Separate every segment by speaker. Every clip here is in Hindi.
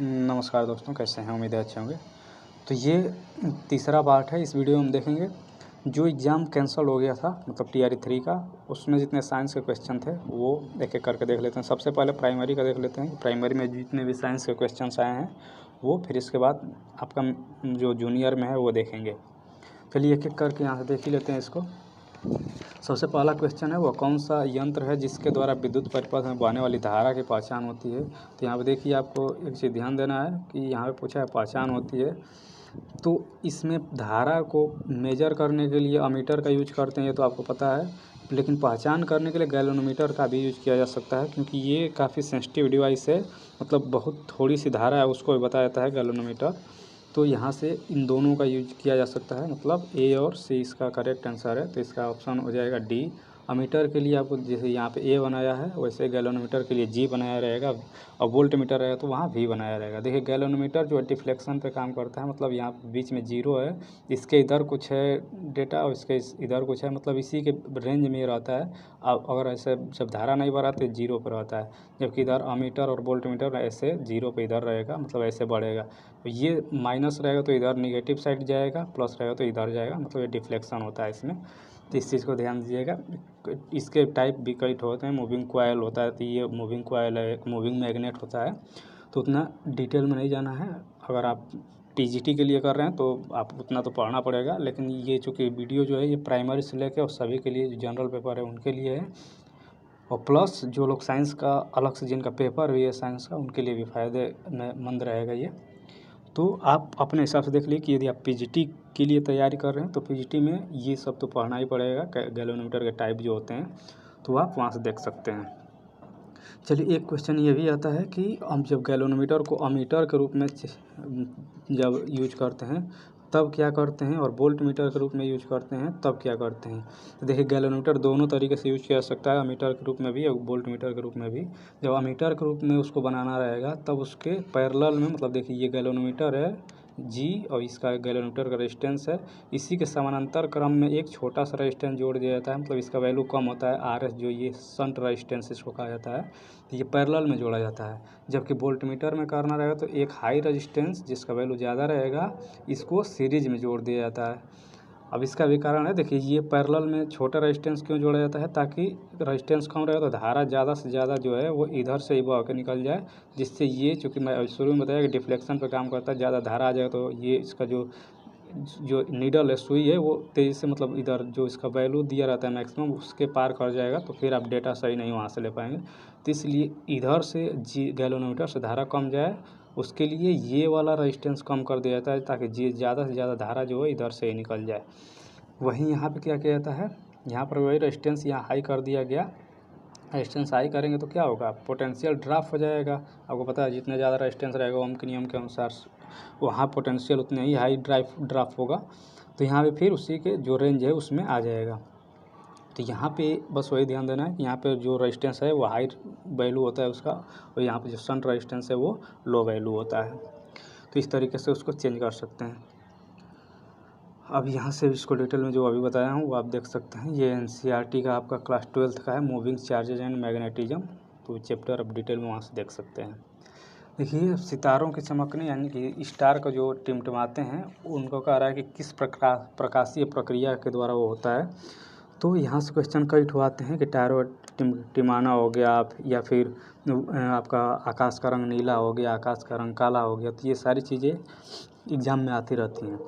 Speaker 1: नमस्कार दोस्तों, कैसे हैं? उम्मीद है अच्छे होंगे। तो ये तीसरा पार्ट है। इस वीडियो में हम देखेंगे जो एग्ज़ाम कैंसल हो गया था, मतलब टीआरई 3 का, उसमें जितने साइंस के क्वेश्चन थे वो एक-एक करके देख लेते हैं। सबसे पहले प्राइमरी का देख लेते हैं। प्राइमरी में जितने भी साइंस के क्वेश्चंस आए हैं वो, फिर इसके बाद आपका जो जूनियर में है वो देखेंगे। चलिए एक-एक करके यहाँ से देख ही लेते हैं इसको। सबसे पहला क्वेश्चन है, वह कौन सा यंत्र है जिसके द्वारा विद्युत परिपथ में बहने वाली धारा की पहचान होती है। तो यहाँ पे देखिए, आपको एक चीज़ ध्यान देना है कि यहाँ पे पूछा है पहचान होती है, तो इसमें धारा को मेजर करने के लिए अमीटर का यूज करते हैं, ये तो आपको पता है। लेकिन पहचान करने के लिए गैल्वेनोमीटर का भी यूज किया जा सकता है, क्योंकि ये काफ़ी सेंसिटिव डिवाइस है, मतलब बहुत थोड़ी सी धारा है उसको भी बताया जाता है गैल्वेनोमीटर। तो यहाँ से इन दोनों का यूज किया जा सकता है, मतलब ए और सी इसका करेक्ट आंसर है। तो इसका ऑप्शन हो जाएगा डी। अमीटर के लिए आपको जैसे यहाँ पे ए बनाया है, वैसे गैल्वेनोमीटर के लिए जी बनाया रहेगा, और वोल्ट मीटर रहेगा तो वहाँ भी बनाया रहेगा। देखिए गैल्वेनोमीटर जो है डिफ्लेक्शन पे काम करता है, मतलब यहाँ बीच में जीरो है, इसके इधर कुछ है डेटा और इसके इधर कुछ है, मतलब इसी के रेंज में रहता है। अब अगर ऐसे जब धारा नहीं बढ़ा तो जीरो पर रहता है, जबकि इधर अमीटर और वोल्ट मीटर ऐसे जीरो पे इधर रहेगा, मतलब ऐसे बढ़ेगा। तो ये माइनस रहेगा तो इधर निगेटिव साइड जाएगा, प्लस रहेगा तो इधर जाएगा, मतलब ये डिफ्लेक्शन होता है इसमें। तो इस चीज़ को ध्यान दीजिएगा। इसके टाइप भी कई होते हैं, मूविंग कॉइल होता है, तो ये मूविंग कॉइल है, एक मूविंग मैग्नेट होता है। तो उतना डिटेल में नहीं जाना है। अगर आप टीजीटी के लिए कर रहे हैं तो आप उतना तो पढ़ना पड़ेगा, लेकिन ये चूँकि वीडियो जो है ये प्राइमरी से लेकर और सभी के लिए, जो जनरल पेपर है उनके लिए है, और प्लस जो लोग साइंस का अलग से जिनका पेपर भी है साइंस का, उनके लिए भी फ़ायदेमंद रहेगा ये। तो आप अपने हिसाब से देख लीजिए कि यदि आप पीजीटी के लिए तैयारी कर रहे हैं तो पीजीटी में ये सब तो पढ़ना ही पड़ेगा। गैल्वेनोमीटर के टाइप जो होते हैं तो आप वहाँ से देख सकते हैं। चलिए एक क्वेश्चन ये भी आता है कि हम जब गैल्वेनोमीटर को अमीटर के रूप में जब यूज करते हैं तब क्या करते हैं, और वोल्ट मीटर के रूप में यूज करते हैं तब क्या करते हैं। तो देखिए गैल्वेनोमीटर दोनों तरीके से यूज किया जा सकता है, अमीटर के रूप में भी और वोल्ट मीटर के रूप में भी। जब अमीटर के रूप में उसको बनाना रहेगा तब उसके पैरेलल में, मतलब देखिए ये गैल्वेनोमीटर है जी और इसका गैल्वेनोमीटर का रेजिस्टेंस है, इसी के समानांतर क्रम में एक छोटा सा रेजिस्टेंस जोड़ दिया जाता है, मतलब इसका वैल्यू कम होता है, आरएस, जो ये शंट रेजिस्टेंस इसको कहा जाता है, तो ये पैरेलल में जोड़ा जाता है। जबकि वोल्ट मीटर में करना रहेगा तो एक हाई रेजिस्टेंस जिसका वैल्यू ज़्यादा रहेगा, इसको सीरीज में जोड़ दिया जाता है। अब इसका भी कारण है, देखिए ये पैरेलल में छोटा रेजिस्टेंस क्यों जोड़ा जाता है, ताकि रेजिस्टेंस कम रहेगा तो धारा ज़्यादा से ज़्यादा जो है वो इधर से ही बह के निकल जाए, जिससे ये, चूँकि मैं शुरू में बताया कि डिफ्लेक्शन पे काम करता है, ज़्यादा धारा आ जाएगा तो ये इसका जो जो नीडल है, सुई है, वो तेज़ी से, मतलब इधर जो इसका वैल्यू दिया रहता है मैक्सिमम, उसके पार कर जाएगा, तो फिर आप डेटा सही नहीं वहाँ से ले पाएंगे। तो इसलिए इधर से जी गैल्वेनोमीटर से धारा कम जाए, उसके लिए ये वाला रेजिस्टेंस कम कर दिया जाता है, ताकि जी ज़्यादा से ज़्यादा धारा जो है इधर से ही निकल जाए। वहीं यहाँ पे क्या किया जाता है, यहाँ पर वही रेजिस्टेंस यहाँ हाई कर दिया गया। रेजिस्टेंस हाई करेंगे तो क्या होगा, पोटेंशियल ड्रॉप हो जाएगा। आपको पता है जितने ज़्यादा रेजिस्टेंस रहेगा ओम के नियम के अनुसार वहाँ पोटेंशियल उतने ही हाई ड्रॉप होगा। तो यहाँ पे फिर उसी के जो रेंज है उसमें आ जाएगा। तो यहाँ पे बस वही ध्यान देना है कि यहाँ पे जो रेजिस्टेंस है वो हाई वैल्यू होता है उसका, और यहाँ पे जो शंट रेजिस्टेंस है वो लो वैल्यू होता है। तो इस तरीके से उसको चेंज कर सकते हैं। अब यहाँ से इसको डिटेल में जो अभी बताया हूँ वो आप देख सकते हैं। ये एनसीईआरटी का आपका क्लास 12th का है, मूविंग चार्जेज एंड मैग्नेटिज्म। तो चैप्टर आप डिटेल में वहाँ से देख सकते हैं। देखिए सितारों की चमकने, यानी कि स्टार का जो टिमटिमाते हैं, उनको कह रहा है कि किस प्रकाशीय प्रक्रिया के द्वारा वो होता है। तो यहाँ से क्वेश्चन कई ठुआते हैं कि टायरो टिमाना हो गया, या फिर आपका आकाश का रंग नीला हो गया, आकाश का रंग काला हो गया। तो ये सारी चीज़ें एग्ज़ाम में आती रहती हैं।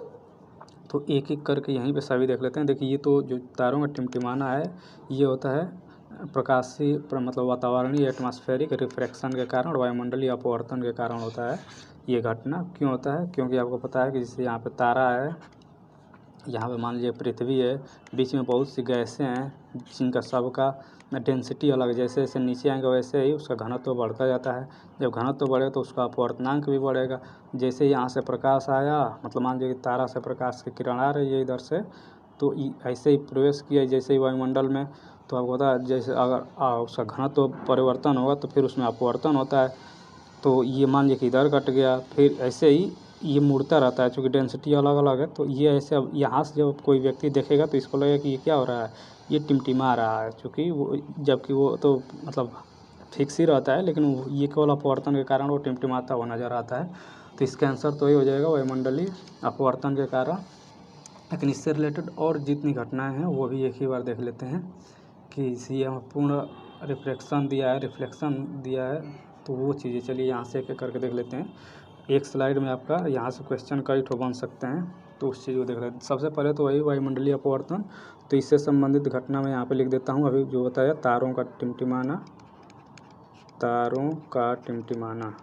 Speaker 1: तो एक एक करके यहीं पे सभी देख लेते हैं। देखिए ये तो जो तारों का टिमटिमाना है, ये होता है प्रकाशीय मतलब वातावरणीय एटमॉस्फेरिक रिफ्रैक्शन के कारण, वायुमंडलीय अपवर्तन के कारण होता है। ये घटना क्यों होता है, क्योंकि आपको पता है कि जैसे यहाँ पे तारा है, यहाँ पे मान लीजिए पृथ्वी है, बीच में बहुत सी गैसें हैं जिनका सबका डेंसिटी अलग है। जैसे जैसे नीचे आएंगे वैसे ही उसका घनत्व बढ़ता जाता है। जब घनत्व बढ़ेगा तो उसका अपवर्तनांक भी बढ़ेगा। जैसे यहाँ से प्रकाश आया, मतलब मान लीजिए कि तारा से प्रकाश की किरण आ रही है इधर से, तो ऐसे ही प्रवेश किया जैसे ही वायुमंडल में, तो आपको पता है जैसे अगर उसका घनत्व परिवर्तन होगा तो फिर उसमें अपवर्तन होता है। तो ये मान लीजिए कि इधर कट गया, फिर ऐसे ही ये मुड़ता रहता है, चूँकि डेंसिटी अलग अलग है। तो ये ऐसे, अब यहाँ से जब कोई व्यक्ति देखेगा तो इसको लगेगा कि ये क्या हो रहा है, ये टिमटिमा रहा है, चूँकि वो, जबकि वो तो मतलब फिक्स ही रहता है, लेकिन ये केवल अपवर्तन के कारण वो टिमटिमाता हुआ नज़र आता है। तो इसका आंसर तो ही हो जाएगा वायुमंडलीय अपवर्तन के कारण। लेकिन इससे रिलेटेड और जितनी घटनाएं हैं वो भी एक ही बार देख लेते हैं कि इसी यहाँ पूर्ण रिफ्लेक्शन दिया है, रिफ्लेक्शन दिया है, तो वो चीज़ें चलिए यहाँ से एक एक करके देख लेते हैं। एक स्लाइड में आपका यहाँ से क्वेश्चन कई ठो बन सकते हैं, तो उस चीज़ को देख लेते हैं। सबसे पहले तो वही वायुमंडलीय अपवर्तन, तो इससे संबंधित घटना मैं यहाँ पे लिख देता हूँ अभी जो बताया, तारों का टिमटिमाना, तारों का टिमटिमाना।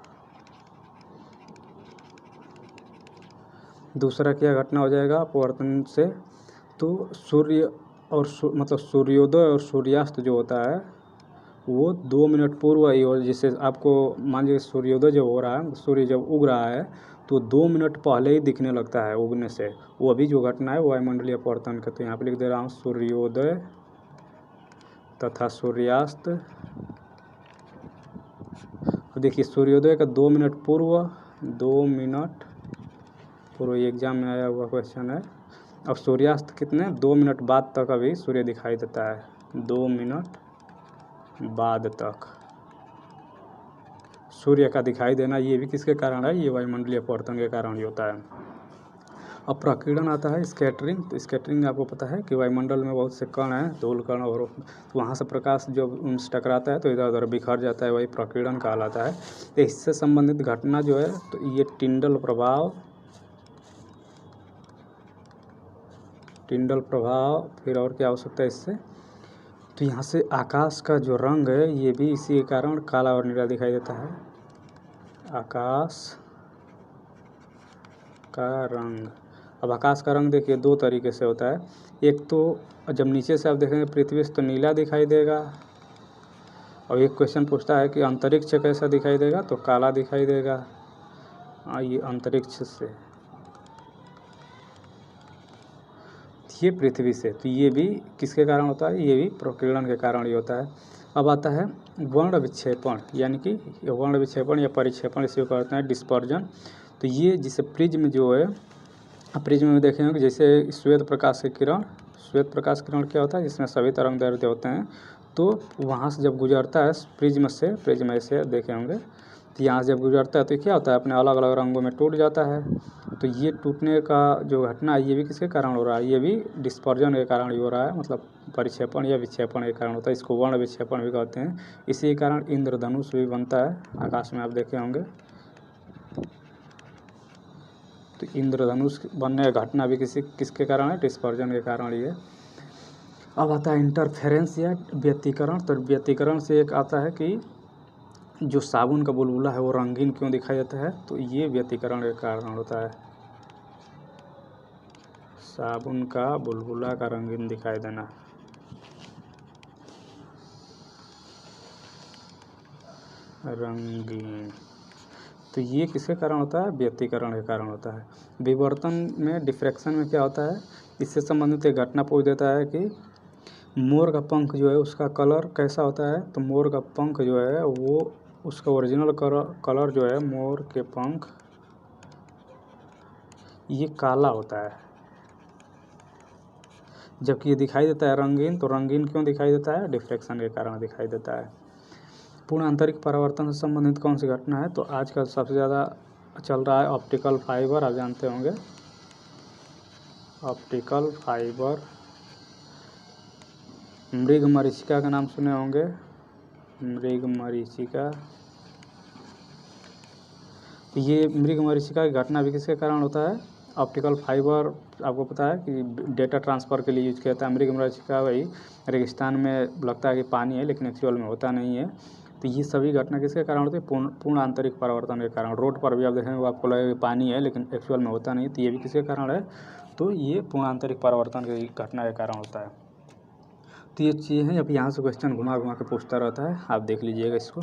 Speaker 1: दूसरा क्या घटना हो जाएगा अपवर्तन से, तो सूर्य और मतलब सूर्योदय और सूर्यास्त जो होता है वो 2 मिनट पूर्व ही हो, जिससे आपको मान लीजिए सूर्योदय जब हो रहा है, सूर्य जब उग रहा है तो 2 मिनट पहले ही दिखने लगता है उगने से, वो अभी जो घटना है वो वायुमंडलीय अपवर्तन का। तो यहाँ पे लिख दे रहा हूँ सूर्योदय तथा सूर्यास्त। देखिए सूर्योदय का 2 मिनट पूर्व, 2 मिनट पूर्व, ये एग्जाम में आया हुआ क्वेश्चन है। अब सूर्यास्त कितने 2 मिनट बाद तक अभी सूर्य दिखाई देता है, 2 मिनट बाद तक सूर्य का दिखाई देना, ये भी किसके कारण है, ये वायुमंडलीय अपवर्तन के कारण ही होता है। अब प्रकीर्णन आता है स्कैटरिंग। तो स्कैटरिंग आपको पता है कि वायुमंडल में बहुत से कण हैं, धूल कण, और तो वहाँ से प्रकाश जब उनसे टकराता है तो इधर उधर बिखर जाता है, वही प्रकीर्णन कहलाता है। तो इससे संबंधित घटना जो है तो ये टिंडल प्रभाव, टिंडल प्रभाव, फिर और क्या हो सकता है इससे, तो यहाँ से आकाश का जो रंग है ये भी इसी के कारण काला और नीला दिखाई देता है। आकाश का रंग, अब आकाश का रंग देखिए 2 तरीके से होता है। एक तो जब नीचे से आप देखेंगे पृथ्वी से तो नीला दिखाई देगा, और एक क्वेश्चन पूछता है कि अंतरिक्ष कैसा दिखाई देगा, तो काला दिखाई देगा। ये अंतरिक्ष से, ये पृथ्वी से, तो ये भी किसके कारण होता है, ये भी प्रकीर्णन के कारण ही होता है। अब आता है वर्ण विक्षेपण, यानी कि वर्ण विक्षेपण या परिक्षेपण, इसे कहते हैं डिस्पर्जन। तो ये जिसे प्रिज्म जो है, प्रिज्म में देखेंगे जैसे श्वेत प्रकाश की किरण, श्वेत प्रकाश किरण क्या होता है, जिसमें सभी तरंगदैर्ध्य होते हैं, तो वहाँ से जब गुजरता है प्रिज्म से, प्रिज्म ऐसे देखे होंगे, तो यहाँ से जब गुजरता है तो क्या होता है, अपने अलग अलग रंगों में टूट जाता है। तो ये टूटने का जो घटना है ये भी किसके कारण हो रहा है, ये भी डिस्पर्जन के कारण ही हो रहा है, मतलब परिक्षेपण या विक्षेपण के कारण होता है। इसको वर्ण विक्षेपण भी कहते हैं। इसी के कारण इंद्रधनुष भी बनता है, आकाश में आप देखे होंगे। तो इंद्रधनुष बनने का घटना भी किसके कारण है, डिस्पर्जन के कारण ही है। अब आता है इंटरफेरेंस या व्यतिकरण। तो व्यतिकरण से एक आता है कि जो साबुन का बुलबुला है वो रंगीन क्यों दिखाई देता है, तो ये व्यतिकरण के कारण होता है। साबुन का बुलबुला का रंगीन दिखाई देना, रंगीन, तो ये किसके कारण होता है, व्यतिकरण के कारण होता है। विवर्तन में, डिफ्रैक्शन में क्या होता है, इससे संबंधित एक घटना पूछ देता है कि मोर का पंख जो है उसका कलर कैसा होता है। तो मोर का पंख जो है वो, उसका ओरिजिनल कलर जो है मोर के पंख, ये काला होता है, जबकि ये दिखाई देता है रंगीन। तो रंगीन क्यों दिखाई देता है, डिफ्रैक्शन के कारण दिखाई देता है। पूर्ण आंतरिक परावर्तन से संबंधित कौन सी घटना है, तो आजकल सबसे ज़्यादा चल रहा है ऑप्टिकल फाइबर, आप जानते होंगे ऑप्टिकल फाइबर। मृगमरीचिका का नाम सुने होंगे, मृगमरीचिका। ये मृगमरीचिका की घटना भी किसके कारण होता है, ऑप्टिकल फाइबर। आपको पता है कि डेटा ट्रांसफ़र के लिए यूज किया जाता है। मृगमरीचिका वही रेगिस्तान में लगता है कि पानी है, लेकिन एक्चुअल में होता नहीं है। तो ये सभी घटना किसके कारण होती है, पूर्ण आंतरिक परावर्तन के कारण। रोड पर भी आप देखेंगे वो आपको लगेगा कि पानी है, लेकिन एक्चुअल में होता नहीं, तो ये भी किसके कारण है, तो ये पूर्ण आंतरिक परावर्तन की घटना के कारण होता है। तो ये चीज़ें हैं, अब यहाँ से क्वेश्चन घुमा घुमा के पूछता रहता है, आप देख लीजिएगा, इसको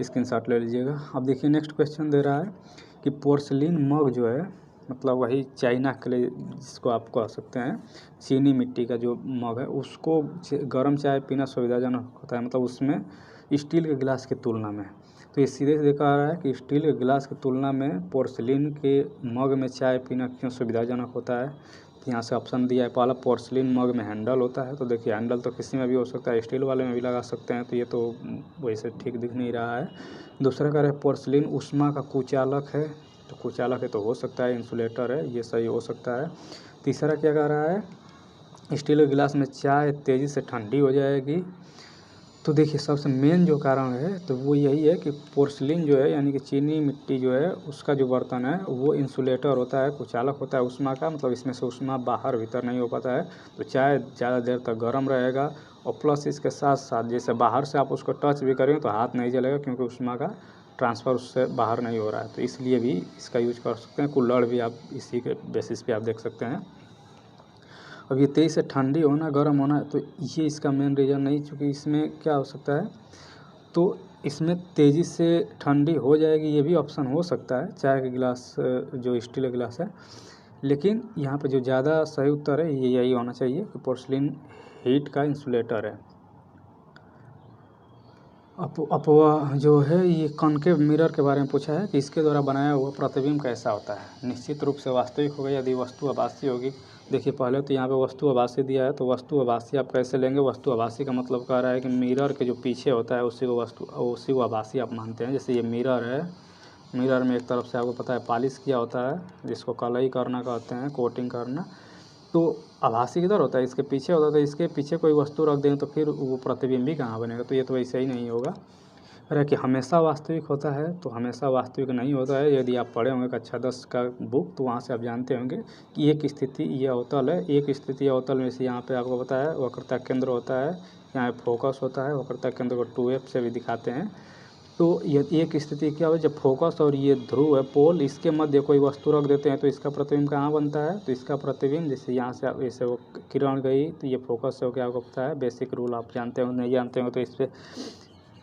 Speaker 1: स्क्रीनशॉट ले लीजिएगा। अब देखिए नेक्स्ट क्वेश्चन दे रहा है कि पोर्सलिन मग जो है, मतलब वही चाइना के लिए जिसको आप कह सकते हैं, चीनी मिट्टी का जो मग है, उसको गर्म चाय पीना सुविधाजनक होता है, मतलब उसमें स्टील के गिलास की तुलना में। तो ये सीधे सीधे कह रहा है कि स्टील के गिलास की तुलना में पोर्सलिन के मग में चाय पीना क्यों सुविधाजनक होता है। यहाँ से ऑप्शन दिया है पहला, पोर्सलिन मग में हैंडल होता है। तो देखिए हैंडल तो किसी में भी हो सकता है, स्टील वाले में भी लगा सकते हैं, तो ये तो वैसे ठीक दिख नहीं रहा है। दूसरा कह रहे हैं पोर्सलिन ऊष्मा का कुचालक है, तो कुचालक है तो हो सकता है इंसुलेटर है, ये सही हो सकता है। तीसरा क्या कह रहा है, स्टील के गिलास में चाय तेज़ी से ठंडी हो जाएगी। तो देखिए सबसे मेन जो कारण है तो वो यही है कि पोर्सलिन जो है यानी कि चीनी मिट्टी जो है उसका जो बर्तन है वो इंसुलेटर होता है, कुचालक होता है ऊष्मा का, मतलब इसमें से ऊष्मा बाहर भीतर नहीं हो पाता है, तो चाय ज़्यादा देर तक गर्म रहेगा। और प्लस इसके साथ साथ जैसे बाहर से आप उसको टच भी करेंगे तो हाथ नहीं जलेगा, क्योंकि ऊष्मा का ट्रांसफ़र उससे बाहर नहीं हो रहा है, तो इसलिए भी इसका यूज कर सकते हैं। कुल्हड़ भी आप इसी के बेसिस पे आप देख सकते हैं। अब ये तेज़ी से ठंडी होना गर्म होना, तो ये इसका मेन रीज़न नहीं, चूँकि इसमें क्या हो सकता है, तो इसमें तेज़ी से ठंडी हो जाएगी ये भी ऑप्शन हो सकता है, चाय का गिलास जो स्टील का गिलास है। लेकिन यहाँ पे जो ज़्यादा सही उत्तर है ये यही होना चाहिए कि पोर्सलिन हीट का इंसुलेटर है। अब वह जो है ये कॉनकेव मिरर के बारे में पूछा है कि इसके द्वारा बनाया हुआ प्रतिबिंब कैसा होता है। निश्चित रूप से वास्तविक होगा यदि वस्तु आभासी होगी। देखिए पहले तो यहाँ पे वस्तु आभासी दिया है, तो वस्तु आभासी आप कैसे लेंगे, वस्तु आभासी का मतलब कह रहा है कि मिरर के जो पीछे होता है उसी को आभासी आप मानते हैं। जैसे ये मिरर है, मिरर में एक तरफ से आपको पता है पॉलिश किया होता है, जिसको कलई करना कहते हैं, कोटिंग करना, तो आभासी किधर होता है, इसके पीछे होता है, तो इसके पीछे कोई वस्तु रख देंगे तो फिर वो प्रतिबिंब ही कहाँ बनेगा, तो ये तो वैसे ही नहीं होगा। अरे कि हमेशा वास्तविक होता है, तो हमेशा वास्तविक नहीं होता है। यदि आप पढ़े होंगे कक्षा 10 का बुक तो वहाँ से आप जानते होंगे कि एक स्थिति ये अवतल है, एक स्थिति अवतल में से यहाँ पे आपको पता है वक्रता केंद्र होता है, यहाँ फोकस होता है, वक्रता केंद्र को 2F से भी दिखाते हैं। तो ये एक स्थिति क्या है, जब फोकस और ये ध्रुव है पोल, इसके मध्य कोई वस्तु रख देते हैं तो इसका प्रतिबिंब कहाँ बनता है, तो इसका प्रतिबिंब जैसे यहाँ से जैसे वो किरण गई तो ये फोकस से हो, क्या आपको पता है, बेसिक रूल आप जानते हो, नहीं जानते हो तो इस पर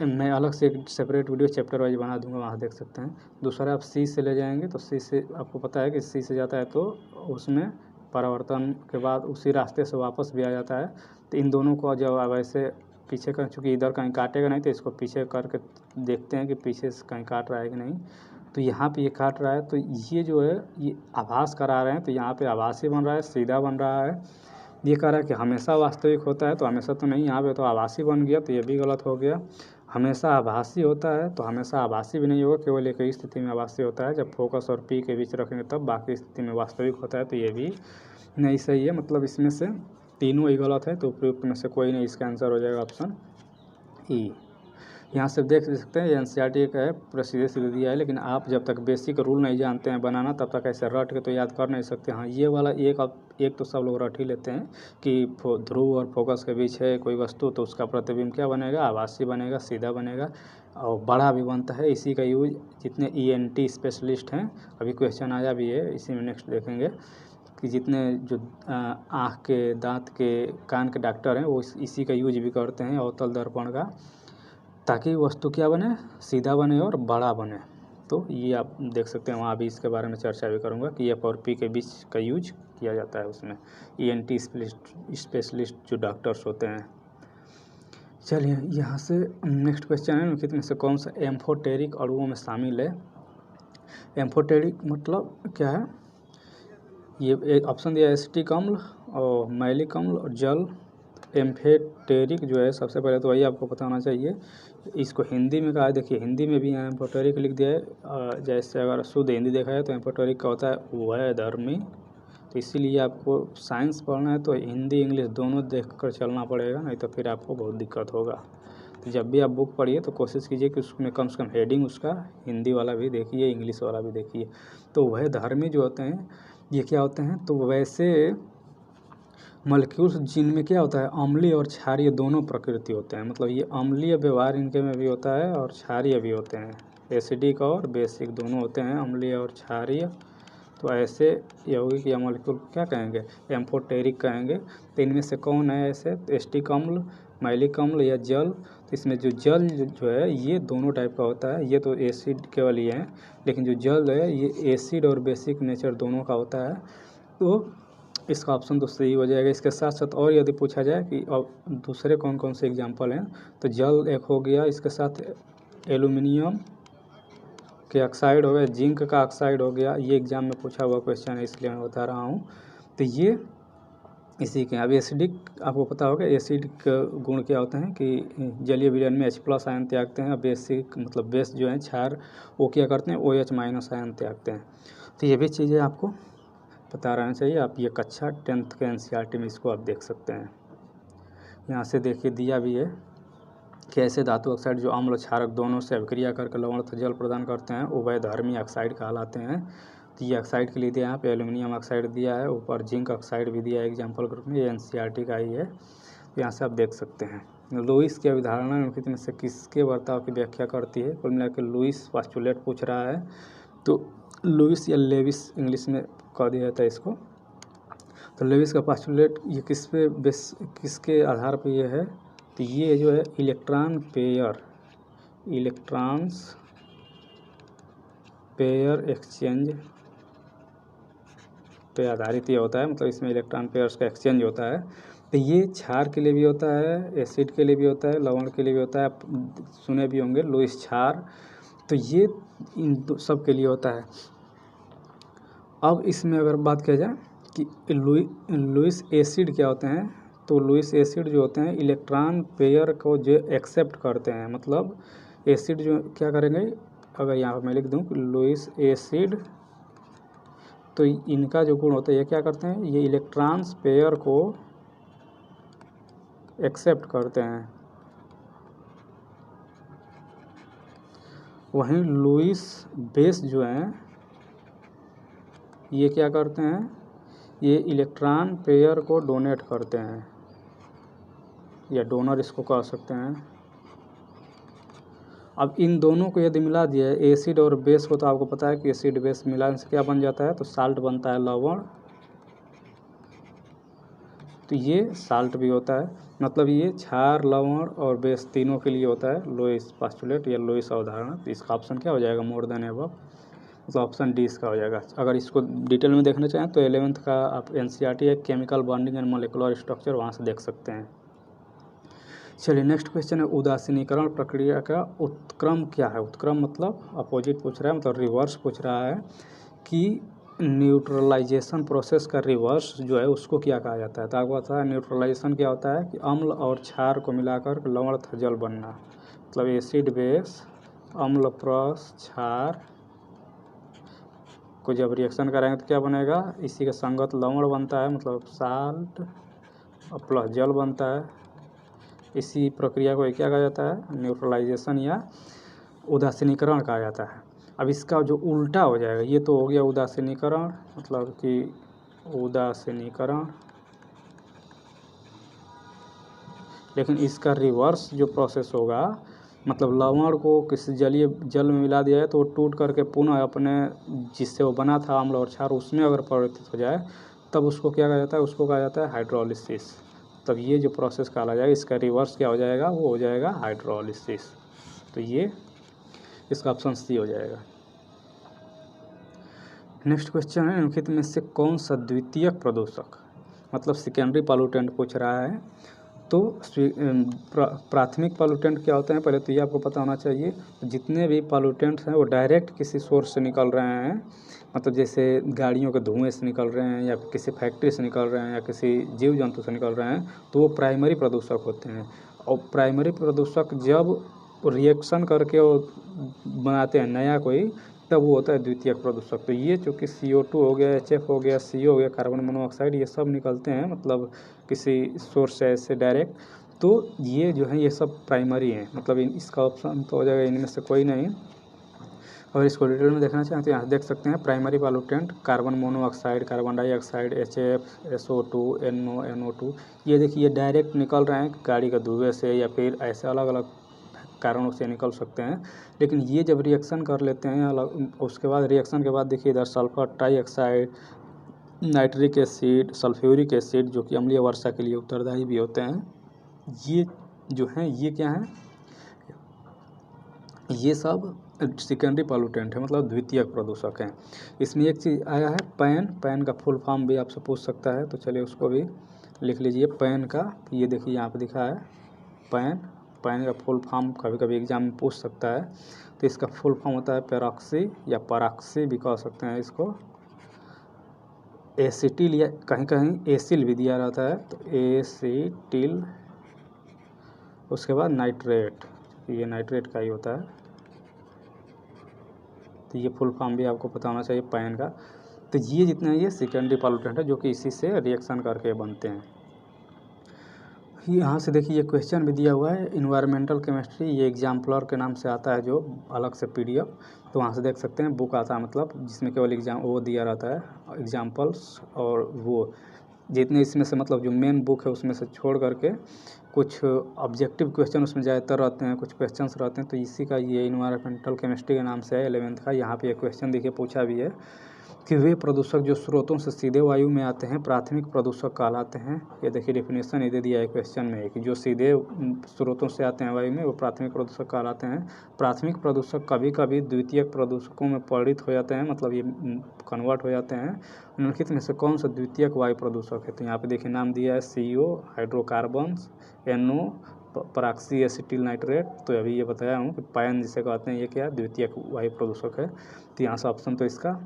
Speaker 1: मैं अलग से एक सेपरेट वीडियो चैप्टर वाइज बना दूंगा, वहाँ देख सकते हैं। दूसरा आप सी से ले जाएंगे तो सी से आपको पता है कि सी से जाता है तो उसमें परावर्तन के बाद उसी रास्ते से वापस भी आ जाता है। तो इन दोनों को जब आप ऐसे पीछे कर, चूँकि इधर कहीं काटेगा नहीं तो इसको पीछे करके देखते हैं कि पीछे से कहीं काट रहा है कि नहीं, तो यहाँ पे ये काट रहा है, तो ये जो है ये आभास करा रहे हैं, तो यहाँ पे आभासी बन रहा है, सीधा बन रहा है। ये कह रहा है कि हमेशा वास्तविक होता है, तो हमेशा तो नहीं, यहाँ पे तो आभासी बन गया, तो ये भी गलत हो गया। हमेशा आभासी होता है तो हमेशा आभासी भी नहीं होगा, केवल एक ही स्थिति में आभासी होता है, जब फोकस और पी के बीच रखेंगे तब बाकी स्थिति में वास्तविक होता है, तो ये भी नहीं सही है। मतलब इसमें से तीनों ही गलत है, तो उपयुक्त में से कोई नहीं, इसका आंसर हो जाएगा ऑप्शन ई। यहाँ से देख सकते हैं NCERT का है, पूरा सीधे सीधे दिया है, लेकिन आप जब तक बेसिक रूल नहीं जानते हैं बनाना तब तक ऐसे रट के तो याद कर नहीं सकते। हाँ ये वाला एक तो सब लोग रट ही लेते हैं कि ध्रुव और फोकस के बीच है कोई वस्तु, तो उसका प्रतिबिंब क्या बनेगा, आभासी बनेगा, सीधा बनेगा और बड़ा भी बनता है। इसी का यूज जितने ENT स्पेशलिस्ट हैं, अभी क्वेश्चन आया भी है, इसी में नेक्स्ट देखेंगे कि जितने जो आँख के, दाँत के, कान के डॉक्टर हैं वो इसी का यूज भी करते हैं, अवतल दर्पण का, ताकि वस्तु क्या बने, सीधा बने और बड़ा बने। तो ये आप देख सकते हैं, वहाँ भी इसके बारे में चर्चा भी करूँगा कि F और P के बीच का यूज किया जाता है उसमें, ENT स्पेशलिस्ट जो डॉक्टर्स होते हैं। चलिए यहाँ से नेक्स्ट क्वेश्चन है, निम्नलिखित में से कौन सा एम्फोटेरिक अणुओं में शामिल है। एम्फोटेरिक मतलब क्या है, ये एक ऑप्शन दिया है एसिटिक अम्ल और मैलिक अम्ल और जल। एम्फोटेरिक जो है सबसे पहले तो वही आपको पता होना चाहिए, इसको हिंदी में कहा है, देखिए हिंदी में भी यहाँ एम्फोटेरिक लिख दिया है। जैसे अगर शुद्ध हिंदी देखा है तो एम्फोटेरिक का होता है वैधर्मी, तो इसीलिए आपको साइंस पढ़ना है तो हिंदी इंग्लिश दोनों देख कर चलना पड़ेगा, नहीं तो फिर आपको बहुत दिक्कत होगा। तो जब भी आप बुक पढ़िए तो कोशिश कीजिए कि उसमें कम से कम हेडिंग उसका हिंदी वाला भी देखिए, इंग्लिश वाला भी देखिए। तो वैधर्मी जो होते हैं ये क्या होते हैं, तो वैसे मॉलिक्यूल्स जिनमें क्या होता है अम्लीय और क्षारीय दोनों प्रकृति होते हैं, मतलब ये अम्लीय व्यवहार इनके में भी होता है और क्षारीय भी होते हैं, एसिडिक और बेसिक दोनों होते हैं, अम्लीय और क्षारीय। तो ऐसे यौगिक या मॉलिक्यूल क्या कहेंगे, एम्फोटेरिक कहेंगे। तो इनमें से कौन है ऐसे, एसिटिक अम्ल, मैलिक अम्ल या जल। तो इसमें जो जल जो है ये दोनों टाइप का होता है, ये तो एसिड केवल ही है, लेकिन जो जल है ये एसिड और बेसिक नेचर दोनों का होता है, तो इसका ऑप्शन तो सही हो जाएगा। इसके साथ साथ और यदि पूछा जाए कि अब दूसरे कौन कौन से एग्जाम्पल हैं, तो जल एक हो गया, इसके साथ एल्यूमिनियम के ऑक्साइड हो गया, जिंक का ऑक्साइड हो गया, ये एग्जाम में पूछा हुआ क्वेश्चन है इसलिए मैं बता रहा हूँ। तो ये इसी के। अब एसिडिक आपको पता होगा एसिड का गुण क्या होते हैं कि जलीय विलयन में H+ आयन त्यागते हैं। अब बेसिक मतलब बेस जो है क्षार वो क्या करते हैं OH- आयन त्यागते हैं। तो ये भी चीज़ें आपको पता रहना चाहिए। आप ये कक्षा 10th के NCERT में इसको आप देख सकते हैं। यहाँ से देखिए दिया भी है कि ऐसे धातु ऑक्साइड जो अम्ल क्षारक दोनों से अभिक्रिया करके लवण तथा जल प्रदान करते हैं उभयधर्मी ऑक्साइड कहलाते हैं। तो ये ऑक्साइड के लिए दिया है यहाँ पे एल्यूमिनियम ऑक्साइड दिया है, ऊपर जिंक ऑक्साइड भी दिया है एग्जाम्पल ग्रुप में। ये NCERT का ही है, तो यहाँ से आप देख सकते हैं। लुईस की अवधारणा निम्नलिखित में से किसके बर्ताव की व्याख्या करती है? कुल मिलाकर लुईस पोस्टुलेट पूछ रहा है, तो लुईस या लेविस इंग्लिश में कह दिया जाता है इसको। तो लेविस का पोस्टुलेट ये किस पे किसके आधार पे ये है? तो ये जो है इलेक्ट्रॉन्स पेयर एक्सचेंज पे आधारित ये होता है। मतलब इसमें इलेक्ट्रॉन पेयर्स का एक्सचेंज होता है। तो ये क्षार के लिए भी होता है, एसिड के लिए भी होता है, लवण के लिए भी होता है। आप सुने भी होंगे लुईस क्षार, तो ये इन सब के लिए होता है। अब इसमें अगर बात किया जाए कि लुईस एसिड क्या होते हैं, तो लुईस एसिड जो होते हैं इलेक्ट्रॉन पेयर को जो एक्सेप्ट करते हैं। मतलब एसिड जो क्या करेंगे, अगर यहाँ पर मैं लिख दूँ लुईस एसिड, तो इनका जो गुण होता है ये क्या करते हैं, ये इलेक्ट्रॉन्स पेयर को एक्सेप्ट करते हैं। वहीं लुईस बेस जो हैं ये क्या करते हैं, ये इलेक्ट्रॉन पेयर को डोनेट करते हैं, या डोनर इसको कह सकते हैं। अब इन दोनों को यदि मिला दिया है एसिड और बेस को, तो आपको पता है कि एसिड बेस मिलाने से क्या बन जाता है, तो साल्ट बनता है, लवण। तो ये साल्ट भी होता है। मतलब ये क्षार, लवण और बेस तीनों के लिए होता है लुईस पोस्टुलेट या लुईस अवधारणा। तो इसका ऑप्शन क्या हो जाएगा, मोर देन अबव, तो ऑप्शन डी इसका हो जाएगा। अगर इसको डिटेल में देखना चाहें तो 11th का आप NCERT है chemical bonding and molecular structure, वहाँ से देख सकते हैं। चलिए नेक्स्ट क्वेश्चन है उदासीनीकरण प्रक्रिया का उत्क्रम क्या है? उत्क्रम मतलब अपोजिट पूछ रहा है, मतलब रिवर्स पूछ रहा है कि न्यूट्रलाइजेशन प्रोसेस का रिवर्स जो है उसको क्या कहा जाता है? तो आपको पता है न्यूट्रलाइजेशन क्या होता है कि अम्ल और क्षार को मिलाकर लवण तथा जल बनना। मतलब एसिड बेस अम्ल प्लस क्षार को जब रिएक्शन करेंगे तो क्या बनेगा, इसी का संगत लवण बनता है, मतलब साल्ट और प्लस जल बनता है। इसी प्रक्रिया को क्या कहा जाता है, न्यूट्रलाइजेशन या उदासीनीकरण कहा जाता है। अब इसका जो उल्टा हो जाएगा, ये तो हो गया उदासीनीकरण, मतलब कि उदासीनीकरण, लेकिन इसका रिवर्स जो प्रोसेस होगा, मतलब लवण को किसी जलीय जल में मिला दिया है तो वो टूट करके पुनः अपने जिससे वो बना था अम्ल और क्षार उसमें अगर परिवर्तित हो जाए तब उसको क्या कहा जाता है, उसको कहा जाता है हाइड्रोलिसिस। तब ये जो प्रोसेस कहा जाएगा इसका रिवर्स क्या हो जाएगा, वो हो जाएगा हाइड्रोलिसिस। तो ये इसका ऑप्शन सी हो जाएगा। नेक्स्ट क्वेश्चन है निम्नलिखित में से कौन सा द्वितीयक प्रदूषक, मतलब सेकेंडरी पॉल्यूटेंट पूछ रहा है। तो प्राथमिक पॉल्यूटेंट क्या होते हैं, पहले तो ये आपको पता होना चाहिए। जितने भी पॉल्यूटेंट्स हैं वो डायरेक्ट किसी सोर्स से निकल रहे हैं, मतलब जैसे गाड़ियों के धुएं से निकल रहे हैं, या किसी फैक्ट्री से निकल रहे हैं, या किसी जीव जंतु से निकल रहे हैं, तो वो प्राइमरी प्रदूषक होते हैं। और प्राइमरी प्रदूषक जब रिएक्शन करके वो बनाते हैं नया कोई, तब वो होता है द्वितीयक प्रदूषक। तो ये चूँकि CO2 हो गया, HF हो गया, CO हो गया, कार्बन मोनोऑक्साइड, ये सब निकलते हैं मतलब किसी सोर्स से डायरेक्ट, तो ये जो है ये सब प्राइमरी हैं। मतलब इसका ऑप्शन तो हो जाएगा इनमें से कोई नहीं। और इसको डिटेल में देखना चाहें तो यहाँ देख सकते हैं primary pollutant carbon monoxide, carbon dioxide, HF, SO2, NO, NO2, ये देखिए डायरेक्ट निकल रहे हैं गाड़ी का धुएं से, या फिर ऐसे अलग अलग कारणों से निकल सकते हैं। लेकिन ये जब रिएक्शन कर लेते हैं अलग, उसके बाद रिएक्शन के बाद देखिए इधर sulphur trioxide, nitric acid, sulphuric acid, जो कि अम्लीय वर्षा के लिए उत्तरदायी भी होते हैं, ये जो हैं ये क्या हैं, ये सब सेकेंडरी पॉल्यूटेंट है, मतलब द्वितीयक प्रदूषक हैं। इसमें एक चीज़ आया है पैन का फुल फॉर्म भी आपसे पूछ सकता है, तो चलिए उसको भी लिख लीजिए पैन का। ये देखिए यहाँ पे दिखा है पैन का फुल फॉर्म कभी कभी एग्जाम में पूछ सकता है। तो इसका फुल फॉर्म होता है पेरोक्सी, या पराक्सी भी कह सकते हैं इसको। एसिटिल या कहीं कहीं एसिल भी दिया रहता है, तो एसिटिल, उसके बाद नाइट्रेट, ये नाइट्रेट का ही होता है, तो ये फुल फॉर्म भी आपको पता होना चाहिए पैन का। तो ये जितने हैं ये सेकेंडरी पॉल्यूटेंट है जो कि इसी से रिएक्शन करके बनते हैं। यहाँ से देखिए ये क्वेश्चन भी दिया हुआ है, इन्वायरमेंटल केमिस्ट्री, ये एग्जाम्पलर के नाम से आता है जो अलग से PDF, तो वहाँ से देख सकते हैं बुक आता है, मतलब जिसमें केवल एग्जाम वो दिया रहता है एग्जाम्पल्स, और वो जितने इसमें से मतलब जो मेन बुक है उसमें से छोड़ करके कुछ ऑब्जेक्टिव क्वेश्चन उसमें ज़्यादातर रहते हैं, कुछ क्वेश्चंस रहते हैं, तो इसी का ये इन्वायरमेंटल केमिस्ट्री के नाम से है 11th का। यहाँ पे ये क्वेश्चन देखिए पूछा भी है कि वे प्रदूषक जो स्रोतों से सीधे वायु में आते हैं प्राथमिक प्रदूषक कहलाते हैं। ये देखिए डेफिनेशन ये दे दिया है क्वेश्चन में कि जो सीधे स्रोतों से आते हैं वायु में वो प्राथमिक प्रदूषक कहलाते हैं। प्राथमिक प्रदूषक कभी कभी द्वितीयक प्रदूषकों में परिणत हो जाते हैं, मतलब ये कन्वर्ट हो जाते हैं। निम्नलिखित में से कौन सा द्वितीयक वायु प्रदूषक है? तो यहाँ पे देखिए नाम दिया है CO, hydrocarbons, NO, peroxy acetyl nitrate. तो अभी ये बताया हूँ कि पैन जिसे कहते हैं ये क्या है, द्वितीयक वायु प्रदूषक है। तो यहाँ से ऑप्शन तो इसका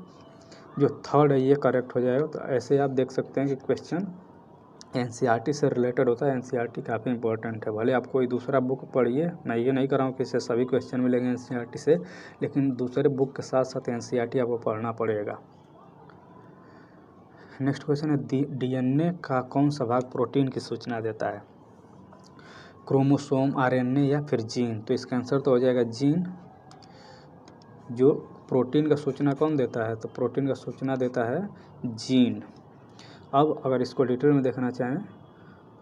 Speaker 1: जो थर्ड है ये करेक्ट हो जाएगा। तो ऐसे आप देख सकते हैं कि क्वेश्चन NCERT से रिलेटेड होता है। NCERT काफ़ी इंपॉर्टेंट है, भले आप कोई दूसरा बुक पढ़िए, मैं ये नहीं कर रहा हूँ कि इससे सभी क्वेश्चन मिलेंगे NCERT से, लेकिन दूसरे बुक के साथ साथ NCERT आपको पढ़ना पड़ेगा। नेक्स्ट क्वेश्चन है DNA का कौन सा भाग प्रोटीन की सूचना देता है? क्रोमोसोम, RNA या फिर जीन? तो इसका आंसर तो हो जाएगा जीन। जो प्रोटीन का सूचना कौन देता है? तो प्रोटीन का सूचना देता है जीन। अब अगर इसको डिटेल में देखना चाहें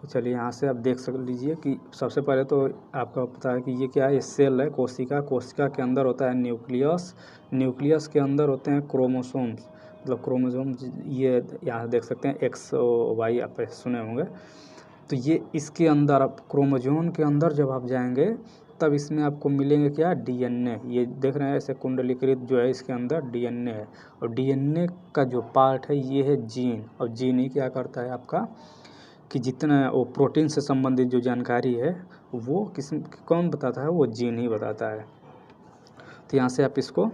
Speaker 1: तो चलिए यहाँ से आप देख लीजिए कि सबसे पहले तो आपको पता है कि ये क्या है, ये सेल है, कोशिका। कोशिका के अंदर होता है न्यूक्लियस, न्यूक्लियस के अंदर होते हैं क्रोमोसोम्स, मतलब क्रोमोसोम ये यहाँ देख सकते हैं XY आप सुने होंगे। तो ये इसके अंदर आप क्रोमोसोम के अंदर जब आप जाएंगे तब इसमें आपको मिलेंगे क्या, DNA। ये देख रहे हैं ऐसे कुंडलीकृत जो है इसके अंदर DNA है, और DNA का जो पार्ट है ये है जीन। और जीन ही क्या करता है आपका कि जितना वो प्रोटीन से संबंधित जो जानकारी है वो कौन बताता है, वो जीन ही बताता है। तो यहाँ से आप इसको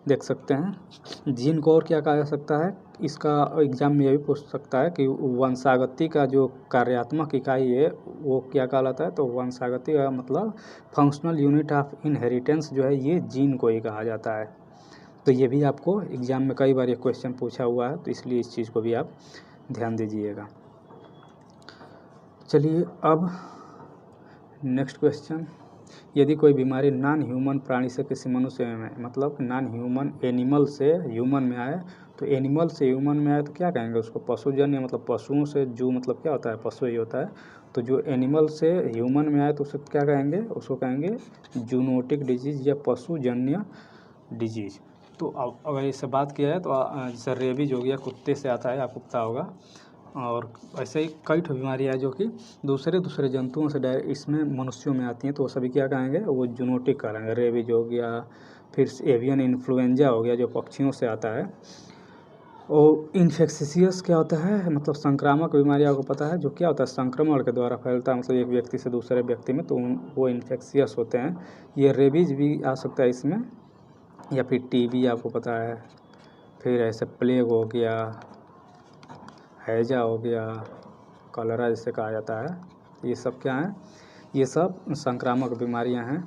Speaker 1: देख सकते हैं। जीन को और क्या कहा जा सकता है, इसका एग्जाम में ये भी पूछ सकता है कि वंशागति का जो कार्यात्मक इकाई है वो क्या कहलाता है? तो वंशागति का मतलब फंक्शनल यूनिट ऑफ इनहेरिटेंस जो है ये जीन को ही कहा जाता है। तो ये भी आपको एग्जाम में कई बार ये क्वेश्चन पूछा हुआ है, तो इसलिए इस चीज़ को भी आप ध्यान दीजिएगा। चलिए अब नेक्स्ट क्वेश्चन, यदि कोई बीमारी नॉन ह्यूमन प्राणी से किसी मनुष्य में, मतलब नॉन ह्यूमन एनिमल से ह्यूमन में आए, तो एनिमल से ह्यूमन में आए तो क्या कहेंगे उसको? पशुजन्य, मतलब पशुओं से, जू मतलब क्या होता है, पशु ही होता है। तो जो एनिमल से ह्यूमन में आए तो उसको क्या कहेंगे? उसको कहेंगे जूनोटिक डिजीज़ या पशुजन्य डिजीज़। तो अब अगर इससे बात किया है तो जैसे रेबीज हो गया, कुत्ते से आता है, आपको पता होगा। और ऐसे ही कई बीमारियाँ हैं जो कि दूसरे जंतुओं से डायरेक्ट इसमें मनुष्यों में आती हैं, तो वो सभी क्या कहेंगे? वो जूनोटिक कहेंगे। रेबीज हो गया, फिर एवियन इन्फ्लुएंजा हो गया जो पक्षियों से आता है। और इन्फेक्शियस क्या होता है, मतलब संक्रामक बीमारी, आपको पता है जो क्या होता है, संक्रमण के द्वारा फैलता है, मतलब एक व्यक्ति से दूसरे व्यक्ति में, तो वो इन्फेक्शियस होते हैं। ये रेबीज भी आ सकता है इसमें, या फिर TB आपको पता है, फिर ऐसे प्लेग हो गया, हैजा हो गया, कॉलरा जिसे कहा जाता है, ये सब क्या हैं? ये सब संक्रामक बीमारियां हैं।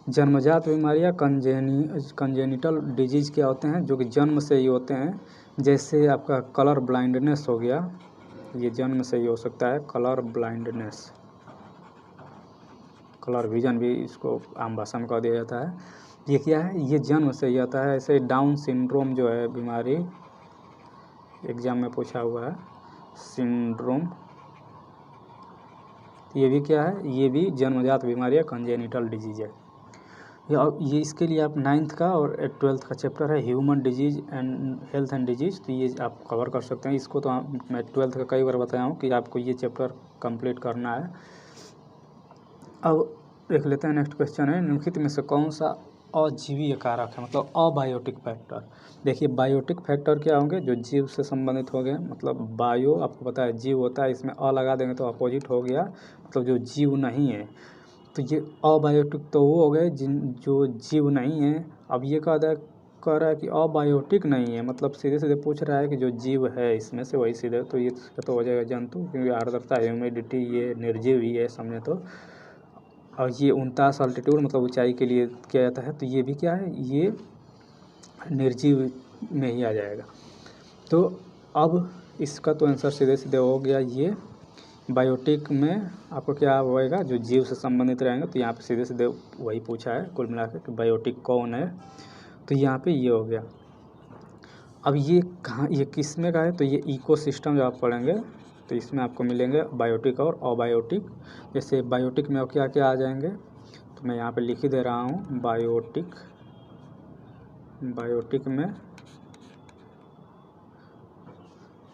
Speaker 1: जन्मजात बीमारियां कंजेनिटल डिजीज़ क्या होते हैं, जो कि जन्म से ही होते हैं। जैसे आपका कलर ब्लाइंडनेस हो गया, ये जन्म से ही हो सकता है, कलर ब्लाइंडनेस। कलर विजन भी इसको आम भाषा में कह दिया जाता है। ये क्या है, ये जन्म से ही आता है। ऐसे डाउन सिंड्रोम जो है बीमारी, एग्जाम में पूछा हुआ है, सिंड्रोम, ये भी क्या है, ये भी जन्मजात बीमारी है, कंजेनिटल डिजीज है। ये इसके लिए आप 9th का और 12th का चैप्टर है human disease and health and disease, तो ये आप कवर कर सकते हैं इसको। तो मैं 12th का कई बार बताया हूँ कि आपको ये चैप्टर कंप्लीट करना है। अब देख लेते हैं नेक्स्ट क्वेश्चन है, निम्नलिखित में से कौन सा अजीवीय कारक है, मतलब अबायोटिक फैक्टर। देखिए बायोटिक फैक्टर क्या होंगे, जो जीव से संबंधित हो गए, मतलब बायो आपको पता है जीव होता है, इसमें लगा देंगे तो अपोजिट हो गया, मतलब जो जीव नहीं है। तो ये अबायोटिक तो वो हो गए जो जीव नहीं है। अब ये कहा जाए कह रहा है कि अबायोटिक नहीं है, मतलब सीधे सीधे पूछ रहा है कि जो जीव है इसमें से वही सीधे, तो ये तो हो जाएगा जंतु, क्योंकि आर्द्रता ह्यूमिडिटी ये निर्जीव ही है समझे तो। और ये 49 अल्टीट्यूड मतलब ऊंचाई के लिए किया जाता है, तो ये भी क्या है, ये निर्जीव में ही आ जाएगा। तो अब इसका तो आंसर सीधे सीधे हो गया ये। बायोटिक में आपको क्या होएगा, जो जीव से संबंधित रहेंगे, तो यहाँ पे सीधे सीधे वही पूछा है कुल मिला के कि बायोटिक कौन है, तो यहाँ पे ये हो गया। अब ये कहाँ, ये किस में का है, तो ये इकोसिस्टम जब आप पढ़ेंगे तो इसमें आपको मिलेंगे बायोटिक और अबायोटिक। जैसे बायोटिक में क्या क्या आ जाएंगे, तो मैं यहाँ पे लिख ही दे रहा हूँ बायोटिक। बायोटिक में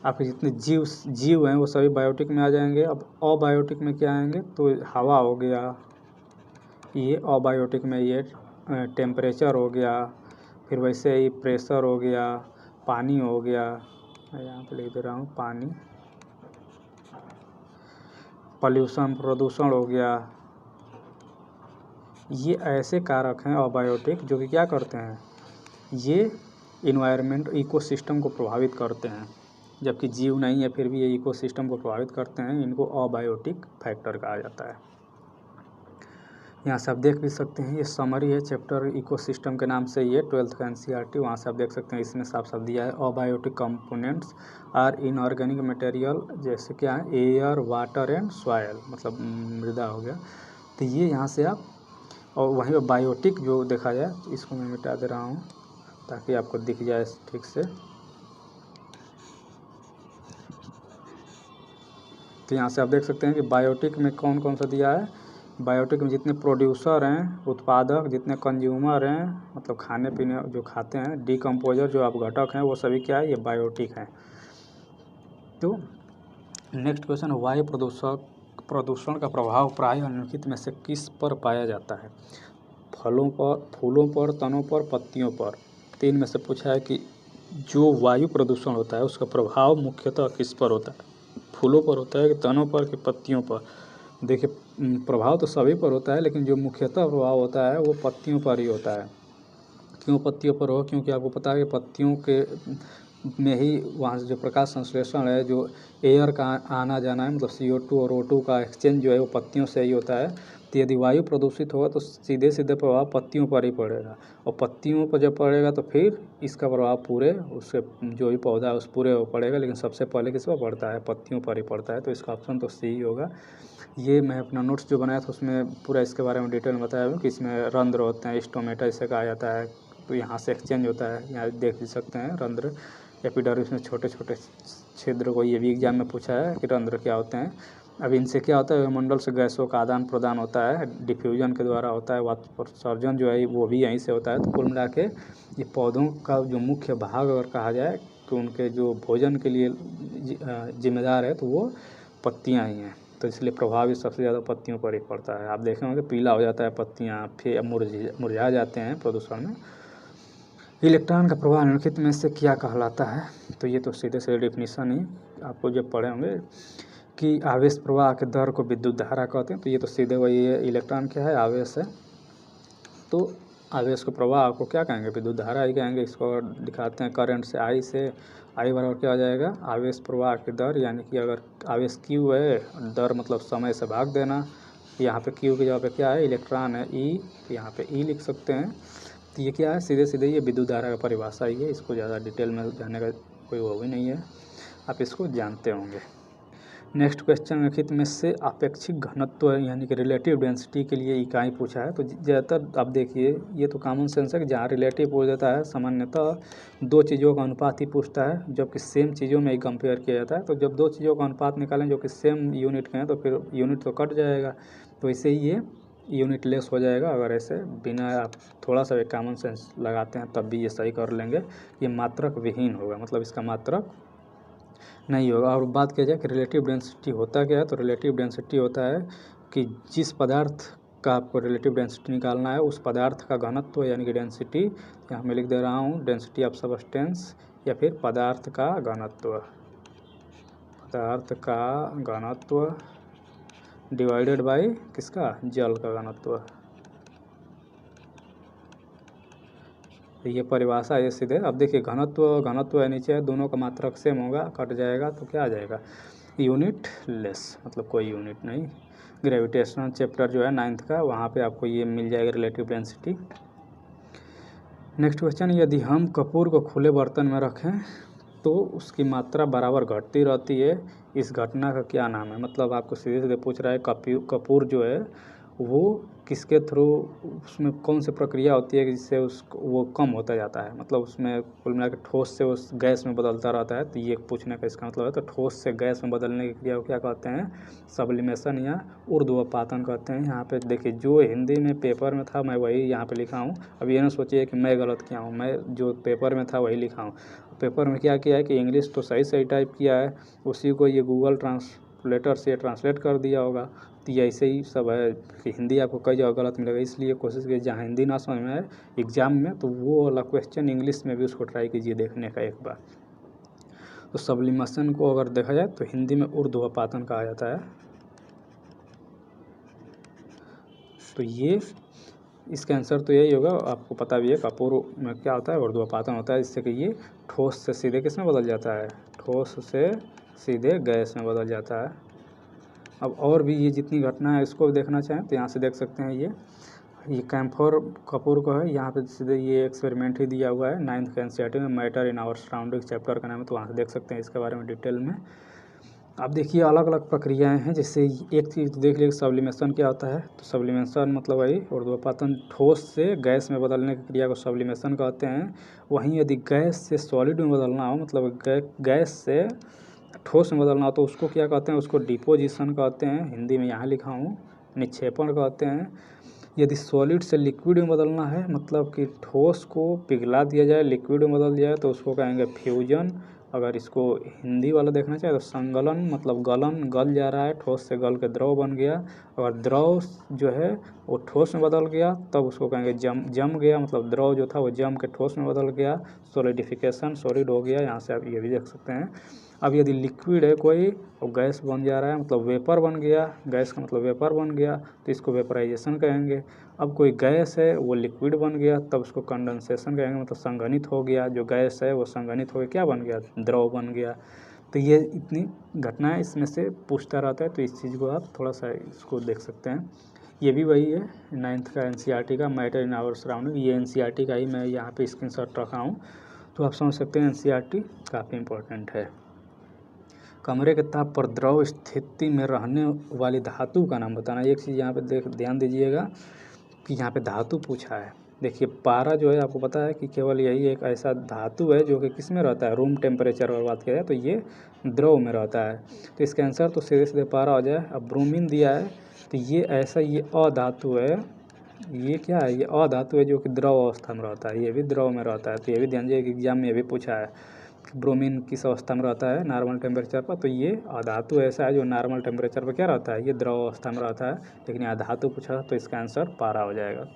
Speaker 1: आपके जितने जीव हैं वो सभी बायोटिक में आ जाएंगे। अब अबायोटिक में क्या आएंगे, तो हवा हो गया, ये अबायोटिक में ये टेम्परेचर हो गया, फिर वैसे ही प्रेशर हो गया, पानी हो गया, मैं यहाँ पे लिख दे रहा हूँ पानी, पॉल्यूशन प्रदूषण हो गया। ये ऐसे कारक हैं अबायोटिक जो कि क्या करते हैं, ये इन्वायरमेंट इकोसिस्टम को प्रभावित करते हैं, जबकि जीव नहीं है फिर भी ये इकोसिस्टम को प्रभावित करते हैं, इनको अबायोटिक फैक्टर कहा जाता है। यहाँ से आप देख भी सकते हैं, ये समरी है चैप्टर इकोसिस्टम के नाम से, ये 12th का NCERT, वहाँ से आप देख सकते हैं इसमें साफ साफ दिया है abiotic components are inorganic material, जैसे क्या है एयर वाटर एंड सॉयल, मतलब मृदा हो गया। तो ये यहाँ से आप, और वहीं पर बायोटिक जो देखा जाए, इसको मैं मिटा दे रहा हूँ ताकि आपको दिख जाए ठीक से। तो यहाँ से आप देख सकते हैं कि बायोटिक में कौन कौन सा दिया है। बायोटिक में जितने प्रोड्यूसर हैं, उत्पादक, जितने कंज्यूमर हैं, मतलब खाने पीने जो खाते हैं, डिकम्पोजर जो आप घटक हैं, वो सभी क्या है, ये बायोटिक हैं। तो नेक्स्ट क्वेश्चन, वायु प्रदूषण का प्रभाव प्रायः निम्नलिखित में से किस पर पाया जाता है। फलों पर, फूलों पर, तनों पर, पत्तियों पर। तीन में से पूछा है कि जो वायु प्रदूषण होता है उसका प्रभाव मुख्यतः किस पर होता है, फूलों पर होता है कि तनों पर कि पत्तियों पर। देखिए प्रभाव तो सभी पर होता है, लेकिन जो मुख्यतः प्रभाव होता है वो पत्तियों पर ही होता है। क्यों पत्तियों पर हो, क्योंकि आपको पता है कि पत्तियों के में ही वहाँ से जो प्रकाश संश्लेषण है, जो एयर का आना जाना है, मतलब CO2 और O2 का एक्सचेंज जो है वो पत्तियों से ही होता है। तो यदि वायु प्रदूषित होगा तो सीधे सीधे प्रभाव पत्तियों पर ही पड़ेगा, और पत्तियों पर जब पड़ेगा तो फिर इसका प्रभाव पूरे उसके जो भी पौधा है उस पूरे पर पड़ेगा, लेकिन सबसे पहले किस पर पड़ता है, पत्तियों पर ही पड़ता है। तो इसका ऑप्शन तो सी ही होगा। ये मैं अपना नोट्स जो बनाया था उसमें पूरा इसके बारे में डिटेल में बताया हूँ कि इसमें रंध्र होते हैं, स्टोमेटा इसे कहा जाता है, तो यहाँ से एक्सचेंज होता है, यहाँ देख भी सकते हैं रंध्र, एपिडर्मिस में छोटे छोटे छिद्र को, ये भी एग्जाम में पूछा है कि रंध्र क्या होते हैं। अब इनसे क्या होता है, वायुमंडल से गैसों का आदान प्रदान होता है, डिफ्यूजन के द्वारा होता है, वाष्पोत्सर्जन जो है वो भी यहीं से होता है। तो कुल मिला के ये पौधों का जो मुख्य भाग अगर कहा जाए कि उनके जो भोजन के लिए जिम्मेदार है, तो वो पत्तियाँ ही हैं। तो इसलिए प्रभाव भी सबसे ज़्यादा पत्तियों पर ही पड़ता है। आप देखें होंगे पीला हो जाता है पत्तियाँ, फिर मुरझा जाते हैं प्रदूषण में। इलेक्ट्रॉन का प्रवाह निम्नलिखित में से क्या कहलाता है, तो ये तो सीधे से डेफिनेशन ही आपको जब पढ़े होंगे कि आवेश प्रवाह के दर को विद्युत धारा कहते हैं, तो ये तो सीधे वही है, इलेक्ट्रॉन क्या है, आवेश है। तो आवेश को प्रवाह को क्या कहेंगे, विद्युत धारा ही कहेंगे। इसको दिखाते हैं करंट से, आई से, आई बराबर क्या हो जाएगा, आवेश प्रवाह की दर, यानी कि अगर आवेश Q है, दर मतलब समय से भाग देना, यहाँ पे Q की जगह पे क्या है, इलेक्ट्रॉन है, E, यहाँ पे E लिख सकते हैं। तो ये क्या है, सीधे सीधे ये विद्युत धारा का परिभाषा ही है, इसको ज़्यादा डिटेल में जानने का कोई वो भी नहीं है, आप इसको जानते होंगे। नेक्स्ट क्वेश्चन, निम्नलिखित में से अपेक्षिक घनत्व यानी कि रिलेटिव डेंसिटी के लिए इकाई पूछा है। तो ज़्यादातर आप देखिए ये तो कॉमन सेंस है कि जहाँ रिलेटिव पूछ देता है सामान्यतः दो चीज़ों का अनुपात ही पूछता है, जबकि सेम चीज़ों में ही कंपेयर किया जाता है। तो जब दो चीज़ों का अनुपात निकालें जो कि सेम यूनिट के हैं तो फिर यूनिट तो कट जाएगा, तो इसे ही ये यूनिट लेस हो जाएगा। अगर ऐसे बिना आप थोड़ा सा भी कॉमन सेंस लगाते हैं तब भी ये सही कर लेंगे, ये मात्रक विहीन होगा, मतलब इसका मात्रक नहीं होगा। और बात किया जाए कि रिलेटिव डेंसिटी होता क्या है, तो रिलेटिव डेंसिटी होता है कि जिस पदार्थ का आपको रिलेटिव डेंसिटी निकालना है उस पदार्थ का घनत्व यानी कि डेंसिटी, यहाँ मैं लिख दे रहा हूँ डेंसिटी ऑफ सब्सटेंस, या फिर पदार्थ का घनत्व, पदार्थ का घनत्व डिवाइडेड बाय किसका, जल का घनत्व। तो ये परिभाषा ये सीधे। अब देखिए घनत्व है नीचे, दोनों का मात्रक सेम होगा, कट जाएगा तो क्या आ जाएगा, यूनिट लेस, मतलब कोई यूनिट नहीं। ग्रेविटेशनल चैप्टर जो है 9th का, वहाँ पे आपको ये मिल जाएगा रिलेटिव डेंसिटी। नेक्स्ट क्वेश्चन, यदि हम कपूर को खुले बर्तन में रखें तो उसकी मात्रा बराबर घटती रहती है, इस घटना का क्या नाम है। मतलब आपको सीधे सीधे पूछ रहा है कपूर जो है वो किसके थ्रू, उसमें कौन सी प्रक्रिया होती है जिससे उसको वो कम होता जाता है, मतलब उसमें कुल मिला के ठोस से उस गैस में बदलता रहता है। तो ये पूछने का इसका मतलब है। तो ठोस से गैस में बदलने की क्रिया को क्या कहते हैं, सब्लिमेशन या ऊर्ध्वपातन कहते हैं। यहाँ पे देखिए जो हिंदी में पेपर में था मैं वही यहाँ पे लिखा हूँ। अब ये ना सोचिए कि मैं गलत किया हूँ, मैं जो पेपर में था वही लिखा हूँ। पेपर में क्या किया है कि इंग्लिश तो सही टाइप किया है, उसी को ये गूगल ट्रांसलेटर से ट्रांसलेट कर दिया होगा। तो ये ऐसे ही सब है कि हिंदी आपको कई जगह गलत मिलेगा, इसलिए कोशिश कीजिए जहाँ हिंदी ना समझ में आए एग्जाम में तो वो वाला क्वेश्चन इंग्लिश में भी उसको ट्राई कीजिए देखने का एक बार। तो सब्लिमेशन को अगर देखा जाए तो हिंदी में ऊर्ध्वपातन कहा जाता है। तो ये इसका आंसर तो यही होगा, आपको पता भी है कपूर में क्या होता है, ऊर्ध्वपातन होता है, जिससे कि ये ठोस से सीधे किस में बदल जाता है, ठोस से सीधे गैस में बदल जाता है। अब और भी ये जितनी घटना है इसको देखना चाहें तो यहाँ से देख सकते हैं। ये कैम्फोर कपूर को है, यहाँ पे सीधे ये एक्सपेरिमेंट ही दिया हुआ है 9th के NCERT में, matter in our surrounding chapter का नाम है। तो वहाँ से देख सकते हैं इसके बारे में डिटेल में। अब देखिए अलग अलग प्रक्रियाएं हैं, जैसे एक चीज़ तो देख लीजिए सब्लिमेशन क्या होता है। तो सब्लिमेशन मतलब वही ऊर्ध्वपातन, ठोस से गैस में बदलने की क्रिया को सब्लिमेशन कहते हैं। वहीं यदि गैस से सॉलिड में बदलना हो, मतलब गैस से ठोस में बदलना हो तो उसको क्या कहते हैं, उसको डिपोजिशन कहते हैं, हिंदी में यहाँ लिखा हूँ निक्षेपण कहते हैं। यदि सॉलिड से लिक्विड में बदलना है, मतलब कि ठोस को पिघला दिया जाए लिक्विड में बदल दिया जाए तो उसको कहेंगे फ्यूजन। अगर इसको हिंदी वाला देखना चाहिए तो संगलन, मतलब गलन, गल जा रहा है, ठोस से गल के द्रव बन गया। अगर द्रव जो है वो ठोस में बदल गया तब उसको कहेंगे जम गया, मतलब द्रव जो था वो जम के ठोस में बदल गया, सॉलिडिफिकेशन, सॉलिड हो गया। यहाँ से आप ये भी देख सकते हैं। अब यदि लिक्विड है कोई और गैस बन जा रहा है, मतलब वेपर बन गया, गैस का मतलब वेपर बन गया तो इसको वेपराइजेशन कहेंगे। अब कोई गैस है वो लिक्विड बन गया तब उसको कंडेंसेशन कहेंगे, मतलब संघनित हो गया, जो गैस है वो संघनित हो गया, क्या बन गया, द्रव बन गया। तो ये इतनी घटनाएं इसमें से पूछता रहता है, तो इस चीज़ को आप थोड़ा सा इसको देख सकते हैं। ये भी वही है 9th का NCERT का, मैटर इन आवर सराउंडिंग। ये NCERT का ही मैं यहाँ पे स्क्रीनशॉट रखा हूँ, तो आप समझ सकते हैं NCERT काफ़ी इम्पोर्टेंट है। कमरे के ताप पर द्रव स्थिति में रहने वाली धातु का नाम बताना। एक चीज़ यहाँ पे ध्यान दीजिएगा कि यहाँ पे धातु पूछा है। देखिए पारा जो है आपको पता है कि केवल यही एक ऐसा धातु है जो कि किस में रहता है, रूम टेम्परेचर पर बात किया जाए तो ये द्रव में रहता है। तो इसका आंसर तो सीधे सीधे पारा हो जाए। अब ब्रोमीन दिया है तो ये ऐसा, ये अधातु है, ये क्या है, ये अधातु है जो कि द्रव अवस्था में रहता है, ये भी द्रव में रहता है। तो ये भी ध्यान दीजिए कि एग्जाम में ये भी पूछा है कि ब्रोमीन किस अवस्था में रहता है, नॉर्मल टेम्परेचर पर। तो ये अधातु ऐसा है जो नॉर्मल टेम्परेचर पर क्या रहता है, ये द्रव अवस्था में रहता है, लेकिन यहाँ धातु पूछा तो इसका आंसर पारा हो जाएगा।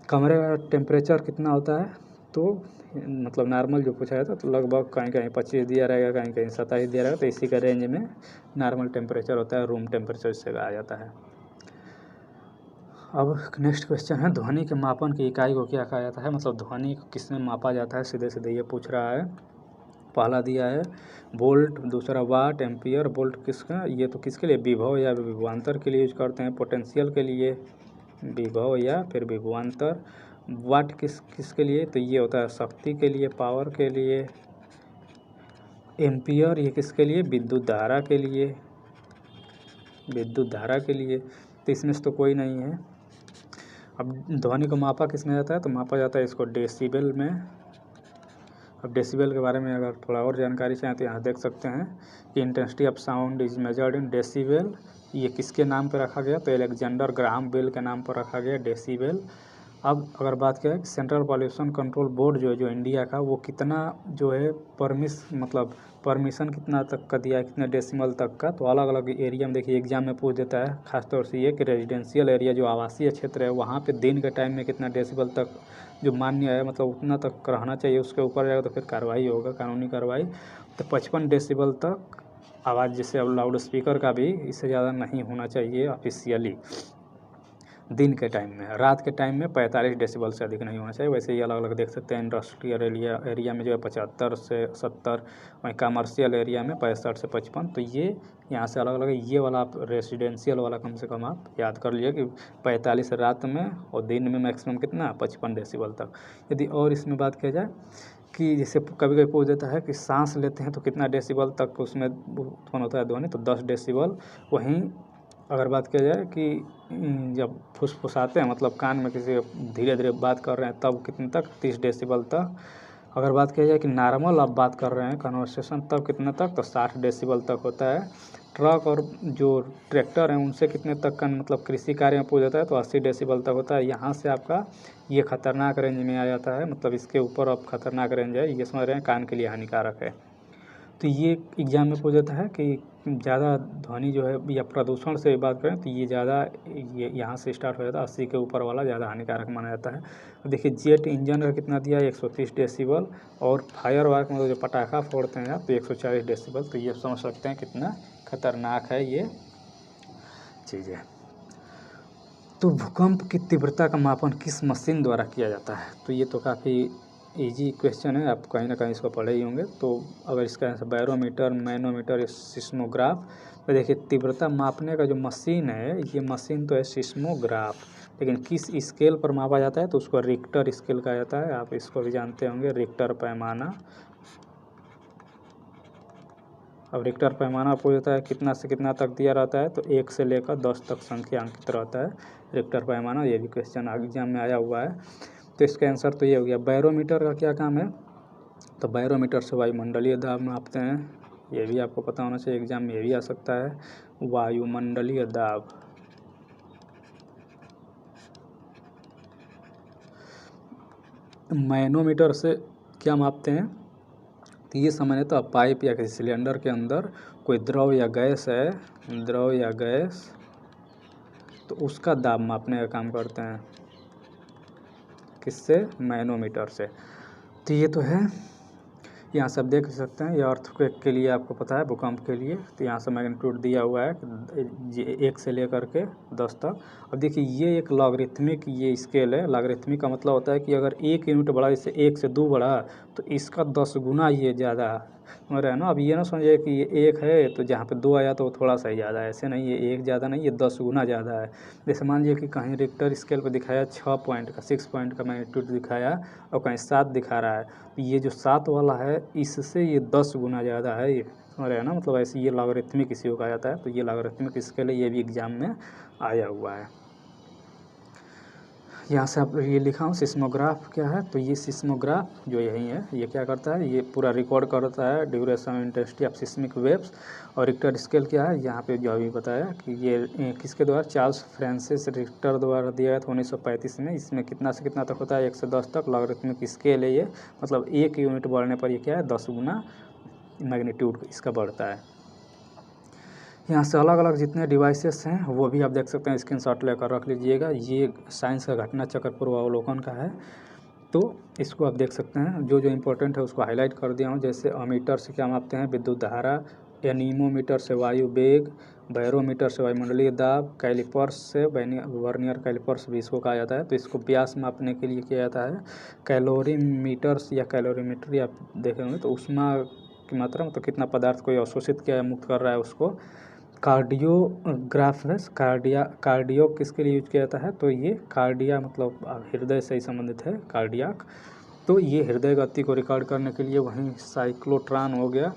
Speaker 1: कमरे का टेम्परेचर कितना होता है, तो मतलब नॉर्मल जो पूछा जाता है तो लगभग कहीं कहीं 25 दिया रहेगा, कहीं कहीं 27 दिया रहेगा। तो इसी का रेंज में नॉर्मल टेम्परेचर होता है, रूम टेम्परेचर इससे कहा जाता है। अब नेक्स्ट क्वेश्चन है, ध्वनि के मापन की इकाई को क्या कहा जाता है, मतलब ध्वनि को किसमें मापा जाता है, सीधे सीधे ये पूछ रहा है। पहला दिया है वोल्ट, दूसरा वाट, एम्पियर। वोल्ट किसका, ये तो किसके लिए, विभव या विभवांतर के लिए यूज करते हैं, पोटेंशियल के लिए विभव या फिर विभवांतर। वाट किसके लिए, तो ये होता है शक्ति के लिए, पावर के लिए। एम्पियर ये किसके लिए, विद्युत धारा के लिए, विद्युत धारा के लिए। तो इसमें से तो कोई नहीं है। अब ध्वनि को मापा किसमें जाता है, तो मापा जाता है इसको डेसिबल में। अब डेसिबल के बारे में अगर थोड़ा और जानकारी चाहें तो यहाँ देख सकते हैं कि intensity of sound is measured in decibel. ये किसके नाम पर रखा गया, तो अलेक्जेंडर ग्राहम बेल के नाम पर रखा गया डेसिबल। अब अगर बात करें सेंट्रल पॉल्यूशन कंट्रोल बोर्ड जो है, जो इंडिया का, वो कितना जो है परमिशन कितना तक का दिया है, कितने डेसिमल तक का। तो अलग अलग एरिया में देखिए एग्जाम में पूछ देता है, खासतौर से ये कि रेजिडेंशियल एरिया जो आवासीय क्षेत्र है वहाँ पे दिन के टाइम में कितना डेसिबल तक जो मान्य है, मतलब उतना तक रहना चाहिए, उसके ऊपर जाएगा तो फिर कार्रवाई होगा, कानूनी कार्रवाई। तो 55 डेसिबल तक आवाज़, जैसे अब लाउड स्पीकर का भी इससे ज़्यादा नहीं होना चाहिए ऑफिशियली। दिन के टाइम में। रात के टाइम में 45 डेसिबल से अधिक नहीं होना चाहिए। वैसे ही अलग अलग देख सकते हैं, इंडस्ट्रियल एरिया में जो है 75 से 70, वहीं कमर्शियल एरिया में 65 से 55। तो ये यहाँ से अलग अलग है। ये वाला आप रेसिडेंशियल वाला कम से कम आप याद कर लीजिए कि 45 रात में और दिन में मैक्सिमम कितना 55 डेसिबल तक। यदि और इसमें बात किया जाए कि जैसे कभी कभी पूछ देता है कि सांस लेते हैं तो कितना डेसिबल तक उसमें उत्पन्न होता है ध्वनि, तो 10 डेसिबल। वहीं अगर बात किया जाए कि जब फुसफुसाते हैं मतलब कान में किसी धीरे धीरे बात कर रहे हैं तब कितने तक 30 डेसिबल तक। अगर बात किया जाए कि नॉर्मल आप बात कर रहे हैं कन्वर्सेशन तब कितने तक, तो 60 डेसिबल तक होता है। ट्रक और जो ट्रैक्टर हैं उनसे कितने तक का मतलब कृषि कार्य में पूछ जाता है तो 80 डेसिबल तक होता है। यहाँ से आपका ये खतरनाक रेंज में आ जाता है, मतलब इसके ऊपर अब खतरनाक रेंज है, ये समझ रहे हैं कान के लिए हानिकारक है। तो ये एग्जाम में पूछ जाता है कि ज़्यादा ध्वनि जो है या प्रदूषण से बात करें तो ये ज़्यादा ये यहाँ से स्टार्ट हो जाता है, 80 के ऊपर वाला ज़्यादा हानिकारक माना जाता है। तो देखिए जेट इंजन का कितना दिया है 130 डेसिबल, और फायर वर्क मतलब जो पटाखा फोड़ते हैं आप तो 140 डेसिबल। तो ये समझ सकते हैं कितना खतरनाक है ये चीज़ है। तो भूकंप की तीव्रता का मापन किस मशीन द्वारा किया जाता है, तो ये तो काफ़ी इजी क्वेश्चन है, आप कहीं ना कहीं इसको पढ़े ही होंगे। तो अगर इसका आंसर बैरोमीटर, मैनोमीटर या सिस्मोग्राफ। तो देखिए तीव्रता मापने का जो मशीन है ये मशीन तो है सिस्मोग्राफ, लेकिन किस स्केल पर मापा जाता है तो उसको रिक्टर स्केल कहा जाता है। आप इसको भी जानते होंगे, रिक्टर पैमाना। अब रिक्टर पैमाना पूछ जाता है कितना से कितना तक दिया रहता है तो 1 से लेकर 10 तक संख्या अंकित रहता है रिक्टर पैमाना। ये भी क्वेश्चन एग्जाम में आया हुआ है। तो इसका आंसर तो ये हो गया। बैरोमीटर का क्या काम है, तो बैरोमीटर से वायुमंडलीय दाब मापते हैं, ये भी आपको पता होना चाहिए, एग्जाम में ये भी आ सकता है, वायुमंडलीय दाब। मैनोमीटर से क्या मापते हैं, तो ये सामान्यतः पाइप या किसी सिलेंडर के अंदर कोई द्रव या गैस है, द्रव या गैस, तो उसका दाब मापने का काम करते हैं, किससे, मैनोमीटर से। तो ये तो है, यहाँ से आप देख सकते हैं ये अर्थक्वेक के लिए आपको पता है, भूकंप के लिए। तो यहाँ से मैग्नीट्यूड दिया हुआ है 1 से लेकर के 10 तक। अब देखिए ये एक लॉगरिथमिक ये स्केल है। लॉगरिथमिक का मतलब होता है कि अगर 1 यूनिट बढ़ा, जैसे 1 से 2 बढ़ा तो इसका 10 गुना ये ज़्यादा समझ रहे हैं ना। अब ये ना समझिए कि ये 1 है तो जहाँ पे 2 आया तो वो थोड़ा सा ही ज़्यादा है, ऐसे नहीं, ये 1 ज़्यादा नहीं, ये 10 गुना ज़्यादा है। जैसे मान लीजिए कि कहीं रिक्टर स्केल पर दिखाया 6 पॉइंट का, 6 पॉइंट का मैग्नीट्यूड दिखाया और कहीं 7 दिखा रहा है, तो ये जो 7 वाला है इससे ये 10 गुना ज़्यादा है, ये समझ रहे हैं ना। मतलब ऐसे ये लॉगरिथमिक इसी को कहा जाता है। तो ये लॉगरिथमिक स्केल है, ये भी एग्जाम में आया हुआ है। यहाँ से आप ये लिखा हूँ सिस्मोग्राफ क्या है, तो ये सिस्मोग्राफ जो यही है ये क्या करता है, ये पूरा रिकॉर्ड करता है duration intensity of seismic waves. और रिक्टर स्केल क्या है, यहाँ पे जो अभी बताया कि ये किसके द्वारा, चार्ल्स फ्रांसिस रिक्टर द्वारा दिया गया था 1935 में। इसमें कितना से कितना तक होता है, 1 से 10 तक लॉगरिथमिक स्केल है ये, मतलब 1 यूनिट बढ़ने पर ये क्या है 10 गुना मैग्नीट्यूड इसका बढ़ता है। यहाँ से अलग अलग जितने डिवाइसेस हैं वो भी आप देख सकते हैं, स्क्रीनशॉट लेकर रख लीजिएगा। ये साइंस का घटना चक्र पूर्वावलोकन का है, तो इसको आप देख सकते हैं। जो जो इम्पोर्टेंट है उसको हाईलाइट कर दिया हूँ। जैसे अमीटर से क्या मापते हैं, विद्युत धारा, एनीमोमीटर से वायु वेग, बैरोमीटर से वायुमंडलीय दाब, कैलिपर्स से वर्नियर कैलिपर्स भी इसको कहा जाता है, तो इसको व्यास मापने के लिए किया जाता है। कैलोरीमीटर्स या कैलोरीमीट्री आप देखेंगे तो ऊष्मा की मात्रा मतलब कितना पदार्थ को अवशोषित किया मुक्त कर रहा है उसको। कार्डियोग्राफ है, कार्डियो किसके लिए यूज किया जाता है, तो ये कार्डिया मतलब हृदय से ही संबंधित है, कार्डियाक। तो ये हृदय गति को रिकॉर्ड करने के लिए। वहीं साइक्लोट्रॉन हो गया,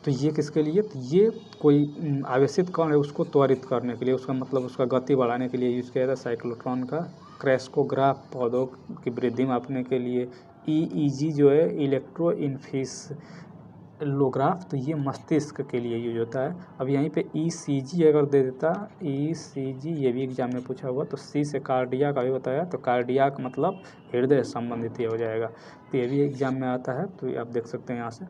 Speaker 1: तो ये किसके लिए, तो ये कोई आवेशित कण है उसको त्वरित करने के लिए, उसका मतलब उसका गति बढ़ाने के लिए यूज किया जाता है साइक्लोट्रॉन का। क्रेस्कोग्राफ पौधों की वृद्धि मापने के लिए। EEG जो है इलेक्ट्रो इन्फिलोग्राफ, तो ये मस्तिष्क के लिए यूज होता है। अब यहीं पे ECG अगर दे देता, ECG ये भी एग्जाम में पूछा हुआ, तो C से कार्डिया का भी बताया, तो कार्डियाक मतलब हृदय संबंधित ये हो जाएगा, तो ये भी एग्जाम में आता है। तो आप देख सकते हैं यहाँ से।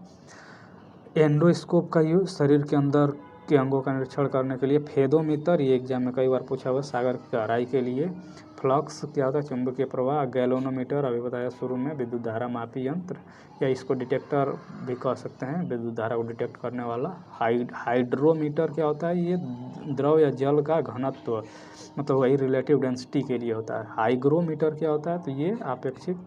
Speaker 1: एंडोस्कोप का यूज शरीर के अंदर के अंगों का निरीक्षण करने के लिए। फेदोमीटर, ये एग्जाम में कई बार पूछा हुआ, सागर की गहराई के लिए। फ्लक्स क्या होता है, चुंबकीय प्रवाह। गैल्वेनोमीटर अभी बताया शुरू में, विद्युत धारा मापी यंत्र, या इसको डिटेक्टर भी कह सकते हैं, विद्युत धारा को डिटेक्ट करने वाला। हाइड्रोमीटर क्या होता है, ये द्रव या जल का घनत्व, मतलब वही रिलेटिव डेंसिटी के लिए होता है। हाइग्रोमीटर क्या होता है, तो ये अपेक्षित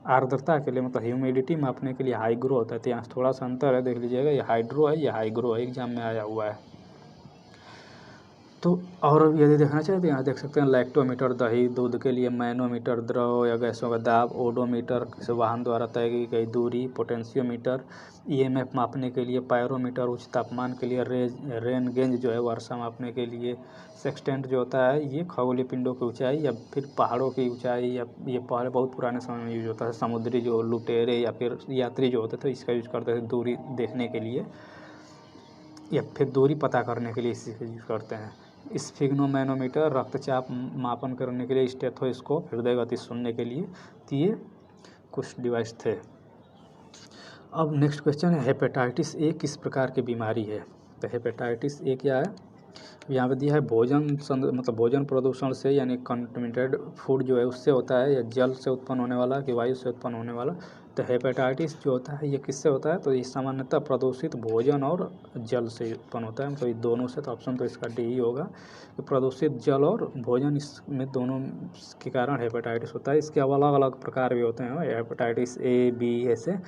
Speaker 1: आर्द्रता के लिए, मतलब ह्यूमिडिटी मापने के लिए हाइग्रो होता है। तो यहाँ थोड़ा सा अंतर है, देख लीजिएगा, ये हाइड्रो है, ये हाइग्रो है, एग्जाम में आया हुआ है। तो और यदि देखना चाहें तो यहाँ देख सकते हैं लैक्टोमीटर दही दूध के लिए। मैनोमीटर द्रव या गैसों का दाब। ओडोमीटर किसी वाहन द्वारा तय की गई दूरी। पोटेंशियोमीटर ईएमएफ मापने के लिए। पायरोमीटर उच्च तापमान के लिए। रेन गेज जो है वर्षा मापने के लिए। सेक्सटेंट जो होता है ये खगोलीय पिंडों की ऊंचाई या फिर पहाड़ों की ऊंचाई, या ये पहले बहुत पुराने समय में यूज होता है। समुद्री जो लुटेरे या फिर यात्री जो होते थे इसका यूज करते थे दूरी देखने के लिए, या फिर दूरी पता करने के लिए इसी का यूज करते हैं। स्फिग्नोमैनोमीटर रक्तचाप मापन करने के लिए। स्टेथोस्कोप हृदय गति सुनने के लिए। तो ये कुछ डिवाइस थे। अब नेक्स्ट क्वेश्चन है, हेपेटाइटिस ए किस प्रकार की बीमारी है। तो हेपेटाइटिस ए क्या है, यहाँ पे दिया है मतलब भोजन प्रदूषण से, यानी कंटामिनेटेड फूड जो है उससे होता है, या जल से उत्पन्न होने वाला कि वायु से उत्पन्न होने वाला। तो हेपेटाइटिस जो होता है ये किससे होता है, तो ये सामान्यतः प्रदूषित भोजन और जल से उत्पन्न होता है, मतलब ये दोनों से। तो ऑप्शन तो इसका डी ही होगा कि प्रदूषित जल और भोजन, इसमें दोनों के कारण हेपेटाइटिस होता है। इसके अलग अलग प्रकार भी होते हैं, हेपेटाइटिस ए बी ऐसे।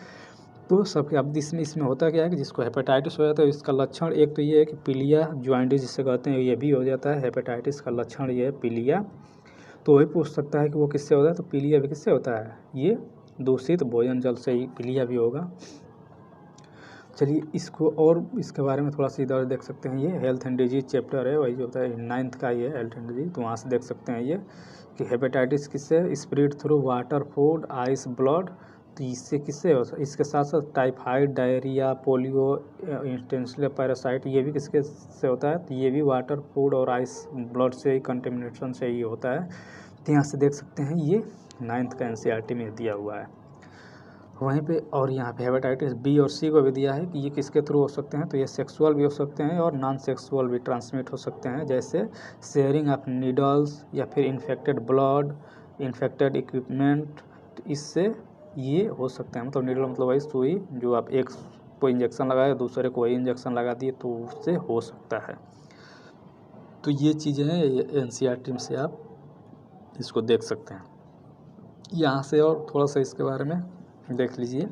Speaker 1: तो सबके अब इसमें होता क्या है कि जिसको हेपेटाइटिस हो जाता है इसका लक्षण एक तो ये है कि पीलिया जॉइंटिस जिसे कहते हैं ये भी हो जाता है। हेपेटाइटिस का लक्षण ये है पीलिया। तो वही पूछ सकता है कि वो किससे होता है, तो पीलिया भी किससे होता है, ये दूषित भोजन जल से ही पीलिया भी होगा। चलिए इसको और इसके बारे में थोड़ा सा इधर देख सकते हैं। ये हेल्थ एंड डिजीज चैप्टर है, वही जो होता है 9th का ये हेल्थ एंड डिजीज। तो वहाँ से देख सकते हैं ये कि हेपेटाइटिस किससे, spread through water, food, ice, blood. तो इससे किससे हो, इसके साथ साथ टाइफाइड, डायरिया, पोलियो, इंटेंशियल पैरासाइट, ये भी किसके से होता है, तो ये भी वाटर, फूड और आइस, ब्लड से ही, कंटेमिनेशन से ही होता है। तो यहाँ से देख सकते हैं ये 9th का NCERT में दिया हुआ है वहीं पे। और यहाँ पे हेपेटाइटिस बी और सी को भी दिया है कि ये किसके थ्रू हो सकते हैं, तो ये सेक्सुअल भी हो सकते हैं और नॉन सेक्सुअल भी ट्रांसमिट हो सकते हैं, जैसे शेयरिंग ऑफ नीडल्स या फिर इन्फेक्टेड ब्लड, इन्फेक्टेड इक्विपमेंट। इससे ये हो सकते हैं, मतलब नीडल मतलब वही सुई जो आप एक को इंजेक्शन लगाए दूसरे को वही इंजेक्शन लगा दिए, तो उससे हो सकता है। तो ये चीज़ें हैं, ये NCERT से आप इसको देख सकते हैं। यहाँ से और थोड़ा सा इसके बारे में देख लीजिए।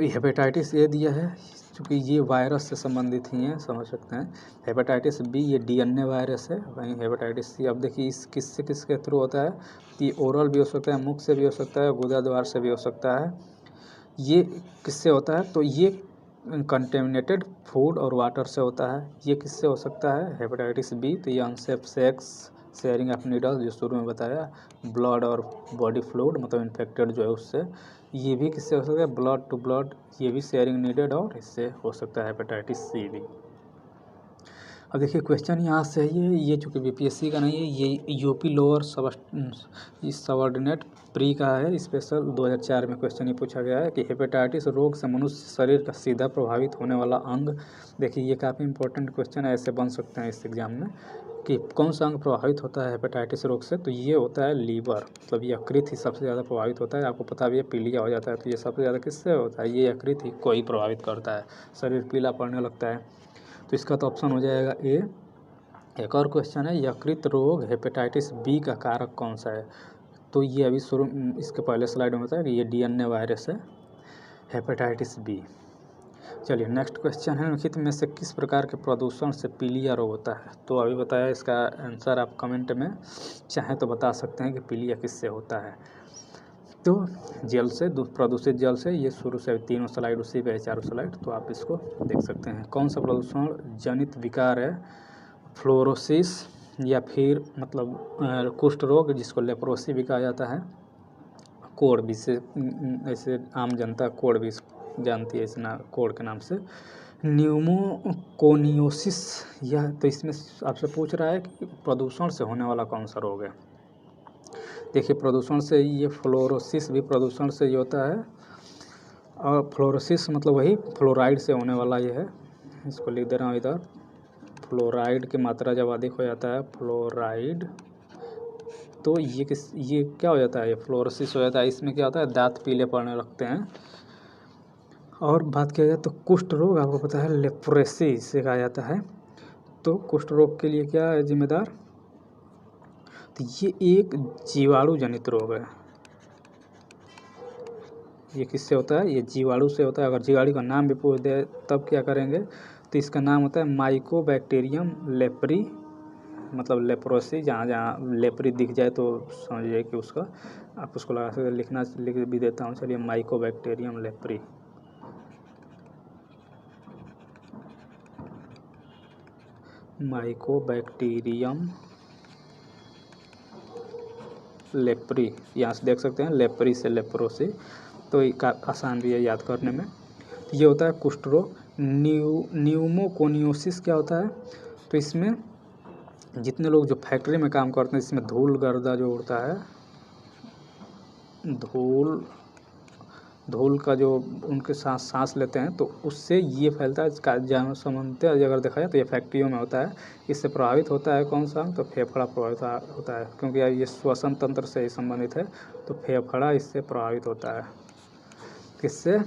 Speaker 1: हेपेटाइटिस ए दिया है क्योंकि ये वायरस से संबंधित ही हैं, समझ सकते हैं। हेपेटाइटिस बी ये DNA वायरस है। वहीं हेपेटाइटिस सी, अब देखिए इस किसके थ्रू होता है, ये ओरल भी हो सकता है, मुख से भी हो सकता है, गुदा द्वार से भी हो सकता है। ये किससे होता है, तो ये कंटेमिनेटेड फूड और वाटर से होता है। ये किससे हो सकता है, हेपेटाइटिस बी, तो ये unsafe sex, sharing of needle जो शुरू में बताया, ब्लड और बॉडी फ्लूइड मतलब इन्फेक्टेड जो है उससे। ये भी किससे हो सकता है, ब्लड टू ब्लड, ये भी शेयरिंग नीडेड और इससे हो सकता है हेपेटाइटिस सी भी। अब देखिए क्वेश्चन यहाँ से है ये चूँकि BPSC का नहीं है, ये UP लोअर सबऑर्डिनेट प्री का है, स्पेशल 2004 में क्वेश्चन ये पूछा गया है कि हेपेटाइटिस रोग से मनुष्य शरीर का सीधा प्रभावित होने वाला अंग। देखिए ये काफ़ी इंपॉर्टेंट क्वेश्चन है, ऐसे बन सकते हैं इस एग्जाम में कि कौन सा अंग प्रभावित होता है हेपेटाइटिस रोग से, तो ये होता है लीवर, मतलब यकृत ही सबसे ज़्यादा प्रभावित होता है। आपको पता भी है पीलिया हो जाता है, तो ये सबसे ज़्यादा किससे होता है, ये यकृत ही को ही प्रभावित करता है, शरीर पीला पड़ने लगता है। तो इसका तो ऑप्शन हो जाएगा ए। एक और क्वेश्चन है, यकृत रोग हेपेटाइटिस बी का कारक कौन सा है, तो ये अभी शुरू इसके पहले स्लाइड में बताया कि ये DNA वायरस है, हेपेटाइटिस बी। चलिए नेक्स्ट क्वेश्चन है, निम्नलिखित में से किस प्रकार के प्रदूषण से पीलिया रोग होता है, तो अभी बताया, इसका आंसर आप कमेंट में चाहें तो बता सकते हैं कि पीलिया किससे होता है। तो जल से, प्रदूषित जल से, ये शुरू से तीनों स्लाइड उसी पे है, चारों स्लाइड, तो आप इसको देख सकते हैं। कौन सा प्रदूषण जनित विकार है, फ्लोरोसिस या फिर मतलब कुष्ठ रोग जिसको लेप्रोसी भी कहा जाता है, कोड़ भी से ऐसे आम जनता कोड़ भी जानती है इस कोड़ के नाम से, न्यूमोकोनियोसिस, यह तो इसमें आपसे पूछ रहा है कि प्रदूषण से होने वाला कौन सा रोग है। देखिए प्रदूषण से ये फ्लोरोसिस भी प्रदूषण से ही होता है, और फ्लोरोसिस मतलब वही फ्लोराइड से होने वाला ये है, इसको लिख दे रहा हूँ इधर। फ्लोराइड की मात्रा जब अधिक हो जाता है, फ्लोराइड, तो ये क्या हो जाता है, ये फ्लोरोसिस हो जाता है। इसमें क्या होता है, दांत पीले पड़ने लगते हैं। और बात किया जाए तो कुष्ठ रोग, आपको पता है लेप्रेसी इसे कहा जाता है। तो कुष्ठ रोग के लिए क्या है जिम्मेदार, तो ये एक जीवाणु जनित रोग है। ये किससे होता है, ये जीवाणु से होता है। अगर जीवाणु का नाम भी पूछ दे तब क्या करेंगे, तो इसका नाम होता है माइकोबैक्टीरियम लेप्री, मतलब लेप्रोसी। जहाँ जहाँ लेप्री दिख जाए तो समझिए कि उसका, आप उसको लगा सकते, लिख भी देता हूँ। चलिए, माइकोबैक्टीरियम लेप्री। माइकोबैक्टीरियम लेप्री, यहाँ से देख सकते हैं, लेप्री से लेप्रोसी, तो आसान भी है याद करने में। ये होता है कुष्ठ रोग। न्यूमोकोनियोसिस क्या होता है, तो इसमें जितने लोग जो फैक्ट्री में काम करते हैं, इसमें धूल गर्दा जो उड़ता है, धूल का जो उनके सांस लेते हैं, तो उससे ये फैलता है। इसका सामान्यतः अगर देखा जाए तो ये फैक्ट्रियों में होता है। इससे प्रभावित होता है कौन सा, तो फेफड़ा प्रभावित होता है, क्योंकि ये श्वसन तंत्र से ही संबंधित है, तो फेफड़ा इससे प्रभावित होता है। किससे,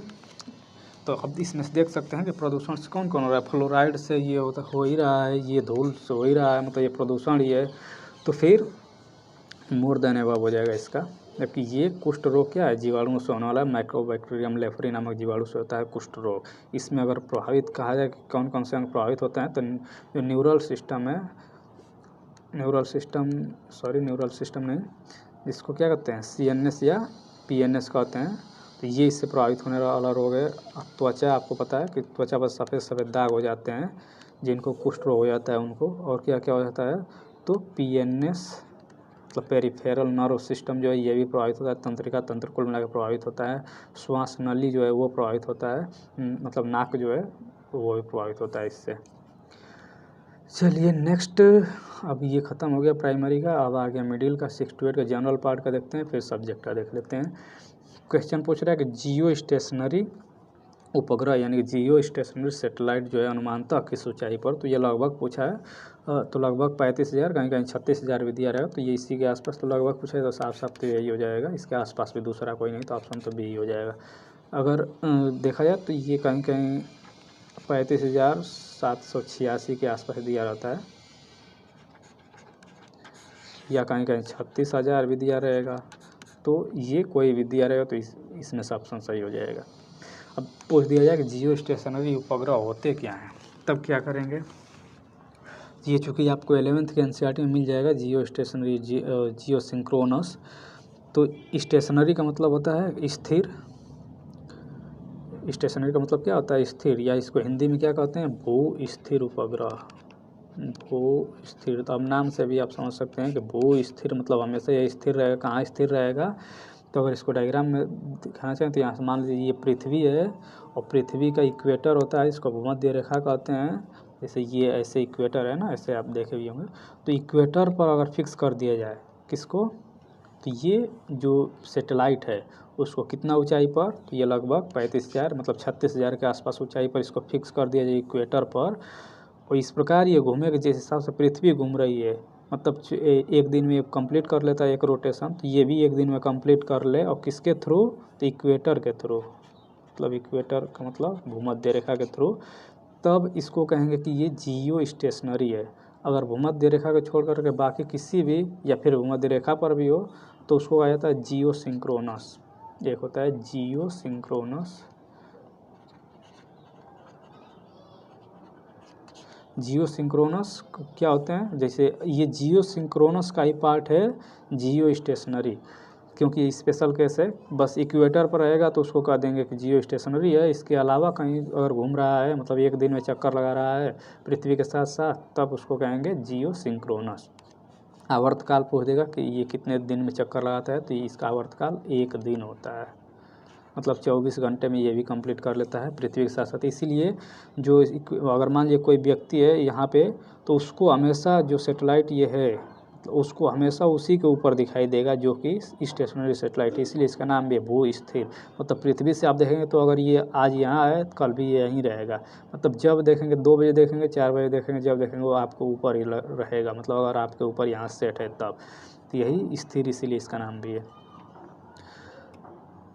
Speaker 1: तो अब इसमें से देख सकते हैं कि प्रदूषण से कौन कौन हो रहा है। फ्लोराइड से ये हो ही रहा है, ये धूल से हो ही रहा है, मतलब ये प्रदूषण ही है। तो फिर मोर देन एबव हो जाएगा इसका। जबकि ये कुष्ठ रोग क्या है, जीवाणुओं से होने वाला है। माइकोबैक्टीरियम लेप्री नामक जीवाणु से होता है कुष्ठ रोग। इसमें अगर प्रभावित कहा जाए कि कौन कौन से अंग प्रभावित होते हैं, तो जो न्यूरल सिस्टम है, न्यूरल सिस्टम नहीं, जिसको क्या कहते हैं, CNS या PNS कहते हैं, तो ये इससे प्रभावित होने वाला रोग है। त्वचा, आपको पता है कि त्वचा पर सफ़ेद सफ़ेद दाग हो जाते हैं, जिनको कुष्ठ रोग हो जाता है उनको। और क्या क्या हो जाता है, तो PNS मतलब पेरिफेरल नर्व सिस्टम जो है ये भी प्रभावित होता है। तंत्रिका तंत्र कुल मिलाकर प्रभावित होता है। श्वास नली जो है वो प्रभावित होता है, मतलब नाक जो है वो भी प्रभावित होता है इससे। चलिए नेक्स्ट, अब ये ख़त्म हो गया प्राइमरी का, अब आ गया मिडिल का। 6 to 8 का जनरल पार्ट का देखते हैं, फिर सब्जेक्ट का देख लेते हैं। क्वेश्चन पूछ रहा है कि जियो स्टेशनरी उपग्रह यानी कि जियो स्टेशनरी सैटेलाइट जो है अनुमानतः किस ऊंचाई पर, तो ये लगभग पूछा है। तो लगभग 35,000, कहीं कहीं 36,000 भी दिया रहेगा, तो ये इसी के आसपास, तो लगभग पूछा है, तो साफ साफ तो यही हो जाएगा। इसके आसपास भी दूसरा कोई नहीं, तो ऑप्शन तो बी हो जाएगा। अगर देखा जाए तो ये कहीं कहीं 35,786 के आसपास दिया रहता है, या कहीं कहीं 36,000 भी दिया रहेगा, तो ये कोई भी दिया रहेगा तो इसमें से ऑप्शन सही हो जाएगा। अब पूछ दिया जाए कि जियो स्टेशनरी उपग्रह होते क्या हैं, तब क्या करेंगे। ये चूँकि आपको 11th के NCERT में मिल जाएगा, जियो स्टेशनरी, जियो सिंक्रोनस। तो स्टेशनरी का मतलब होता है स्थिर। स्टेशनरी का मतलब क्या होता है, स्थिर, या इसको हिंदी में क्या कहते हैं, भू स्थिर उपग्रह। भू स्थिर, तो अब नाम से भी आप समझ सकते हैं कि भू स्थिर मतलब हमेशा ये स्थिर रहेगा। कहाँ स्थिर रहेगा, तो अगर इसको डायग्राम में दिखाना चाहें तो यहाँ से मान लीजिए ये पृथ्वी है, और पृथ्वी का इक्वेटर होता है, इसको भूमध्य रेखा कहते हैं। जैसे ये ऐसे इक्वेटर है ना, ऐसे आप देखे भी होंगे। तो इक्वेटर पर अगर फिक्स कर दिया जाए किसको, तो ये जो सैटेलाइट है उसको कितना ऊंचाई पर, तो ये लगभग 35,000 मतलब 36,000 के आसपास ऊंचाई पर इसको फिक्स कर दिया जाए इक्वेटर पर। और इस प्रकार ये घूमेगा जिस हिसाब से पृथ्वी घूम रही है, मतलब एक दिन में कंप्लीट कर लेता है एक रोटेशन, तो ये भी एक दिन में कंप्लीट कर ले। और किसके थ्रू, तो इक्वेटर के थ्रू, मतलब इक्वेटर का मतलब भूमध्य रेखा के थ्रू। तब इसको कहेंगे कि ये जियो स्टेशनरी है। अगर भूमध्य रेखा को छोड़ करके बाकी किसी भी, या फिर भूमध्य रेखा पर भी हो, तो उसको कहा जाता है जियो सिंक्रोनस। एक होता है जियो सिंक्रोनस। जियो सिंक्रोनस क्या होते हैं, जैसे ये जियो सिंक्रोनस का ही पार्ट है जियो स्टेशनरी, क्योंकि स्पेशल केस है। बस इक्वेटर पर रहेगा तो उसको कह देंगे कि जियो स्टेशनरी है। इसके अलावा कहीं अगर घूम रहा है, मतलब एक दिन में चक्कर लगा रहा है पृथ्वी के साथ साथ, तब उसको कहेंगे जियो सिंक्रोनस। आवर्तकाल पूछ देगा कि ये कितने दिन में चक्कर लगाता है, तो इसका आवर्तकाल 1 दिन होता है, मतलब 24 घंटे में ये भी कंप्लीट कर लेता है पृथ्वी के साथ साथ। इसीलिए अगर मान लीजिए कोई व्यक्ति है यहाँ पे, तो उसको हमेशा जो सैटेलाइट ये है, तो उसको हमेशा उसी के ऊपर दिखाई देगा जो कि स्टेशनरी सैटेलाइट है, इसलिए इसका नाम भी है भू स्थिर। मतलब पृथ्वी से आप देखेंगे तो अगर ये आज यहाँ आए तो कल भी ये यहीं रहेगा। मतलब जब देखेंगे 2 बजे देखेंगे, 4 बजे देखेंगे, जब देखेंगे वो आपको ऊपर ही रहेगा। मतलब अगर आपके ऊपर यहाँ सेट है तब, तो यही स्थिर, इसीलिए इसका नाम भी है।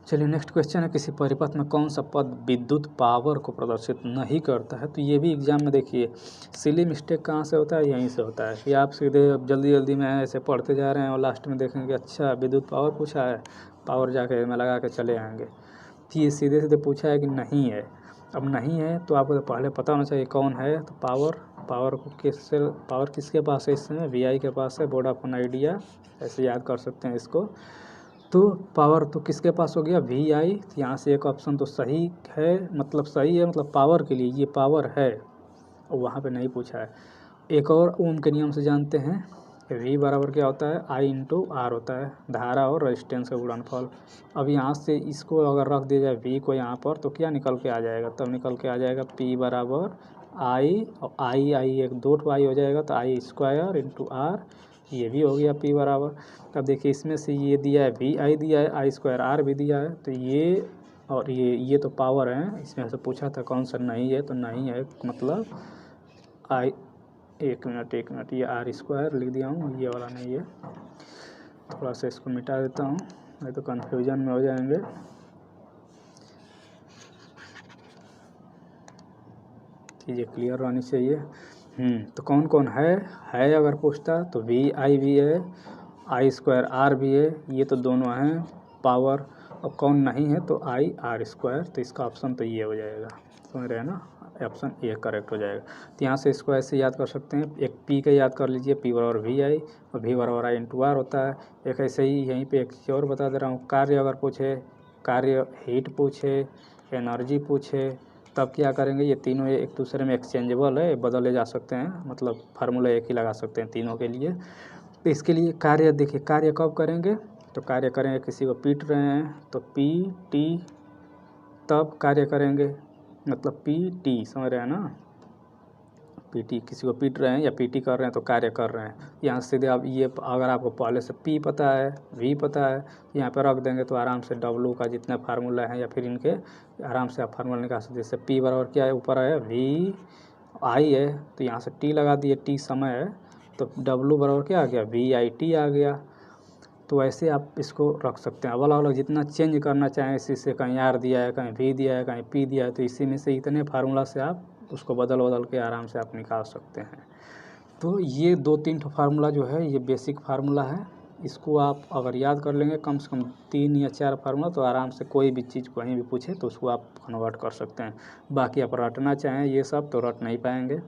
Speaker 1: चलिए नेक्स्ट क्वेश्चन है, किसी परिपथ में कौन सा पद विद्युत पावर को प्रदर्शित नहीं करता है। तो ये भी एग्जाम में देखिए सिली मिस्टेक कहाँ से होता है, यहीं से होता है कि आप सीधे जल्दी जल्दी में ऐसे पढ़ते जा रहे हैं और लास्ट में देखेंगे अच्छा विद्युत पावर पूछा है, पावर जाके में लगा के चले आएंगे। तो ये सीधे सीधे पूछा है कि नहीं है। अब नहीं है तो आपको तो पहले पता होना चाहिए कौन है। तो पावर को पावर किसके पास है इस समय, VI के पास है, वोडाफोन आइडिया, ऐसे याद कर सकते हैं इसको। तो पावर तो किसके पास हो गया, VI। यहाँ से एक ऑप्शन तो सही है, मतलब सही है, मतलब पावर के लिए ये पावर है, और वहाँ पे नहीं पूछा है। एक और ओम के नियम से जानते हैं, V बराबर क्या होता है, I इंटू R होता है, धारा और रेजिस्टेंस का गुणनफल। अब यहाँ से इसको अगर रख दिया जाए V को यहाँ पर, तो क्या निकल के आ जाएगा, तब निकल के आ जाएगा P बराबर I, और I एक 2 I हो जाएगा, तो I स्क्वायर इंटू R, ये भी हो गया P बराबर। अब देखिए इसमें से ये दिया है VI दिया है, I स्क्वायर R भी दिया है, तो ये और ये तो पावर है। इसमें से पूछा था कौन सा नहीं है, तो नहीं है मतलब एक मिनट ये R स्क्वायर लिख दिया हूँ, ये वाला नहीं है। थोड़ा सा इसको मिटा देता हूँ, नहीं तो कन्फ्यूजन में हो जाएंगे। चीज़ें क्लियर रहनी चाहिए। तो कौन कौन है अगर पूछता तो VI भी है, I स्क्वायर R भी है, ये तो दोनों हैं पावर। और कौन नहीं है तो I R स्क्वायर, तो इसका ऑप्शन तो ये हो जाएगा, समझ रहे हैं ना, ऑप्शन ए करेक्ट हो जाएगा। तो यहाँ से इसको ऐसे याद कर सकते हैं, एक P का याद कर लीजिए, P बराबर VI और V बराबर I इंटू R होता है। एक ऐसे ही यहीं पे एक चीज़ और बता दे रहा हूँ, कार्य अगर पूछे, कार्य हीट पूछे, एनर्जी पूछे, तब क्या करेंगे, ये तीनों एक दूसरे में एक्सचेंजेबल है, बदले जा सकते हैं, मतलब फार्मूला एक ही लगा सकते हैं तीनों के लिए। तो इसके लिए कार्य देखिए, कार्य कब करेंगे, तो कार्य करेंगे किसी को पीट रहे हैं तो PT, तब कार्य करेंगे, मतलब PT, समझ रहे हैं ना, PT किसी को पीट रहे हैं या PT कर रहे हैं तो कार्य कर रहे हैं। यहाँ सीधे आप ये अगर आपको पहले से P पता है, V पता है, यहाँ पर रख देंगे तो आराम से W का जितना फार्मूला है या फिर इनके आराम से आप फार्मूला निकाल सकते हैं। जैसे P बराबर क्या है, ऊपर है VI है, तो यहाँ से T लगा दिए, T समय है, तो W बराबर क्या आ गया, VIT आ गया। तो ऐसे आप इसको रख सकते हैं, अलग अलग जितना चेंज करना चाहें, इसी से कहीं R दिया है, कहीं V दिया है, कहीं P दिया है, तो इसी में से इतने फार्मूला से आप उसको बदल के आराम से आप निकाल सकते हैं। तो ये 2-3 फार्मूला जो है ये बेसिक फार्मूला है, इसको आप अगर याद कर लेंगे कम से कम 3 या 4 फार्मूला, तो आराम से कोई भी चीज़ कहीं भी पूछे तो उसको आप कन्वर्ट कर सकते हैं। बाकी आप रटना चाहें ये सब तो रट नहीं पाएंगे।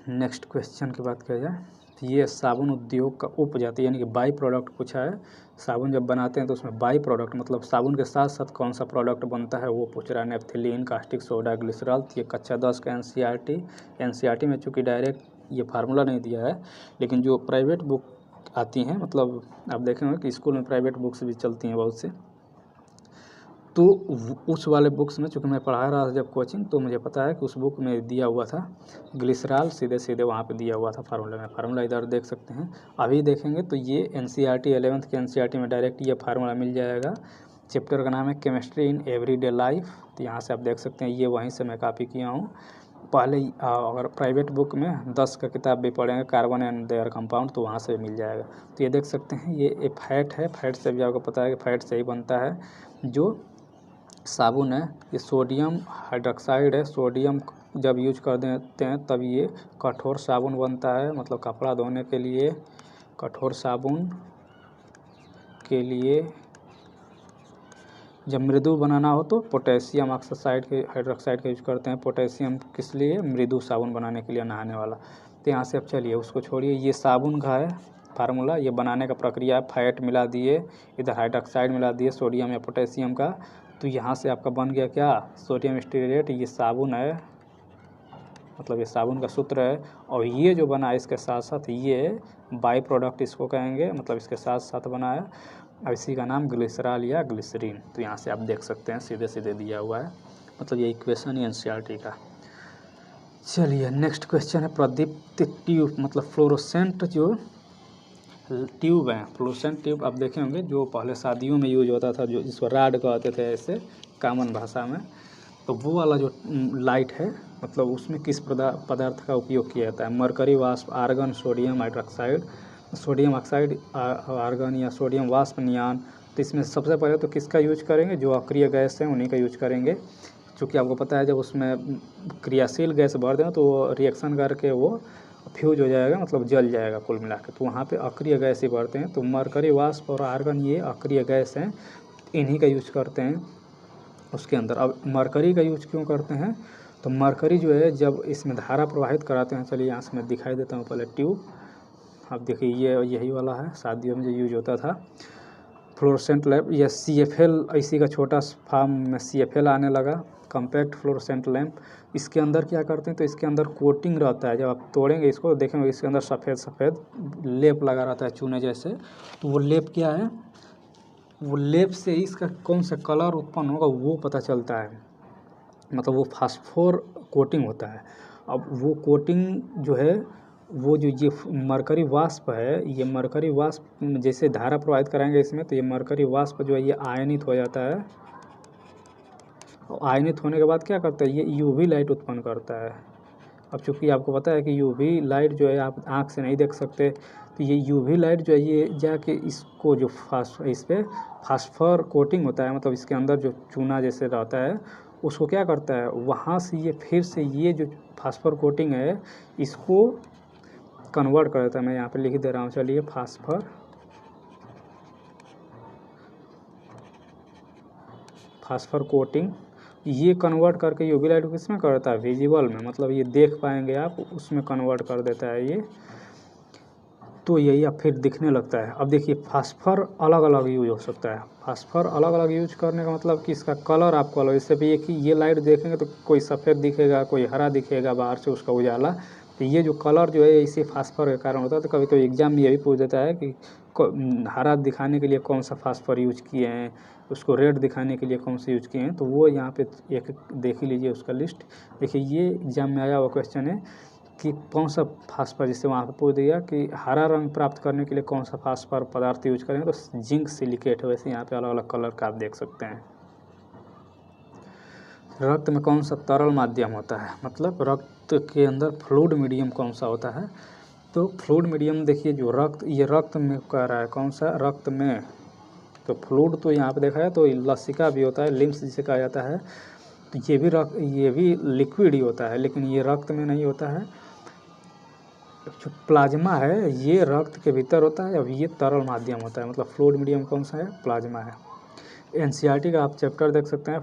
Speaker 1: नेक्स्ट क्वेश्चन की बात किया जाए तो ये साबुन उद्योग का उपजाति यानी कि बाई प्रोडक्ट पूछा है। साबुन जब बनाते हैं तो उसमें बाई प्रोडक्ट मतलब साबुन के साथ साथ कौन सा प्रोडक्ट बनता है वो पूछ रहा है। Naphthalene, caustic soda, glycerol. तो ये कक्षा 10 का NCERT में चूँकि डायरेक्ट ये फार्मूला नहीं दिया है, लेकिन जो प्राइवेट बुक आती हैं, मतलब आप देखेंगे कि स्कूल में प्राइवेट बुक्स भी चलती हैं बहुत से, तो उस वाले बुक्स में चूँकि मैं पढ़ा रहा था जब कोचिंग, तो मुझे पता है कि उस बुक में दिया हुआ था ग्लिसरॉल, सीधे वहाँ पे दिया हुआ था फार्मूला में। फार्मूला इधर देख सकते हैं, अभी देखेंगे तो ये NCERT 11th के NCERT में डायरेक्ट ये फार्मूला मिल जाएगा। चैप्टर का नाम है केमिस्ट्री इन एवरीडे लाइफ। तो यहाँ से आप देख सकते हैं, ये वहीं से मैं कॉपी किया हूँ। पहले अगर प्राइवेट बुक में 10 का किताब भी पढ़ेंगे, कार्बन एंड देयर कंपाउंड, तो वहाँ से मिल जाएगा। तो ये देख सकते हैं, ये फैट है, फैट से भी आपको पता है कि फैट से ही बनता है जो साबुन है। ये सोडियम हाइड्रोक्साइड है, सोडियम जब यूज कर देते हैं तब ये कठोर साबुन बनता है, मतलब कपड़ा धोने के लिए कठोर साबुन के लिए। जब मृदु बनाना हो तो पोटेशियम ऑक्साइड के हाइड्रोक्साइड का यूज करते हैं। पोटेशियम किस लिए, मृदु साबुन बनाने के लिए, नहाने वाला। तो यहाँ से अब चलिए उसको छोड़िए, ये साबुन का है फार्मूला, ये बनाने का प्रक्रिया, फैट मिला दिए, इधर हाइड्रोक्साइड मिला दिए सोडियम या पोटेशियम का, तो यहाँ से आपका बन गया क्या, सोडियम स्टीरेट। ये साबुन है, मतलब ये साबुन का सूत्र है, और ये जो बना है इसके साथ साथ ये बाई प्रोडक्ट इसको कहेंगे, मतलब इसके साथ साथ बना है, और इसी का नाम ग्लिसरॉल या ग्लिसरीन। तो यहाँ से आप देख सकते हैं सीधे सीधे दिया हुआ है, मतलब ये इक्वेशन ही NCERT का। चलिए नेक्स्ट क्वेश्चन है प्रदीप्त ट्यूब, मतलब फ्लोरोसेंट जो ट्यूब है, फ्लोरोसेंट ट्यूब आप देखे होंगे जो पहले शादियों में यूज होता था, जो जिसको राड कहते थे ऐसे कॉमन भाषा में, तो वो वाला जो लाइट है मतलब उसमें किस पदार्थ का उपयोग किया जाता है? मरकरी वाष्प, argon, sodium hydroxide, sodium oxide, argon या सोडियम वाष्प, नियान। तो इसमें सबसे पहले तो किसका यूज करेंगे? जो अक्रिय गैस है उन्हीं का यूज करेंगे, क्योंकि आपको पता है जब उसमें क्रियाशील गैस भर दें तो वो रिएक्शन करके वो फ्यूज हो जाएगा, मतलब जल जाएगा कुल मिला के, तो वहाँ पे अक्रिय गैस ही भरते हैं। तो मरकरी वाष्प और आर्गन ये अक्रिय गैस हैं, इन्हीं का यूज करते हैं उसके अंदर। अब मरकरी का यूज क्यों करते हैं? तो मरकरी जो है जब इसमें धारा प्रवाहित कराते हैं, चलिए यहाँ से मैं दिखाई देता हूँ पहले ट्यूब। अब देखिए ये यही वाला है, शादियों में जो यूज होता था फ्लोरोसेंट लैम्प, या CFL इसी का छोटा फॉर्म में CFL आने लगा, कॉम्पैक्ट फ्लोरोसेंट लैम्प। इसके अंदर क्या करते हैं? तो इसके अंदर कोटिंग रहता है, जब आप तोड़ेंगे इसको देखेंगे इसके अंदर सफ़ेद सफ़ेद लेप लगा रहता है चूने जैसे। तो वो लेप क्या है? वो लेप से इसका कौन सा कलर उत्पन्न होगा वो पता चलता है, मतलब वो फास्फोर कोटिंग होता है। अब वो कोटिंग जो है वो जो ये मरकरी वाष्प है, ये मरकरी वाष्प जैसे धारा प्रवाहित कराएंगे इसमें, तो ये मरकरी वाष्प जो है ये आयनित हो जाता है। आयनित होने के बाद क्या करता है? ये UV लाइट उत्पन्न करता है। अब चूँकि आपको पता है कि UV लाइट जो है आप आँख से नहीं देख सकते, तो ये UV लाइट जो है ये जाके इसको जो इस पर फास्फर कोटिंग होता है, मतलब इसके अंदर जो चूना जैसे रहता है उसको क्या करता है? वहाँ से ये फिर से ये जो फास्फर कोटिंग है इसको कन्वर्ट कर देता है। मैं यहाँ पे लिख दे रहा हूँ, चलिए फास्फर कोटिंग ये कन्वर्ट करके UV लाइट को किसमें करता है? विजिबल में, मतलब ये देख पाएंगे आप, उसमें कन्वर्ट कर देता है ये, तो यही अब फिर दिखने लगता है। अब देखिए फास्फर अलग अलग यूज हो सकता है, फास्फर अलग अलग यूज करने का मतलब कि इसका कलर आपको अलग, इससे भी कि ये लाइट देखेंगे तो कोई सफ़ेद दिखेगा, कोई हरा दिखेगा बाहर से उसका उजाला, तो ये जो कलर जो है इसी फास्फर के कारण होता है। तो कभी कभी एग्जाम में ये भी पूछ देता है कि हरा दिखाने के लिए कौन सा फास्फर यूज किए हैं, उसको रेड दिखाने के लिए कौन से यूज किए हैं, तो वो यहाँ पे एक देख ही लीजिए उसका लिस्ट। देखिए ये एग्जाम में आया हुआ क्वेश्चन है कि कौन सा फास्फर, जिससे वहाँ पे पूछ दिया कि हरा रंग प्राप्त करने के लिए कौन सा फास्फर पदार्थ यूज करें, तो जिंक सिलिकेट है। वैसे यहाँ पे अलग अलग कलर का आप देख सकते हैं। रक्त में कौन सा तरल माध्यम होता है, मतलब रक्त के अंदर फ्लूइड मीडियम कौन सा होता है? तो फ्लूइड मीडियम देखिए जो रक्त, ये रक्त में कह रहा है कौन सा? रक्त में, तो फ्लूइड तो यहाँ पे देखा है, तो लसिका भी होता है, लिम्स जिसे कहा जाता है, तो ये भी लिक्विड ही होता है, लेकिन ये रक्त में नहीं होता है। जो प्लाज्मा है ये रक्त के भीतर होता है, अब ये तरल माध्यम होता है, मतलब फ्लूइड मीडियम कौन सा है? प्लाज्मा है। NCERT का आप चैप्टर देख सकते हैं,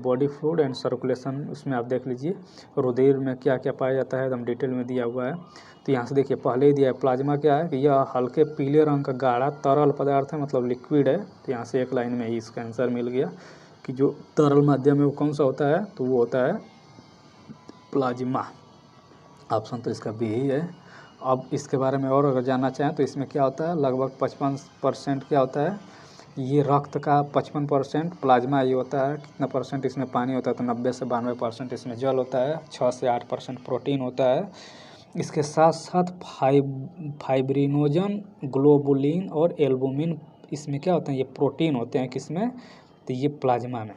Speaker 1: बॉडी फ्लूइड एंड सर्कुलेशन, उसमें आप देख लीजिए रुधिर में क्या क्या पाया जाता है, एकदम डिटेल में दिया हुआ है। तो यहाँ से देखिए पहले ही दिया है प्लाज्मा क्या है कि यह हल्के पीले रंग का गाढ़ा तरल पदार्थ है, मतलब लिक्विड है। तो यहाँ से एक लाइन में ही इसका आंसर मिल गया कि जो तरल माध्यम है वो कौन सा होता है, तो वो होता है प्लाज्मा। ऑप्शन तो इसका बी ही है। अब इसके बारे में और अगर जानना चाहें तो इसमें क्या होता है, लगभग 55% क्या होता है, ये रक्त का 55% प्लाज्मा ये होता है। कितना परसेंट इसमें पानी होता है, तो 90 से 92% इसमें जल होता है, 6 से 8% प्रोटीन होता है। इसके साथ साथ फाइब्रिनोजन, ग्लोबुलिन और एल्बुमिन इसमें क्या होते हैं, ये प्रोटीन होते हैं किसमें, तो ये प्लाज्मा में।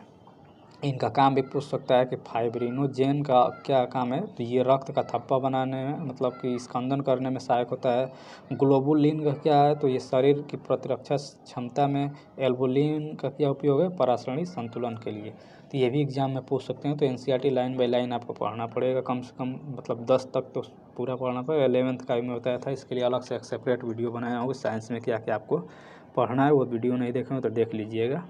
Speaker 1: इनका काम भी पूछ सकता है कि फाइब्रिनोजेन का क्या काम है, तो ये रक्त का थप्पा बनाने में, मतलब कि स्कंदन करने में सहायक होता है। ग्लोबुलिन का क्या है, तो ये शरीर की प्रतिरक्षा क्षमता में। एल्बुलिन का क्या उपयोग है, परासरणी संतुलन के लिए। तो ये भी एग्जाम में पूछ सकते हैं। तो NCERT लाइन बाई लाइन आपको पढ़ना पड़ेगा, कम से कम मतलब 10 तक तो पूरा पढ़ना पड़ेगा। 11th का भी मैं बताया था, इसके लिए अलग से एक सेपरेट वीडियो बनाया होगा, साइंस में क्या क्या आपको पढ़ना है, वो वीडियो नहीं देखे हो तो देख लीजिएगा।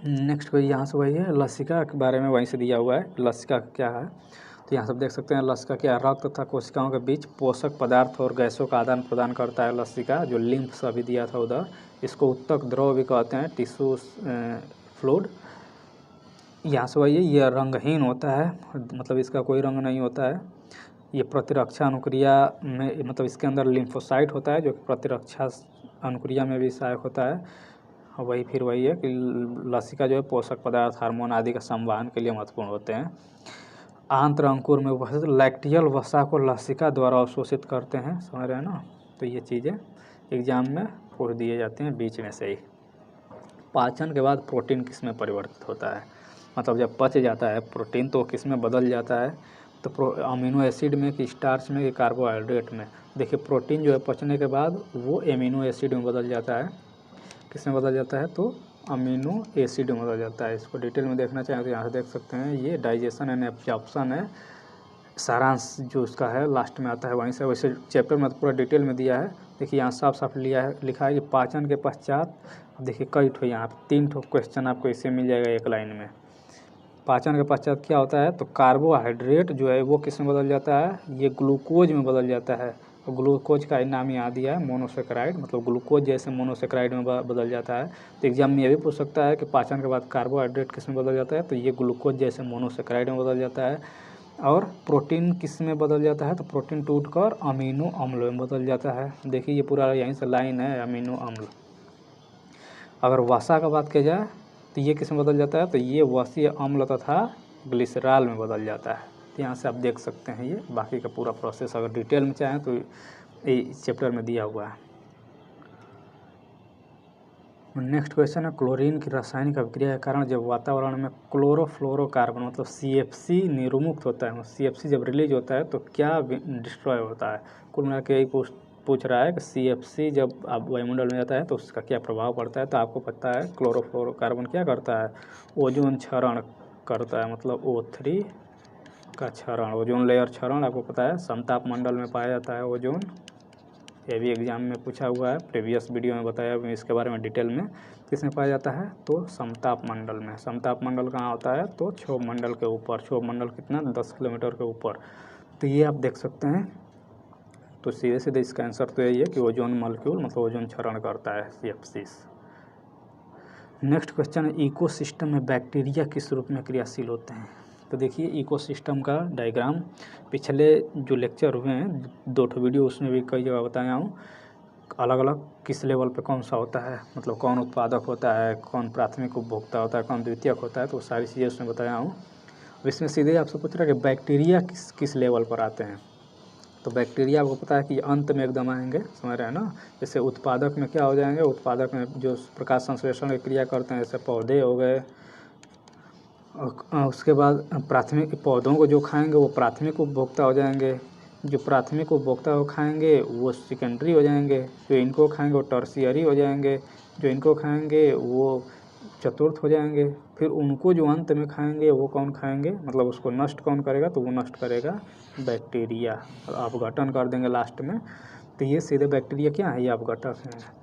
Speaker 1: नेक्स्ट कोई यहाँ से वही है, लसिका के बारे में वहीं से दिया हुआ है, लसिका क्या है। तो यहाँ सब देख सकते हैं लसिका क्या है, रक्त तथा कोशिकाओं के बीच पोषक पदार्थ और गैसों का आदान प्रदान करता है लसिका। जो लिम्फ अभी दिया था उधर, इसको उत्तक द्रव भी कहते हैं, टिश्यू फ्लूइड। यहाँ से वही है, यह रंगहीन होता है, मतलब इसका कोई रंग नहीं होता है। ये प्रतिरक्षा अनुक्रिया में, मतलब इसके अंदर लिम्फोसाइट होता है जो प्रतिरक्षा अनुक्रिया में भी सहायक होता है। वही है कि लसिका जो है पोषक पदार्थ, हार्मोन आदि का संवहन के लिए महत्वपूर्ण होते हैं। आंत्र अंकुर में उपस्थित लैक्टियल वसा को लसिका द्वारा अवशोषित करते हैं, समझ रहे हैं ना। तो ये चीज़ें एग्जाम में पूछ दिए जाते हैं बीच में से ही। पाचन के बाद प्रोटीन किस में परिवर्तित होता है, मतलब जब पच जाता है प्रोटीन तो किस में बदल जाता है, तो अमीनो एसिड में कि स्टार्च में कि कार्बोहाइड्रेट में। देखिए प्रोटीन जो है पचने के बाद वो एमिनो एसिड में बदल जाता है, किस में बदल जाता है, तो अमीनो एसिड में बदल जाता है। इसको डिटेल में देखना चाहें तो यहाँ से देख सकते हैं, ये डाइजेशन एंड एब्जॉर्प्शन है, सारांश जो उसका है लास्ट में आता है वहीं से। वैसे चैप्टर में पूरा डिटेल में दिया है। देखिए यहाँ साफ साफ लिखा है कि पाचन के पश्चात, देखिए कई ठो यहाँ 3 ठो क्वेश्चन आपको इससे मिल जाएगा एक लाइन में। पाचन के पश्चात क्या होता है, तो कार्बोहाइड्रेट जो है वो किस में बदल जाता है, ये ग्लूकोज में बदल जाता है। तो ग्लूकोज का नाम यहाँ दिया है मोनोसेक्राइड, मतलब ग्लूकोज जैसे मोनोसेक्राइड में बदल जाता है। तो एग्जाम में ये भी पूछ सकता है कि पाचन के बाद कार्बोहाइड्रेट किस में बदल जाता है, तो ये ग्लूकोज जैसे मोनोसेक्राइड में बदल जाता है। और प्रोटीन किस में बदल जाता है, तो प्रोटीन टूटकर अमीनो अम्ल में बदल जाता है। देखिए ये पूरा यहीं से लाइन है, अमीनो अम्ल। अगर वसा का बात किया जाए तो ये किस में बदल जाता है, तो ये वसीय अम्ल तथा ग्लिसरॉल में बदल जाता है। तो यहाँ से आप देख सकते हैं ये बाकी का पूरा प्रोसेस, अगर डिटेल में चाहें तो इस चैप्टर में दिया हुआ है। नेक्स्ट क्वेश्चन है, क्लोरीन की रासायनिक अभिक्रिया के कारण जब वातावरण में क्लोरोफ्लोरोकार्बन मतलब CFC निर्मुक्त होता है, CFC जब रिलीज होता है तो क्या डिस्ट्रॉय होता है। कुल मिला के यही पूछ रहा है कि CFC जब आप वायुमंडल में जाता है तो उसका क्या प्रभाव पड़ता है। तो आपको पता है क्लोरोफ्लोरोकार्बन क्या करता है, ओजोन क्षरण करता है, मतलब O3 का क्षरण, ओजोन लेयर क्षरण आपको पता है समताप मंडल में पाया जाता है ओजोन। ये भी एग्जाम में पूछा हुआ है, प्रीवियस वीडियो में बताया इसके बारे में डिटेल में। किसमें पाया जाता है, तो समताप मंडल में। समताप मंडल कहाँ होता है, तो क्षोभ मंडल के ऊपर। क्षोभ मंडल कितना, 10 किलोमीटर के ऊपर। तो ये आप देख सकते हैं। तो सीधे सीधे इसका आंसर तो यही है कि ओजोन मॉलिक्यूल मतलब ओजोन क्षरण करता है CFC। नेक्स्ट क्वेश्चन है, इकोसिस्टम में बैक्टीरिया किस रूप में क्रियाशील होते हैं। तो देखिए इकोसिस्टम का डायग्राम पिछले जो लेक्चर हुए हैं 2 ठो वीडियो, उसमें भी कई जगह बताया हूँ अलग अलग किस लेवल पे कौन सा होता है, मतलब कौन उत्पादक होता है, कौन प्राथमिक उपभोक्ता होता है, कौन द्वितीयक होता है, तो सारी चीज़ें उसमें बताया हूँ। अब इसमें सीधे आपसे पूछ रहा है कि बैक्टीरिया किस लेवल पर आते हैं। तो बैक्टीरिया आपको पता है कि अंत में एकदम आएंगे, समझ रहे हैं ना। जैसे उत्पादक में क्या हो जाएंगे, उत्पादक में जो प्रकाश संश्लेषण की क्रिया करते हैं, जैसे पौधे हो गए। उसके बाद प्राथमिक पौधों को जो खाएंगे वो प्राथमिक उपभोक्ता हो जाएंगे, जो प्राथमिक उपभोक्ता को खाएंगे वो सेकेंडरी हो जाएंगे, जो इनको खाएंगे वो टर्शियरी हो जाएंगे, जो इनको खाएंगे वो चतुर्थ हो जाएंगे। फिर उनको जो अंत में खाएंगे वो कौन खाएंगे, मतलब उसको नष्ट कौन करेगा, तो वो नष्ट करेगा बैक्टीरिया, अपघटन कर देंगे लास्ट में। तो ये सीधे बैक्टीरिया क्या है, ये अपघटक हैं।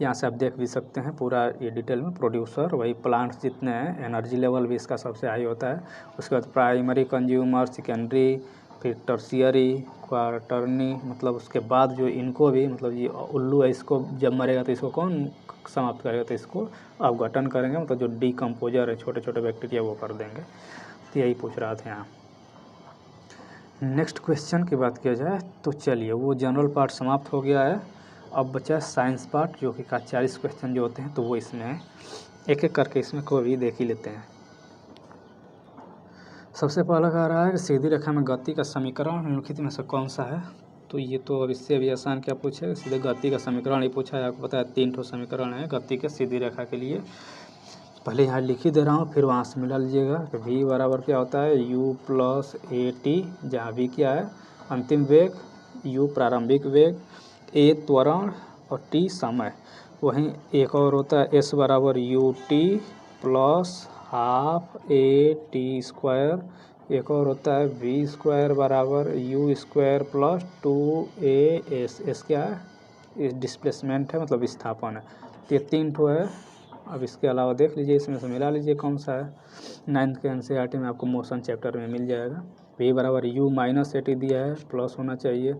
Speaker 1: यहाँ से आप देख भी सकते हैं पूरा ये डिटेल में। प्रोड्यूसर वही प्लांट्स जितने हैं, एनर्जी लेवल भी इसका सबसे हाई होता है। उसके बाद प्राइमरी कंज्यूमर, सेकेंडरी, फिर टर्शियरी, क्वार्टरनी, मतलब उसके बाद जो इनको भी, मतलब ये उल्लू है, इसको जब मरेगा तो इसको कौन समाप्त करेगा, तो इसको अपघटन करेंगे, मतलब जो डीकम्पोजर है छोटे छोटे बैक्टीरिया वो कर देंगे। तो यही पूछ रहा था यहाँ। नेक्स्ट क्वेश्चन की बात किया जाए तो चलिए, वो जनरल पार्ट समाप्त हो गया है। अब बचा साइंस पार्ट, जो कि 40 क्वेश्चन जो होते हैं तो वो इसमें है। एक एक करके इसमें को भी देख ही लेते हैं। सबसे पहला कह रहा है कि सीधी रेखा में गति का समीकरण निम्नलिखित में से कौन सा है। तो ये तो अब इससे भी आसान क्या पूछे, सीधे गति का समीकरण ही पूछा है। आपको पता है 3 ठो समीकरण है गति के सीधी रेखा के लिए। पहले यहाँ लिख ही दे रहा हूँ, फिर वहाँ से मिला लीजिएगा कि v बराबर क्या होता है u + at, जहाँ v क्या है अंतिम वेग, u प्रारंभिक वेग, a त्वरण और t समय। वहीं एक और होता है s बराबर ut + ½ at²। एक और होता है v² बराबर u² + 2as। s क्या है, इस डिस्प्लेसमेंट है, मतलब विस्थापन है। तो ये 3 ठो है। अब इसके अलावा देख लीजिए, इसमें से मिला लीजिए कौन सा है। 9th के NCERT में आपको मोशन चैप्टर में मिल जाएगा। v बराबर u - at दिया है, प्लस होना चाहिए।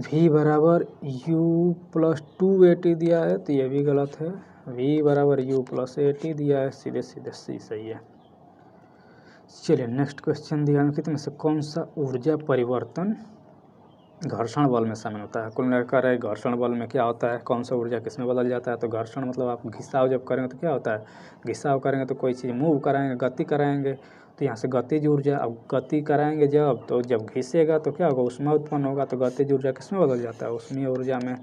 Speaker 1: v बराबर u + 2at दिया है, तो ये भी गलत है। v बराबर u + at दिया है, सीधे सीधे सी सही है। चलिए नेक्स्ट क्वेश्चन दिया है, में से कौन सा ऊर्जा परिवर्तन घर्षण बल में शामिल होता है। कुल मिलाकर है घर्षण बल में क्या होता है, कौन सा ऊर्जा किस में बदल जाता है। तो घर्षण मतलब आप घिसाव जब करेंगे तो क्या होता है, घिसाव करेंगे तो कोई चीज़ मूव कराएंगे, गति कराएंगे, तो यहाँ से गतिज ऊर्जा, अब गति कराएंगे जब, तो जब घिसेगा तो क्या होगा, ऊष्मा उत्पन्न होगा। तो गतिज ऊर्जा किस में बदल जाता है, ऊष्मीय ऊर्जा में।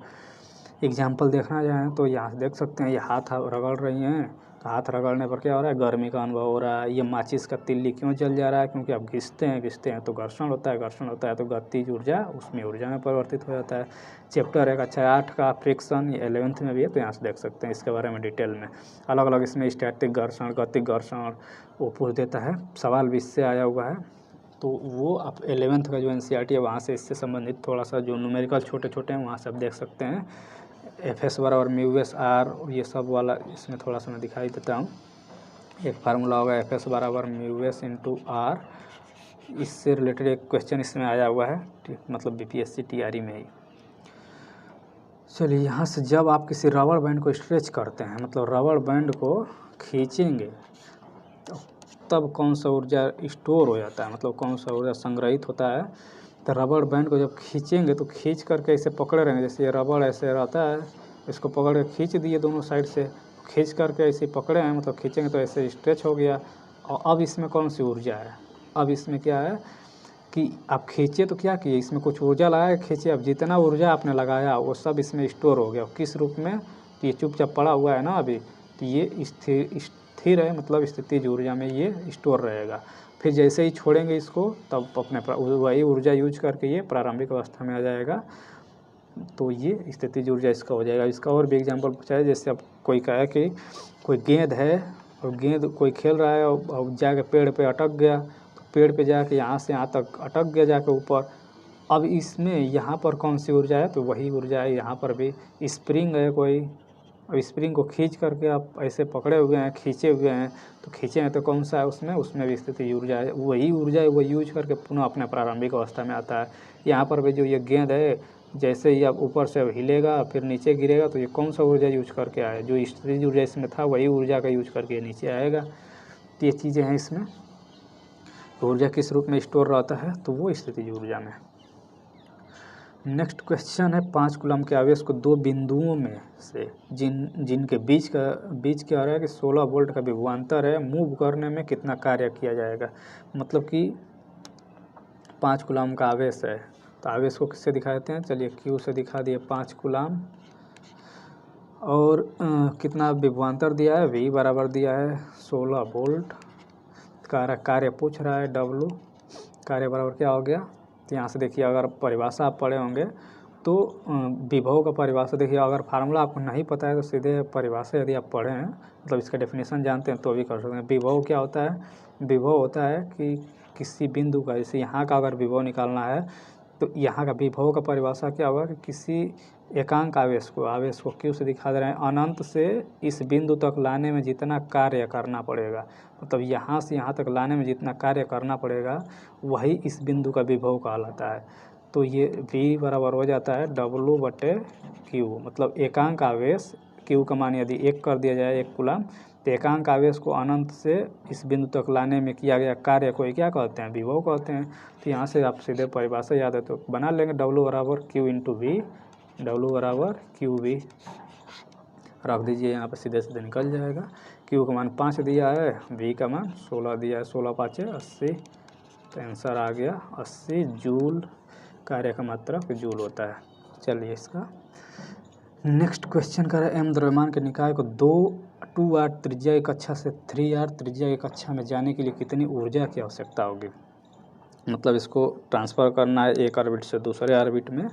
Speaker 1: एग्जाम्पल देखना चाहें तो यहाँ देख सकते हैं, ये हाथ रगड़ रही हैं, तो हाथ रगड़ने पर क्या हो रहा है, गर्मी का अनुभव हो रहा है। ये माचिस का तिल्ली क्यों जल जा रहा है, क्योंकि अब घिसते हैं तो घर्षण होता है तो गतिज ऊर्जा उसमें ऊर्जा में परिवर्तित हो जाता है। चैप्टर है अच्छा 8 का फ्रिक्शन, ये 11th में भी है, तो यहाँ से देख सकते हैं इसके बारे में डिटेल में अलग अलग। इसमें स्टैटिक घर्षण, गतिक घर्षण वो पूछ देता है, सवाल भी इससे आया हुआ है। तो वो आप 11th का जो NCERT है वहाँ से इससे संबंधित थोड़ा सा जो न्यूमेरिकल छोटे छोटे हैं वहाँ से आप देख सकते हैं। Fs बराबर म्यू आर, ये सब वाला इसमें थोड़ा सा मैं दिखाई देता हूँ। एक फार्मूला होगा Fs बराबर म्यू इंटू आर, इससे रिलेटेड एक क्वेश्चन इसमें आया हुआ है, मतलब BPSC TRE में ही। चलिए यहाँ से जब आप किसी रबड़ बैंड को स्ट्रेच करते हैं, मतलब रबड़ बैंड को खींचेंगे, तो तब कौन सा ऊर्जा स्टोर हो जाता है, मतलब कौन सा ऊर्जा संग्रहित होता है। तो रबड़ बैंड को जब खींचेंगे तो खींच करके ऐसे पकड़े रहेंगे, जैसे ये रबड़ ऐसे रहता है, इसको पकड़ के खींच दिए दोनों साइड से, खींच करके ऐसे पकड़े हैं, मतलब खींचेंगे तो ऐसे स्ट्रेच हो गया। और अब इसमें कौन सी ऊर्जा है, अब इसमें क्या है कि आप खींचे तो क्या किए, इसमें कुछ ऊर्जा लगाए खींचे, अब जितना ऊर्जा आपने लगाया वो सब इसमें स्टोर हो गया। किस रूप में, तो ये चुपचाप पड़ा हुआ है ना अभी, तो ये स्थिर है, मतलब स्थितिज ऊर्जा में ये स्टोर रहेगा। फिर जैसे ही छोड़ेंगे इसको, तब अपने वही ऊर्जा यूज करके ये प्रारंभिक अवस्था में आ जाएगा, तो ये स्थितिज ऊर्जा इसका हो जाएगा। इसका और भी एग्जाम्पल पूछा है, जैसे अब कोई कहे कि कोई गेंद है और गेंद कोई खेल रहा है और जाके पेड़ पे अटक गया, तो पेड़ पे जाके यहाँ से यहाँ तक अटक गया जाके ऊपर। अब इसमें यहाँ पर कौन सी ऊर्जा है, तो वही ऊर्जा है यहाँ पर भी। स्प्रिंग है कोई, और स्प्रिंग को खींच करके आप ऐसे पकड़े हुए हैं, खींचे हुए हैं, तो खींचे हैं तो कौन सा है उसमें भी स्थितिज ऊर्जा है। वही ऊर्जा है वो यूज करके पुनः अपने प्रारंभिक अवस्था में आता है। यहाँ पर भी जो ये गेंद है, जैसे ही आप ऊपर से हिलेगा फिर नीचे गिरेगा, तो ये कौन सा ऊर्जा यूज करके आया, जो स्थितिज ऊर्जा इसमें था वही ऊर्जा का यूज करके नीचे आएगा। तो ये चीज़ें हैं इसमें, ऊर्जा किस रूप में स्टोर रहता है, तो वो स्थितिज ऊर्जा में। नेक्स्ट क्वेश्चन है, 5 कूलम के आवेश को दो बिंदुओं में से जिनके बीच क्या रहा है कि 16 वोल्ट का विभवांतर है, मूव करने में कितना कार्य किया जाएगा। मतलब कि 5 कूलम का आवेश है, तो आवेश को किससे दिखा देते हैं, चलिए Q से दिखा दिए 5 कूलम, और कितना विभवांतर दिया है, V बराबर दिया है 16 वोल्ट। कार्य पूछ रहा है W, कार्य बराबर क्या हो गया। तो यहाँ से देखिए, अगर परिभाषा आप पढ़े होंगे तो विभव का परिभाषा देखिए, अगर फार्मूला आपको नहीं पता है तो सीधे परिभाषा यदि आप पढ़े हैं, मतलब इसका डेफिनेशन जानते हैं तो भी कर सकते हैं। विभव क्या होता है, विभव होता है कि किसी बिंदु का, जैसे यहाँ का अगर विभव निकालना है तो यहाँ का विभव का परिभाषा क्या होगा कि किसी एकांक आवेश को Q से दिखा दे रहे हैं, अनंत से इस बिंदु तक लाने में जितना कार्य करना पड़ेगा, मतलब यहाँ से यहाँ तक लाने में जितना कार्य करना पड़ेगा वही इस बिंदु का विभव कहलाता है। तो ये V बराबर हो जाता है W/Q, मतलब एकांक आवेश Q का मान यदि 1 कर दिया जाए 1 कूलम, तो एकांक आवेश को अनंत से इस बिंदु तक लाने में किया गया कार्य को क्या कहते हैं, विभव कहते हैं। तो यहाँ से आप सीधे परिभाषा याद है तो बना लेंगे, W बराबर Q इंटू V, W बराबर QV रख दीजिए, यहाँ पर सीधे निकल जाएगा। Q का मान 5 दिया है, V का मान 16 दिया है, 16 5 80, तो आंसर आ गया 80 जूल। कार्य का मात्रक जूल होता है। चलिए इसका नेक्स्ट क्वेश्चन कर रहे हैं, M द्रव्यमान के निकाय को 2r त्रिज्या की कक्षा से 3r त्रिज्या की कक्षा में जाने के लिए कितनी ऊर्जा की आवश्यकता होगी। मतलब इसको ट्रांसफ़र करना है एक ऑर्बिट से दूसरे ऑर्बिट में,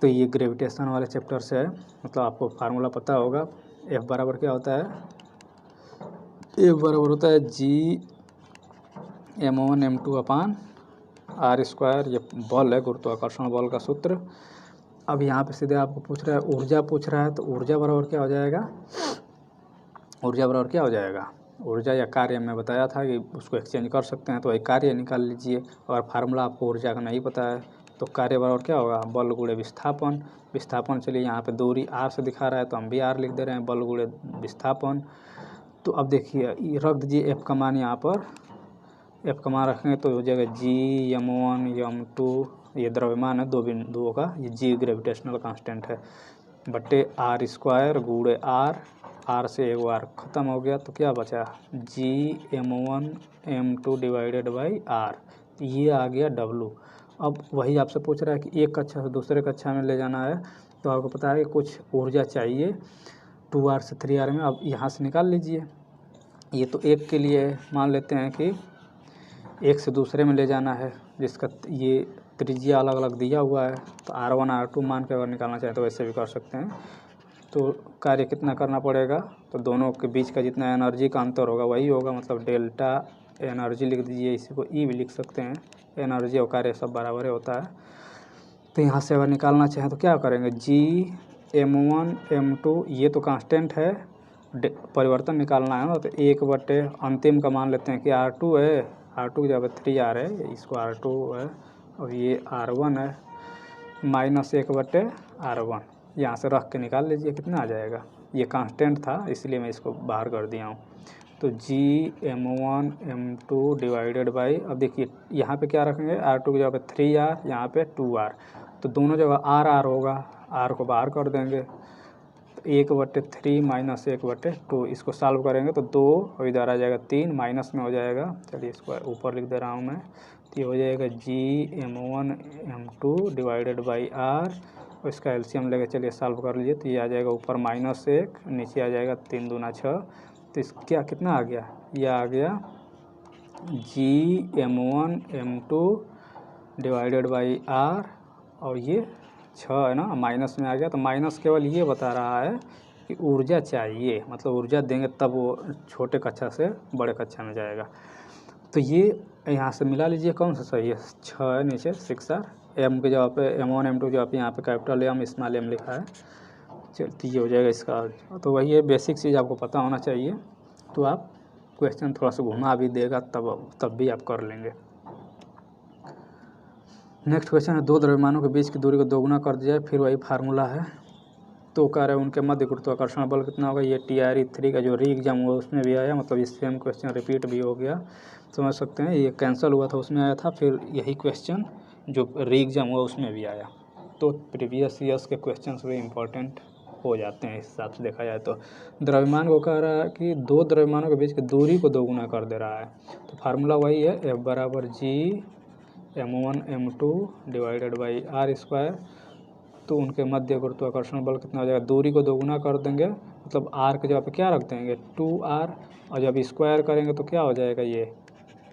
Speaker 1: तो ये ग्रेविटेशन वाले चैप्टर से है। मतलब आपको फार्मूला पता होगा, F बराबर क्या होता है, F बराबर होता है G m1m2/r²। ये बल है, गुरुत्वाकर्षण बल का सूत्र। अब यहाँ पे सीधे आपको पूछ रहा है, ऊर्जा पूछ रहा है, तो ऊर्जा बराबर क्या हो जाएगा, ऊर्जा या कार्य मैं बताया था कि उसको एक्सचेंज कर सकते हैं, तो एक कार्य निकाल लीजिए। और फार्मूला आपको ऊर्जा का नहीं पता है तो कार्य बराबर क्या होगा, बल गुणे विस्थापन। चलिए यहाँ पे दूरी r से दिखा रहा है तो हम भी r लिख दे रहे हैं, बल गुणे विस्थापन। तो अब देखिए रख दीजिए F का मान, यहाँ पर F का मान रखेंगे तो हो जाएगा G m1m2, ये द्रव्यमान है दो बिंदुओं का, ये G ग्रेविटेशनल कांस्टेंट है, बट्टे r² गुणे r आर से एक बार ख़त्म हो गया तो क्या बचा GM1M2 डिवाइडेड बाई आर, ये आ गया W। अब वही आपसे पूछ रहा है कि एक कक्षा से दूसरे कक्षा में ले जाना है तो आपको पता है कि कुछ ऊर्जा चाहिए 2R से 3R में। अब यहाँ से निकाल लीजिए, ये तो एक के लिए मान लेते हैं कि एक से दूसरे में ले जाना है जिसका ये त्रिज्या अलग अलग दिया हुआ है, तो R1 R2 मान के अगर निकालना चाहें तो वैसे भी कर सकते हैं। तो कार्य कितना करना पड़ेगा, तो दोनों के बीच का जितना एनर्जी का अंतर होगा वही होगा, मतलब डेल्टा एनर्जी लिख दीजिए, इसी को ई भी लिख सकते हैं, एनर्जी और कार्य सब बराबर होता है। तो यहाँ से अगर निकालना चाहें तो क्या करेंगे, GM1M2 ये तो कांस्टेंट है, परिवर्तन निकालना है ना, तो 1/, अंतिम का मान लेते हैं कि R2 है, R2 की जगह 3R है, इसको R2 है और ये R1 है, -1/R1 यहाँ से रख के निकाल लीजिए कितना आ जाएगा। ये कांस्टेंट था इसलिए मैं इसको बाहर कर दिया हूँ। तो GM1M2 डिवाइडेड बाई, अब देखिए यहाँ पे क्या रखेंगे, R2 की जगह पे 3R, यहाँ पे 2R, तो दोनों जगह R होगा, R को बाहर कर देंगे, तो 1/3 - 1/2, इसको सॉल्व करेंगे तो 2 और इधर आ जाएगा 3, माइनस में हो जाएगा, चलिए इसको ऊपर लिख दे रहा हूँ मैं, तो ये हो जाएगा GM1M2 डिवाइडेड बाई R, और इसका एलसीएम लेके चलिए सॉल्व कर लीजिए, तो ये आ जाएगा ऊपर -1, नीचे आ जाएगा 3 दूना 6, तो इस क्या कितना आ गया, ये आ गया GM1M2 डिवाइडेड बाई R, और ये 6 है ना, माइनस में आ गया, तो माइनस केवल ये बता रहा है कि ऊर्जा चाहिए, मतलब ऊर्जा देंगे तब वो छोटे कक्षा से बड़े कक्षा में जाएगा। तो ये यहाँ से मिला लीजिए कौन सा सही है, 6 है नीचे 6R, M के जगह पे M1 M2 जगह पे यहाँ पे कैपिटल M स्मॉल m लिखा है, चलती ये हो जाएगा इसका। तो वही है, बेसिक चीज़ आपको पता होना चाहिए, तो आप क्वेश्चन थोड़ा सा घुमा भी देगा तब भी आप कर लेंगे। नेक्स्ट क्वेश्चन है, दो द्रव्यमानों के बीच की दूरी को दोगुना कर दिया है, फिर वही फार्मूला है, तो कह रहे हैं उनके मध्य गुरुत्वाकर्षण बल कितना होगा। ये TRE3 का जो री एग्जाम हुआ उसमें भी आया, मतलब इस सेम क्वेश्चन रिपीट भी हो गया, समझ सकते हैं, ये कैंसिल हुआ था उसमें आया था, फिर यही क्वेश्चन जो री एग्जाम हुआ उसमें भी आया, तो प्रीवियस ईयर्स के क्वेश्चन भी इम्पोर्टेंट हो जाते हैं इस हिसाब से देखा जाए तो। द्रव्यमान को कह रहा है कि दो द्रव्यमानों के बीच की दूरी को दोगुना कर दे रहा है, तो फार्मूला वही है, F बराबर GM1M2 डिवाइडेड बाई R², तो उनके मध्य गुरुत्वाकर्षण बल कितना हो जाएगा, दूरी को दोगुना कर देंगे, मतलब R के जगह पे क्या रख देंगे 2R, और जब स्क्वायर करेंगे तो क्या हो जाएगा ये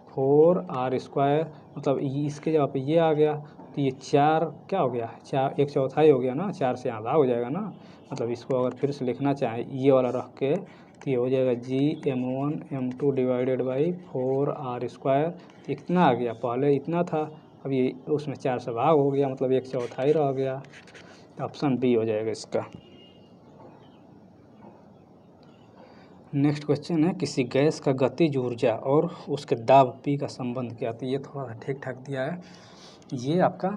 Speaker 1: 4R², मतलब इसके जगह पे ये आ गया, तो ये 4 क्या हो गया, 4 1/4 हो गया ना, 4 से आधा हो जाएगा ना, मतलब इसको अगर फिर से लिखना चाहें ये वाला रख के तो ये हो जाएगा GM1M2 डिवाइडेड बाई 4R², तो कितना आ गया, पहले इतना था, अब ये उसमें 4 से भाग हो गया, मतलब 1/4 रह गया, ऑप्शन बी हो जाएगा इसका। नेक्स्ट क्वेश्चन है, किसी गैस का गतिज ऊर्जा और उसके दाब P का संबंध क्या, तो ये थोड़ा सा ठीक ठाक दिया है। ये आपका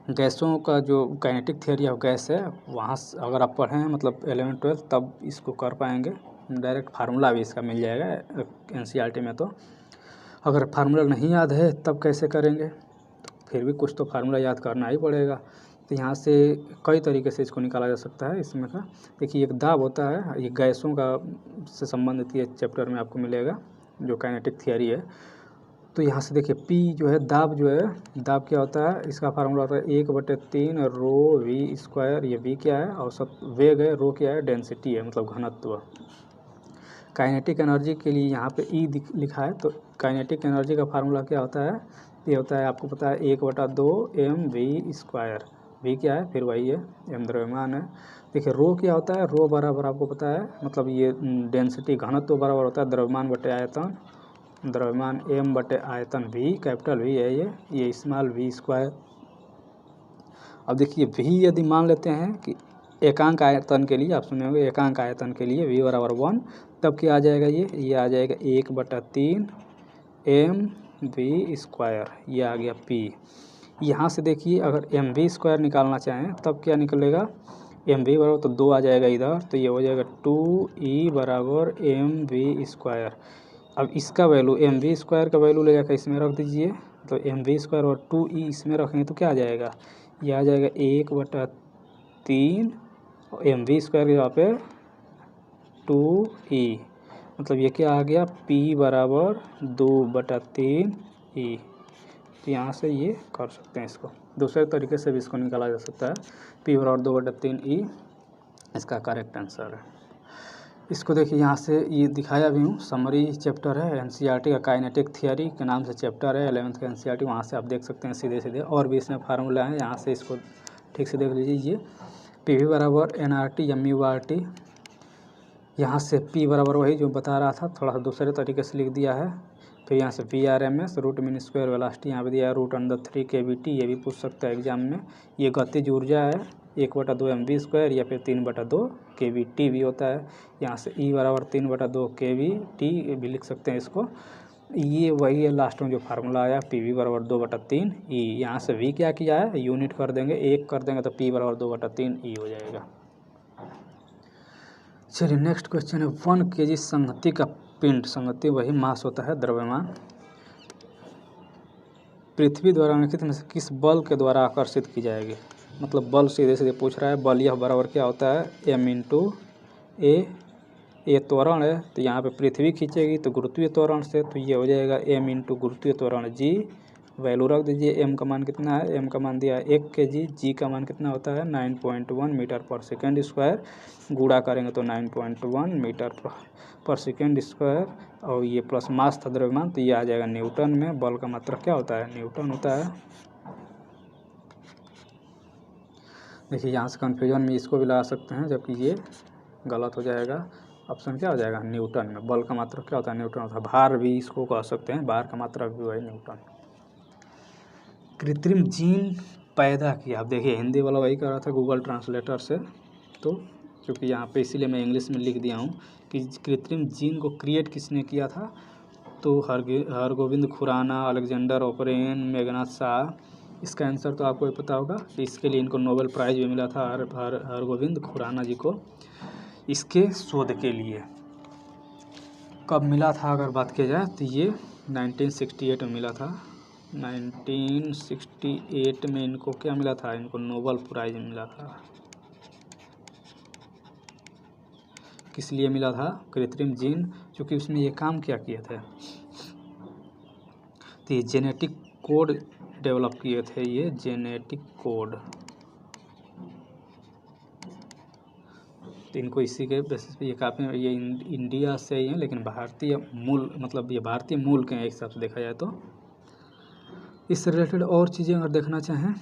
Speaker 1: गैसों का जो काइनेटिक थियरी ऑफ गैस है, वहाँ अगर आप पढ़ें मतलब 11th-12th तब इसको कर पाएंगे, डायरेक्ट फार्मूला भी इसका मिल जाएगा NCERT में। तो अगर फार्मूला नहीं याद है तब कैसे करेंगे, तो फिर भी कुछ तो फार्मूला याद करना ही पड़ेगा। तो यहाँ से कई तरीके से इसको निकाला जा सकता है। इसमें का देखिए एक दाब होता है, ये गैसों का से संबंधित ये चैप्टर में आपको मिलेगा जो काइनेटिक थियरी है। तो यहाँ से देखिए P जो है दाब, जो है दाब क्या होता है, इसका फार्मूला होता है 1/3 ρV², ये V क्या है, औसत वेग है, रो क्या है, डेंसिटी है, मतलब घनत्व। काइनेटिक एनर्जी के लिए यहाँ पे E लिखा है, तो काइनेटिक एनर्जी का फार्मूला क्या होता है, ये होता है आपको पता है 1/2 mv², V क्या है, फिर वही है, m द्रव्यमान है। देखिए रो क्या होता है, रो बराबर आपको पता है, मतलब ये डेंसिटी घनत्व बराबर होता है द्रव्यमान बटे आयतन, द्रव्यमान m/आयतन V, कैपिटल V है ये स्मॉल v²। अब देखिए V यदि मान लेते हैं कि एकांक आयतन के लिए, आप सुने होंगे एकांक आयतन के लिए V बराबर 1, तब क्या आ जाएगा, ये आ जाएगा 1/3 mv², ये आ गया P। यहाँ से देखिए अगर mv² निकालना चाहें तब क्या निकलेगा, mv बराबर तो 2 आ जाएगा इधर, तो ये हो जाएगा 2E बराबर mv²। अब इसका वैल्यू mv² का वैल्यू ले जाकर इसमें रख दीजिए, तो mv² और 2E इसमें रखेंगे तो क्या आ जाएगा, ये आ जाएगा 1/3 mv² के जगह पे 2E, मतलब ये क्या आ गया, P बराबर 2/3E। तो यहाँ से ये कर सकते हैं, इसको दूसरे तरीके से भी इसको निकाला जा सकता है। P बराबर 2/3E इसका करेक्ट आंसर है। इसको देखिए यहाँ से ये दिखाया भी हूँ, समरी चैप्टर है एनसीईआरटी का, काइनेटिक थियरी के नाम से चैप्टर है 11th का एनसीईआरटी, वहाँ से आप देख सकते हैं सीधे सीधे, और भी इसमें फार्मूला है, यहाँ से इसको ठीक से देख लीजिए। ये PV बराबर NRT MURT, यहाँ से P बराबर वही जो बता रहा था, थोड़ा सा दूसरे तरीके से लिख दिया है। फिर यहाँ से VRMS root mean square velocity यहाँ पे दिया है √√3 kVt, ये भी पूछ सकता है एग्जाम में। ये गतिज ऊर्जा है 1/2 mv² या फिर 3/2 kVt भी होता है। यहाँ से E बराबर 3/2 kVt भी लिख सकते हैं इसको। ये वही है लास्ट में जो फार्मूला आया, PV बराबर 2/3E। यहाँ से V क्या किया है, यूनिट कर देंगे, 1 कर देंगे तो P बराबर 2/3E हो जाएगा। चलिए नेक्स्ट क्वेश्चन है 1 kg संहति का पिंड, संहति वही मास होता है द्रव्यमान, पृथ्वी द्वारा निम्नलिखित में से किस बल के द्वारा आकर्षित की जाएगी। मतलब बल सीधे सीधे पूछ रहा है। बल यह बराबर क्या होता है, m×a, ये त्वरण है तो यहाँ पे पृथ्वी खींचेगी तो गुरुत्वीय त्वरण से, तो ये हो जाएगा m गुरुत्वीय त्वरण g। वैल्यू रख दीजिए, m का मान कितना है, m का मान दिया है 1 kg, g का मान कितना होता है 9.1 मीटर पर सेकेंड स्क्वायर, गुणा करेंगे तो 9.1 मीटर पर सेकेंड स्क्वायर, और ये प्लस मास था द्रव्यमान, तो ये आ जाएगा न्यूटन में। बल का मात्रक क्या होता है, न्यूटन होता है। देखिए यहाँ से कन्फ्यूजन में इसको भी लगा सकते हैं, जबकि ये गलत हो जाएगा। ऑप्शन क्या हो जाएगा, न्यूटन में। बल का मात्रक क्या होता है, न्यूटन होता है। भार भी इसको कह सकते हैं, भार का मात्रक भी वही न्यूटन। कृत्रिम जीन पैदा किया, अब देखिए हिंदी वाला वही कर रहा था गूगल ट्रांसलेटर से, तो क्योंकि यहाँ पे इसीलिए मैं इंग्लिश में लिख दिया हूँ कि कृत्रिम जीन को क्रिएट किसने किया था, तो हरगोविंद खुराना, अलेक्जेंडर ओपरेन, मेघनाथ शाह। इसका आंसर तो आपको पता होगा कि इसके लिए इनको नोबेल प्राइज़ भी मिला था हरगोविंद खुराना जी को इसके शोध के लिए। कब मिला था अगर बात की जाए तो ये 1968 में मिला था। 1968 में इनको क्या मिला था, इनको नोबेल प्राइज़ मिला था। किस लिए मिला था, कृत्रिम जीन, क्योंकि उसमें ये काम क्या किए थे, तो ये जेनेटिक कोड डेवलप किए थे, ये जेनेटिक कोड। तो इनको इसी के बेसिस पे ये काफ़ी, ये इंडिया से ही हैं लेकिन भारतीय मूल, मतलब ये भारतीय मूल के हैं एक हिसाब से देखा जाए तो। इससे रिलेटेड और चीज़ें अगर देखना चाहें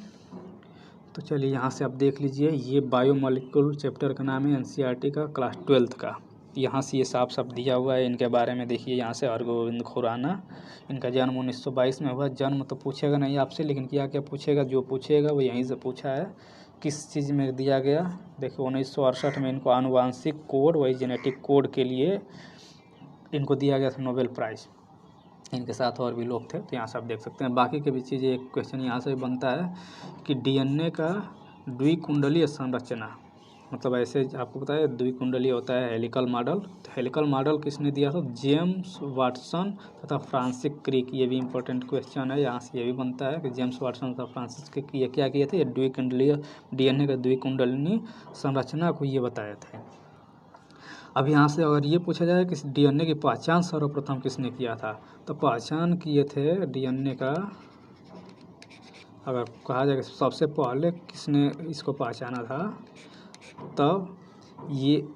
Speaker 1: तो चलिए यहाँ से आप देख लीजिए। ये बायोमोलिक्यूल चैप्टर का नाम है एनसीईआरटी का, क्लास 12th का। यहाँ से ये साफ साफ दिया हुआ है इनके बारे में। देखिए यहाँ से हरगोविंद खुराना, इनका जन्म 1922 में हुआ। जन्म तो पूछेगा नहीं आपसे, लेकिन क्या क्या पूछेगा, जो पूछेगा वो यहीं से पूछा है। किस चीज़ में दिया गया, देखिए 1968 में इनको आनुवांशिक कोड, वही जेनेटिक कोड के लिए इनको दिया गया था नोबेल प्राइज़। इनके साथ और भी लोग थे, तो यहाँ से आप देख सकते हैं। बाकी के भी चीज़ें, एक क्वेश्चन यहाँ से भी बनता है कि डीएनए का द्विकुंडलीय संरचना, मतलब ऐसे आपको पता है द्विकुंडलीय होता है हेलिकल मॉडल। तो हेलिकल मॉडल किसने दिया था, जेम्स वाटसन तथा फ्रांसिस क्रिक। ये भी इंपॉर्टेंट क्वेश्चन है, यहाँ से ये भी बनता है कि जेम्स वाटसन तथा फ्रांसिस क्रिक ये क्या किए थे, ये द्विकुंडलीय डीएनए का द्विकुंडलीय संरचना को ये बताए थे। अब यहाँ से अगर ये पूछा जाए कि डीएनए की पहचान सर्वप्रथम किसने किया था, तो पहचान किए थे डीएनए का, अगर कहा जाए कि सबसे पहले किसने इसको पहचाना था, तब ये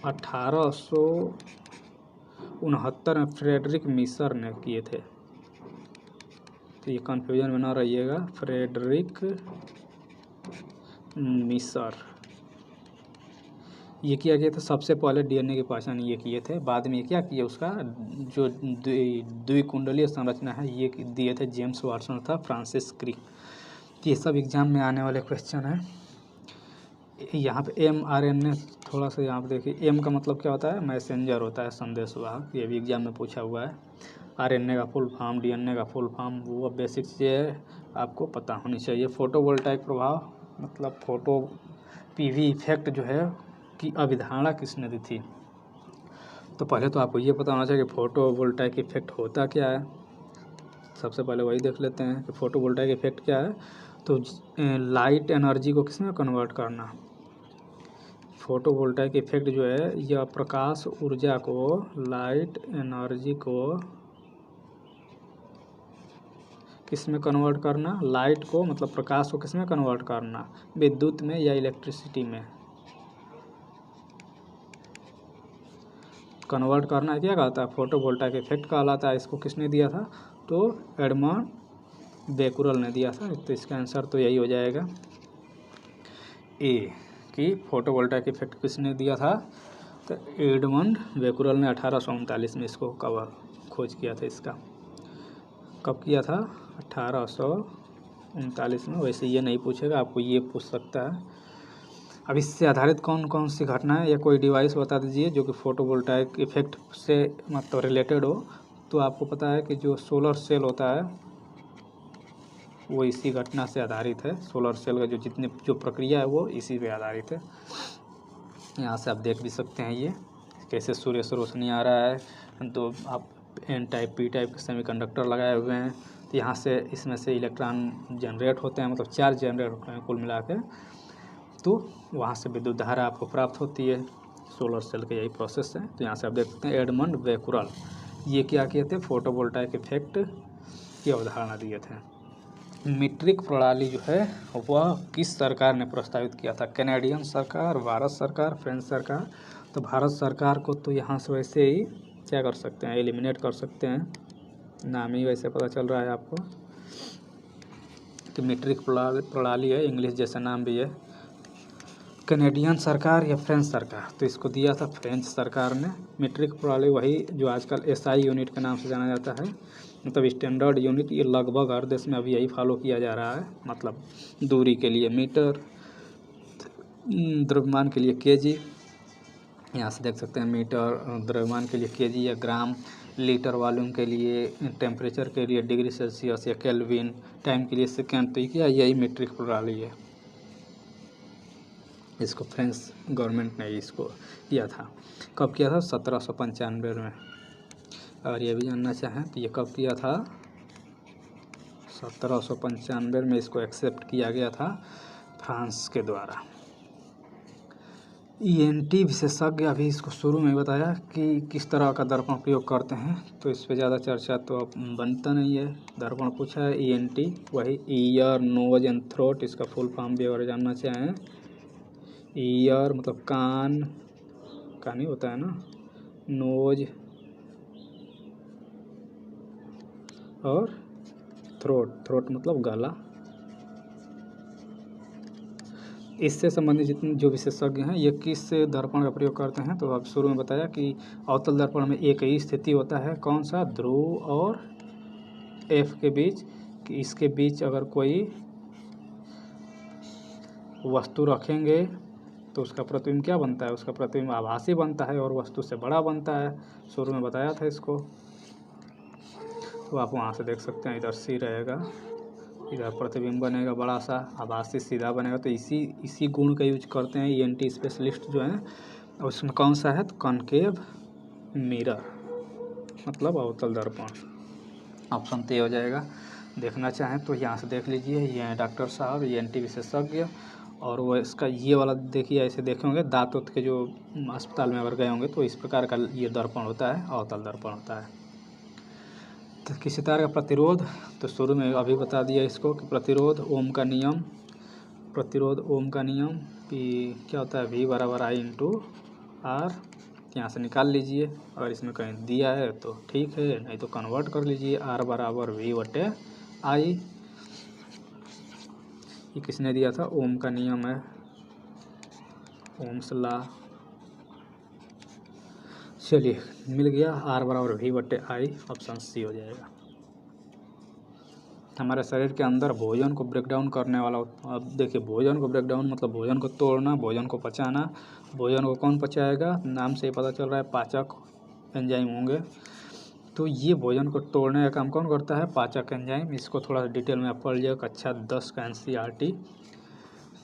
Speaker 1: 1869 में फ्रेडरिक मिसर ने किए थे। तो ये कन्फ्यूजन में ना रहिएगा, फ्रेडरिक मिसर ये किया गया था। सबसे पहले डीएनए की पहचान ये किए थे। बाद में ये क्या किए, उसका जो द्विकुंडलीय संरचना है ये दिए थे जेम्स वाटसन था फ्रांसिस क्रिक। ये सब एग्जाम में आने वाले क्वेश्चन है। यहाँ पे mRNA थोड़ा सा यहाँ पे देखिए, m का मतलब क्या होता है, मैसेंजर होता है, संदेशवाहक। ये भी एग्जाम में पूछा हुआ है। RNA का फुल फॉर्म, DNA का फुल फॉर्म, वो बेसिक चीज़ें आपको पता होनी चाहिए। फोटोवोल्टाइक प्रभाव, मतलब फोटो PV इफेक्ट जो है की अवधारणा किसने दी थी। तो पहले तो आपको ये पता होना चाहिए कि फोटोवोल्टाइक इफेक्ट होता क्या है। सबसे पहले वही देख लेते हैं कि फोटोवोल्टाइक इफेक्ट क्या है। तो लाइट एनर्जी को किसमें कन्वर्ट करना, फोटोवोल्टाइक इफेक्ट जो है यह प्रकाश ऊर्जा को, लाइट एनर्जी को किस में कन्वर्ट करना, लाइट को मतलब प्रकाश को किस में कन्वर्ट करना, विद्युत में या इलेक्ट्रिसिटी में कन्वर्ट करना है। क्या कहता है? फोटोवोल्टाइक इफेक्ट कहलाता है। इसको किसने दिया था? तो एडमंड बेकुरल ने दिया था। तो इसका आंसर तो यही हो जाएगा ए कि फोटोवोल्टाइक इफेक्ट किसने दिया था? तो एडमंड बेकुरल ने 1839 में इसको खोज किया था। इसका कब किया था? 1839 में। वैसे ये नहीं पूछेगा, आपको ये पूछ सकता है। अब इससे आधारित कौन कौन सी घटना है या कोई डिवाइस बता दीजिए जो कि फोटोवोल्टाइक इफेक्ट से मतलब रिलेटेड हो। तो आपको पता है कि जो सोलर सेल होता है वो इसी घटना से आधारित है। सोलर सेल का जो प्रक्रिया है वो इसी पे आधारित है। यहाँ से आप देख भी सकते हैं ये कैसे सूर्य से रोशनी आ रहा है। तो आप एन टाइप पी टाइप के सेमीकंडक्टर लगाए हुए हैं। तो यहाँ से इसमें से इलेक्ट्रॉन जनरेट होते हैं, मतलब चार्ज जनरेट होते हैं कुल मिला के। तो वहाँ से विद्युत धारा आपको प्राप्त होती है। सोलर सेल का यही प्रोसेस है। तो यहाँ से आप देख सकते हैं एडमंड बेकुरल ये क्या किए थे? फोटोवोल्टाइक इफेक्ट की अवधारणा दिए थे। मीट्रिक प्रणाली जो है वह किस सरकार ने प्रस्तावित किया था? कैनेडियन सरकार, भारत सरकार, फ्रेंच सरकार। तो भारत सरकार को तो यहाँ से वैसे ही क्या कर सकते हैं? एलिमिनेट कर सकते हैं। नाम ही वैसे पता चल रहा है आपको कि मीट्रिक प्रणाली है, इंग्लिश जैसा नाम भी है। कैनेडियन सरकार या फ्रेंच सरकार? तो इसको दिया था फ्रेंच सरकार ने। मीट्रिक प्रणाली वही जो आजकल SI यूनिट के नाम से जाना जाता है, मतलब स्टैंडर्ड यूनिट। ये लगभग हर देश में अभी यही फॉलो किया जा रहा है। मतलब दूरी के लिए मीटर, द्रव्यमान के लिए kg। यहाँ से देख सकते हैं मीटर, द्रव्यमान के लिए kg या ग्राम, लीटर वॉल्यूम के लिए, टेम्परेचर के लिए डिग्री सेल्सियस या केल्विन, टाइम के लिए सेकेंड। तो क्या यही मीट्रिक प्रणाली है। इसको फ्रेंच गवर्नमेंट ने इसको किया था। कब किया था? 1795 में। और ये भी जानना चाहें तो ये कब किया था? 1795 में इसको एक्सेप्ट किया गया था फ्रांस के द्वारा। ENT विशेषज्ञ, अभी इसको शुरू में बताया कि किस तरह का दर्पण प्रयोग करते हैं। तो इस पर ज़्यादा चर्चा तो अब बनता नहीं है। दर्पण पूछा है ENT, वही ईयर, नोज एंड थ्रोट। इसका फुल फॉर्म भी अगर जानना चाहें, ईयर मतलब कान ही होता है ना, नोज और थ्रोट मतलब गला। इससे संबंधित जितने जो विशेषज्ञ हैं ये किस दर्पण का प्रयोग करते हैं? तो अब शुरू में बताया कि अवतल दर्पण में एक ही स्थिति होता है। कौन सा? ध्रुव और F के बीच। कि इसके बीच अगर कोई वस्तु रखेंगे तो उसका प्रतिबिंब क्या बनता है? उसका प्रतिबिंब आभासी बनता है और वस्तु से बड़ा बनता है। शुरू में बताया था इसको। तो आप वहाँ से देख सकते हैं, इधर C रहेगा, इधर प्रतिबिंब बनेगा बड़ा सा, आभासी सीधा बनेगा। तो इसी गुण का यूज करते हैं ENT स्पेशलिस्ट जो हैं। उसमें कौन सा है? तो कॉनकेव मिरर मतलब अवतल दर्पण। ऑप्शन तो हो जाएगा। देखना चाहें तो यहाँ से देख लीजिए। ये हैं डॉक्टर साहब ENT विशेषज्ञ। और वो इसका ये वाला देखिए, ऐसे देखे होंगे दांत उत के जो अस्पताल में अगर गए होंगे तो इस प्रकार का ये दर्पण होता है, अवतल दर्पण होता है। तो किसी तरह का प्रतिरोध, तो शुरू में अभी बता दिया इसको कि प्रतिरोध ओम का नियम, प्रतिरोध ओम का नियम कि क्या होता है? V बराबर I इंटू R। यहाँ से निकाल लीजिए। अगर इसमें कहीं दिया है तो ठीक है, नहीं तो कन्वर्ट कर लीजिए। R बराबर V बटे I। ये किसने दिया था? ओम का नियम है, ओम्स लॉ। चलिए मिल गया। R बराबर V बटे I, ऑप्शन C हो जाएगा। हमारे शरीर के अंदर भोजन को ब्रेक डाउन करने वाला, अब देखिए भोजन को ब्रेक डाउन मतलब भोजन को तोड़ना, भोजन को पचाना। भोजन को कौन पचाएगा? नाम से ही पता चल रहा है, पाचक एंजाइम होंगे। तो ये भोजन को तोड़ने का काम कौन करता है? पाचक एंजाइम। इसको थोड़ा सा डिटेल में आप पढ़ लीजिएगा, कक्षा 10 का NCERT।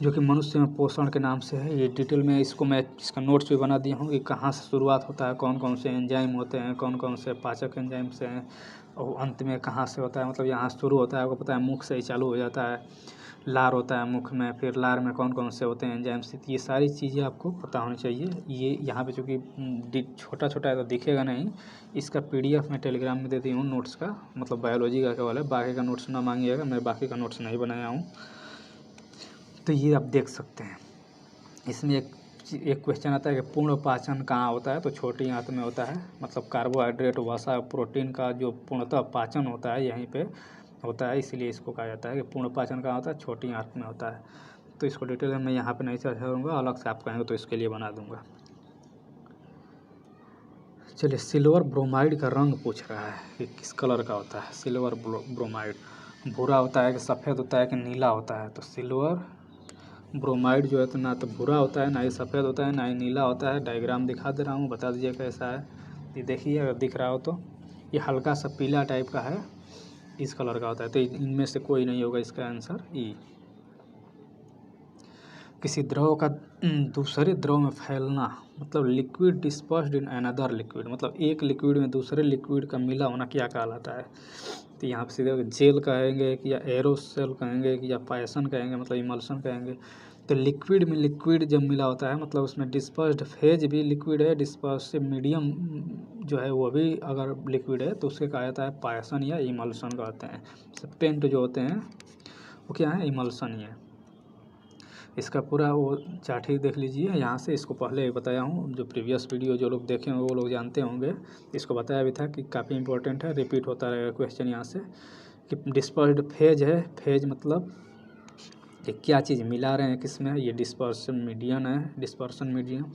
Speaker 1: जो कि मनुष्य में पोषण के नाम से है। ये डिटेल में मैं इसका नोट्स भी बना दिया हूँ कि कहाँ से शुरुआत होता है, कौन कौन से एंजाइम होते हैं, कौन कौन से पाचक एंजाइम्स हैं, और अंत में कहाँ से होता है। मतलब यहाँ शुरू होता है, आपको पता है मुख से ही चालू हो जाता है, लार होता है मुख में, फिर लार में कौन कौन से होते हैं एंजाइम्स, ये सारी चीज़ें आपको पता होनी चाहिए। ये यहाँ पे चूँकि छोटा छोटा है तो दिखेगा नहीं, इसका PDF मैं टेलीग्राम में दे दी हूँ नोट्स का, मतलब बायोलॉजी का केवल है, बाकी का नोट्स ना मांगिएगा, मैं बाकी का नोट्स नहीं बनाया हूँ। तो ये आप देख सकते हैं। इसमें एक क्वेश्चन आता है कि पूर्ण पाचन कहाँ होता है, तो छोटी आंत में होता है। मतलब कार्बोहाइड्रेट, वसा, प्रोटीन का जो पूर्णतः पाचन होता है यहीं पे होता है, इसलिए इसको कहा जाता है कि पूर्ण पाचन कहाँ होता है, छोटी आंत में होता है। तो इसको डिटेल में मैं यहाँ पे नहीं चर्चा करूँगा, अलग से आप कहेंगे तो इसके लिए बना दूँगा। चलिए, सिल्वर ब्रोमाइड का रंग पूछ रहा है कि किस कलर का होता है। सिल्वर ब्रोमाइड भूरा होता है कि सफ़ेद होता है कि नीला होता है। तो सिल्वर ब्रोमाइड जो है तो ना तो भूरा होता है, ना ही सफ़ेद होता है, ना ही नीला होता है। डायग्राम दिखा दे रहा हूँ, बता दीजिए कैसा है। ये देखिए, अगर दिख रहा हो तो ये हल्का सा पीला टाइप का है, इस कलर का होता है। तो इनमें से कोई नहीं होगा इसका आंसर ई। किसी द्रव का दूसरे द्रव में फैलना, मतलब liquid dispersed in another liquid, मतलब एक लिक्विड में दूसरे लिक्विड का मिला होना क्या कहलाता है। तो यहाँ पे सीधे जेल कहेंगे कि या एरोसोल कहेंगे कि या पायसन कहेंगे, मतलब इमल्शन कहेंगे। तो लिक्विड में लिक्विड जब मिला होता है, मतलब उसमें डिस्पर्स्ड फेज भी लिक्विड है, डिस्पर्सिव मीडियम जो है वो भी अगर लिक्विड है तो उसके कहा जाता है पायसन या इमल्शन कहते हैं। सब्सटेंट जो होते हैं वो क्या है, इमल्शन ही है। इसका पूरा वो चार्ट ही देख लीजिए यहाँ से। इसको पहले बताया हूँ, जो प्रीवियस वीडियो जो लोग देखे होंगे वो लोग जानते होंगे। इसको बताया भी था कि काफ़ी इंपॉर्टेंट है, रिपीट होता रहेगा क्वेश्चन यहाँ से। कि डिस्पर्स्ड फेज है, फेज मतलब कि क्या चीज़ मिला रहे हैं किसमें, ये डिस्पर्सन मीडियम है। डिस्पर्सन मीडियम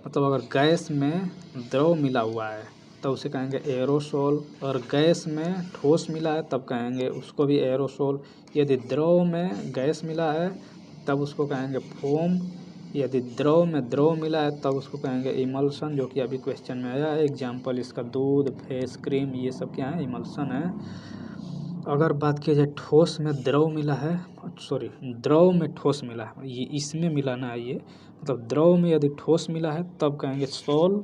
Speaker 1: मतलब अगर गैस में द्रव मिला हुआ है तब उसे कहेंगे एरोसोल, और गैस में ठोस मिला है तब कहेंगे उसको भी एरोसोल। यदि द्रव में गैस मिला है तब उसको कहेंगे फोम। यदि द्रव में द्रव मिला है तब उसको कहेंगे इमल्शन, जो कि अभी क्वेश्चन में आया है। एग्जाम्पल इसका दूध, फेस क्रीम, ये सब क्या है, इमल्शन है। अगर बात की जाए ठोस में द्रव मिला है, सॉरी द्रव में ठोस मिला है, ये इसमें मिलाना है ये, मतलब द्रव में यदि ठोस मिला है तब कहेंगे सोल।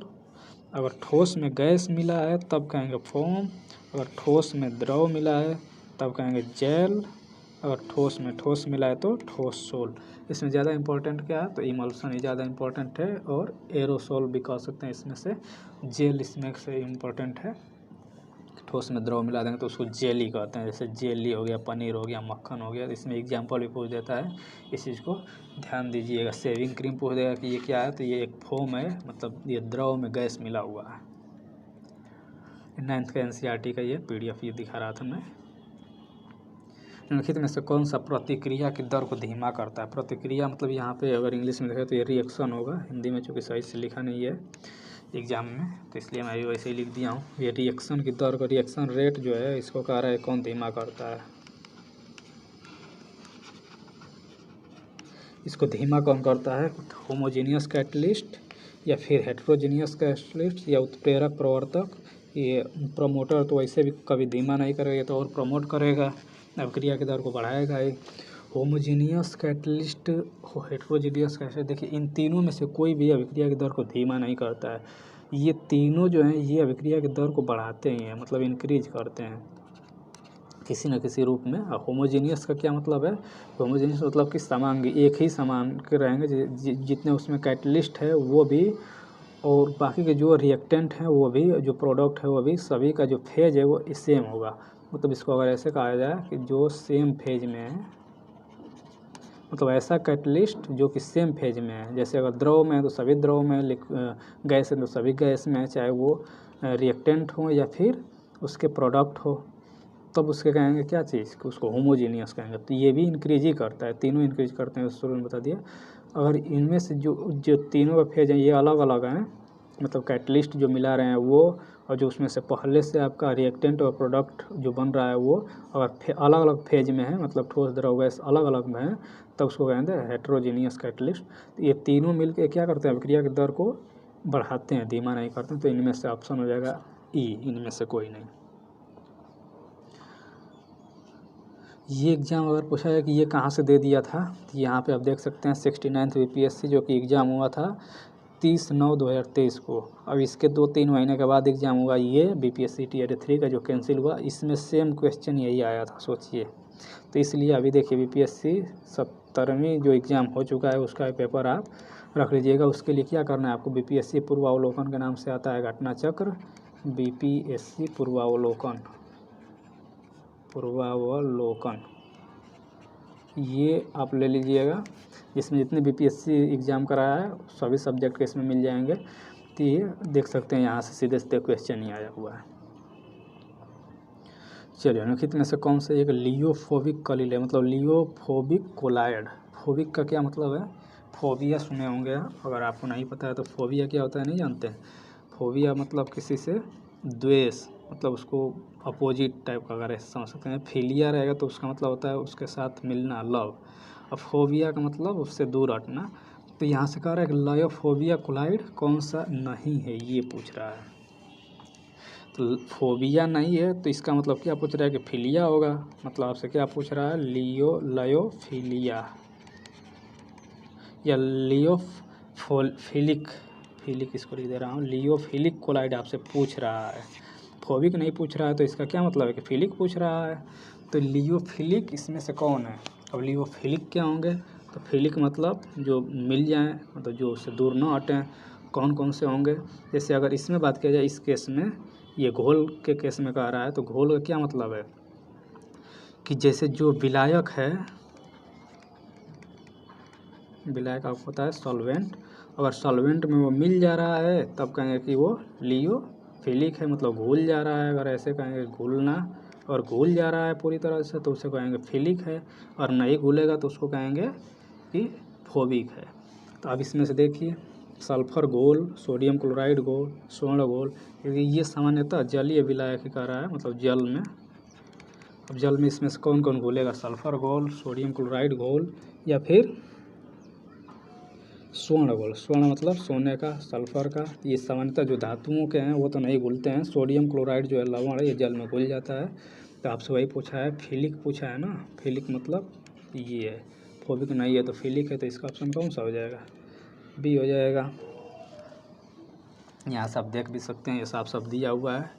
Speaker 1: अगर ठोस में गैस मिला है तब कहेंगे फोम। अगर ठोस में द्रव मिला है तब कहेंगे जेल। अगर ठोस में ठोस मिला है तो ठोस सोल। इसमें ज़्यादा इंपॉर्टेंट क्या है, तो इमल्शन ही ज़्यादा इंपॉर्टेंट है, और एरोसोल भी कह सकते हैं इसमें से। जेल इसमें से इम्पोर्टेंट है। ठोस में द्रव मिला देंगे तो उसको जेली कहते हैं, जैसे जेली हो गया, पनीर हो गया, मक्खन हो गया। इसमें एग्जाम्पल भी पूछ देता है, इस चीज़ को ध्यान दीजिएगा। शेविंग क्रीम पूछ देगा कि ये क्या है, तो ये एक फोम है, मतलब ये द्रव में गैस मिला हुआ है। 9th का NCERT का ये PDF ये दिखा रहा था मैं। निम्नलिखित में से कौन सा प्रतिक्रिया की दर को धीमा करता है। प्रतिक्रिया मतलब यहाँ पे अगर इंग्लिश में देखें तो ये रिएक्शन होगा, हिंदी में चूँकि सही से लिखा नहीं है एग्जाम में, तो इसलिए मैं वैसे ही लिख दिया हूँ। ये रिएक्शन की दर को, रिएक्शन रेट जो है इसको कह रहा है कौन धीमा करता है। इसको धीमा कौन करता है, होमोजीनियस कैटलिस्ट या फिर हेट्रोजीनियस कैटलिस्ट या उत्प्रेरक प्रवर्तक। ये प्रमोटर तो वैसे भी कभी धीमा नहीं करेगा, तो और प्रमोट करेगा, अभिक्रिया की दर को बढ़ाएगा ही। होमोजीनियस कैटलिस्ट, हेट्रोजीनियस कैटलिस्ट, देखिए इन तीनों में से कोई भी अभिक्रिया की दर को धीमा नहीं करता है। ये तीनों जो हैं ये अभिक्रिया की दर को बढ़ाते ही हैं, मतलब इंक्रीज करते हैं किसी न किसी रूप में। होमोजीनियस का क्या मतलब है, होमोजीनियस मतलब कि समान, एक ही समान के रहेंगे, जितने उसमें कैटलिस्ट है वो भी, और बाकी के जो रिएक्टेंट हैं वो भी, जो प्रोडक्ट है वो भी, सभी का जो फेज है वो सेम होगा। मतलब इसको अगर ऐसे कहा जाए कि जो सेम फेज में है, मतलब ऐसा कैटलिस्ट जो कि सेम फेज में है। जैसे अगर द्रव में है तो सभी द्रव में, गैस है तो सभी गैस में, चाहे वो रिएक्टेंट हो या फिर उसके प्रोडक्ट हो, तब उसके कहेंगे क्या चीज़, कि उसको होमोजीनियस कहेंगे। तो ये भी इंक्रीज ही करता है, तीनों इंक्रीज करते हैं, शुरू में बता दिया। अगर इनमें से जो तीनों का फेज हैं ये अलग अलग हैं, मतलब कैटलिस्ट जो मिला रहे हैं वो, और जो उसमें से पहले से आपका रिएक्टेंट और प्रोडक्ट जो बन रहा है वो अगर अलग अलग फेज में है, मतलब ठोस द्रव गैस अलग अलग में है, तब उसको कहेंगे हेट्रोजीनियस कैटलिस्ट। तो ये तीनों मिलकर क्या करते हैं, अभिक्रिया की दर को बढ़ाते हैं, धीमा नहीं करते हैं। तो इनमें से ऑप्शन हो जाएगा ई, इनमें से कोई नहीं। ये एग्ज़ाम अगर पूछा जाए कि ये कहाँ से दे दिया था, तो यहाँ पे आप देख सकते हैं 69th बीपीएससी जो कि एग्ज़ाम हुआ था 30/9/2023 को। अब इसके 2-3 महीने के बाद एग्ज़ाम हुआ ये बीपीएससी टियर 3 का जो कैंसिल हुआ, इसमें सेम क्वेश्चन यही आया था, सोचिए। तो इसलिए अभी देखिए बीपीएससी 70वीं जो एग्ज़ाम हो चुका है उसका पेपर आप रख लीजिएगा। उसके लिए क्या करना है आपको, बीपीएससी पूर्वावलोकन के नाम से आता है घटना चक्र, बीपीएससी पूर्वावलोकन ये आप ले लीजिएगा। इसमें जितने बीपीएससी एग्ज़ाम कराया है सभी सब्जेक्ट के इसमें मिल जाएंगे। तो ये देख सकते हैं यहाँ से सीधे सीधे क्वेश्चन ही आया हुआ है। चलिए निम्नलिखित में से कौन से एक लियोफोबिक कलिल है, मतलब लियोफोबिक कोलाइड। फोबिक का क्या मतलब है, फोबिया सुने होंगे आप, अगर आपको नहीं पता है तो फोबिया क्या होता है नहीं जानते हैं। फोबिया मतलब किसी से द्वेष, मतलब उसको अपोजिट टाइप का अगर ऐसे समझ सकते हैं। फिलिया रहेगा तो उसका मतलब होता है उसके साथ मिलना, लव। अब फोबिया का मतलब उससे दूर हटना। तो यहाँ से कह रहा है कि लायोफोबिया कोलाइड कौन सा नहीं है, ये पूछ रहा है। तो फोबिया नहीं है तो इसका मतलब क्या पूछ रहा है कि फिलिया होगा। मतलब आपसे क्या पूछ रहा है, लायोफिलिया या फिलिक इसको लिख दे रहा हूँ, लियोफिलिक कोलाइड आपसे पूछ रहा है। फोबिक नहीं पूछ रहा है तो इसका क्या मतलब है कि फिलिक पूछ रहा है। तो लियोफिलिक इसमें से कौन है। अब लियोफिलिक क्या होंगे, तो फिलिक मतलब जो मिल जाएं, मतलब जो उससे दूर ना हटें, कौन कौन से होंगे। जैसे अगर इसमें बात किया जाए, इस केस में ये घोल के केस में कह रहा है, तो घोल का क्या मतलब है कि जैसे जो विलायक है, विलायक आपको पता है सॉल्वेंट, अगर सॉल्वेंट में वो मिल जा रहा है तब कहेंगे कि वो लियोफिलिक है, मतलब घुल जा रहा है। अगर ऐसे कहेंगे घुलना, और घुल जा रहा है पूरी तरह से तो उसे कहेंगे फिलिक है, और नहीं घुलेगा तो उसको कहेंगे कि फोबिक है। तो अब इसमें से देखिए, सल्फर घोल, सोडियम क्लोराइड घोल, स्वर्ण घोल, क्योंकि ये सामान्यतः जलीय विलायक ही कह रहा है, मतलब जल में। अब जल में इसमें से कौन कौन घुलेगा, सल्फर घोल, सोडियम क्लोराइड घोल, या फिर स्वर्ण घोल। स्वर्ण मतलब सोने का, सल्फर का। ये सामान्यतः जो धातुओं के हैं वो तो नहीं घुलते हैं। सोडियम क्लोराइड जो है लवण है, ये जल में घुल जाता है। तो आपसे वही पूछा है, फिलिक पूछा है ना, फिलिक मतलब ये है। फोबिक नहीं है तो फिलिक है, तो इसका ऑप्शन कौन सा हो जाएगा, बी हो जाएगा। यहाँ से आप देख भी सकते हैं, ये साफ साफ दिया हुआ है।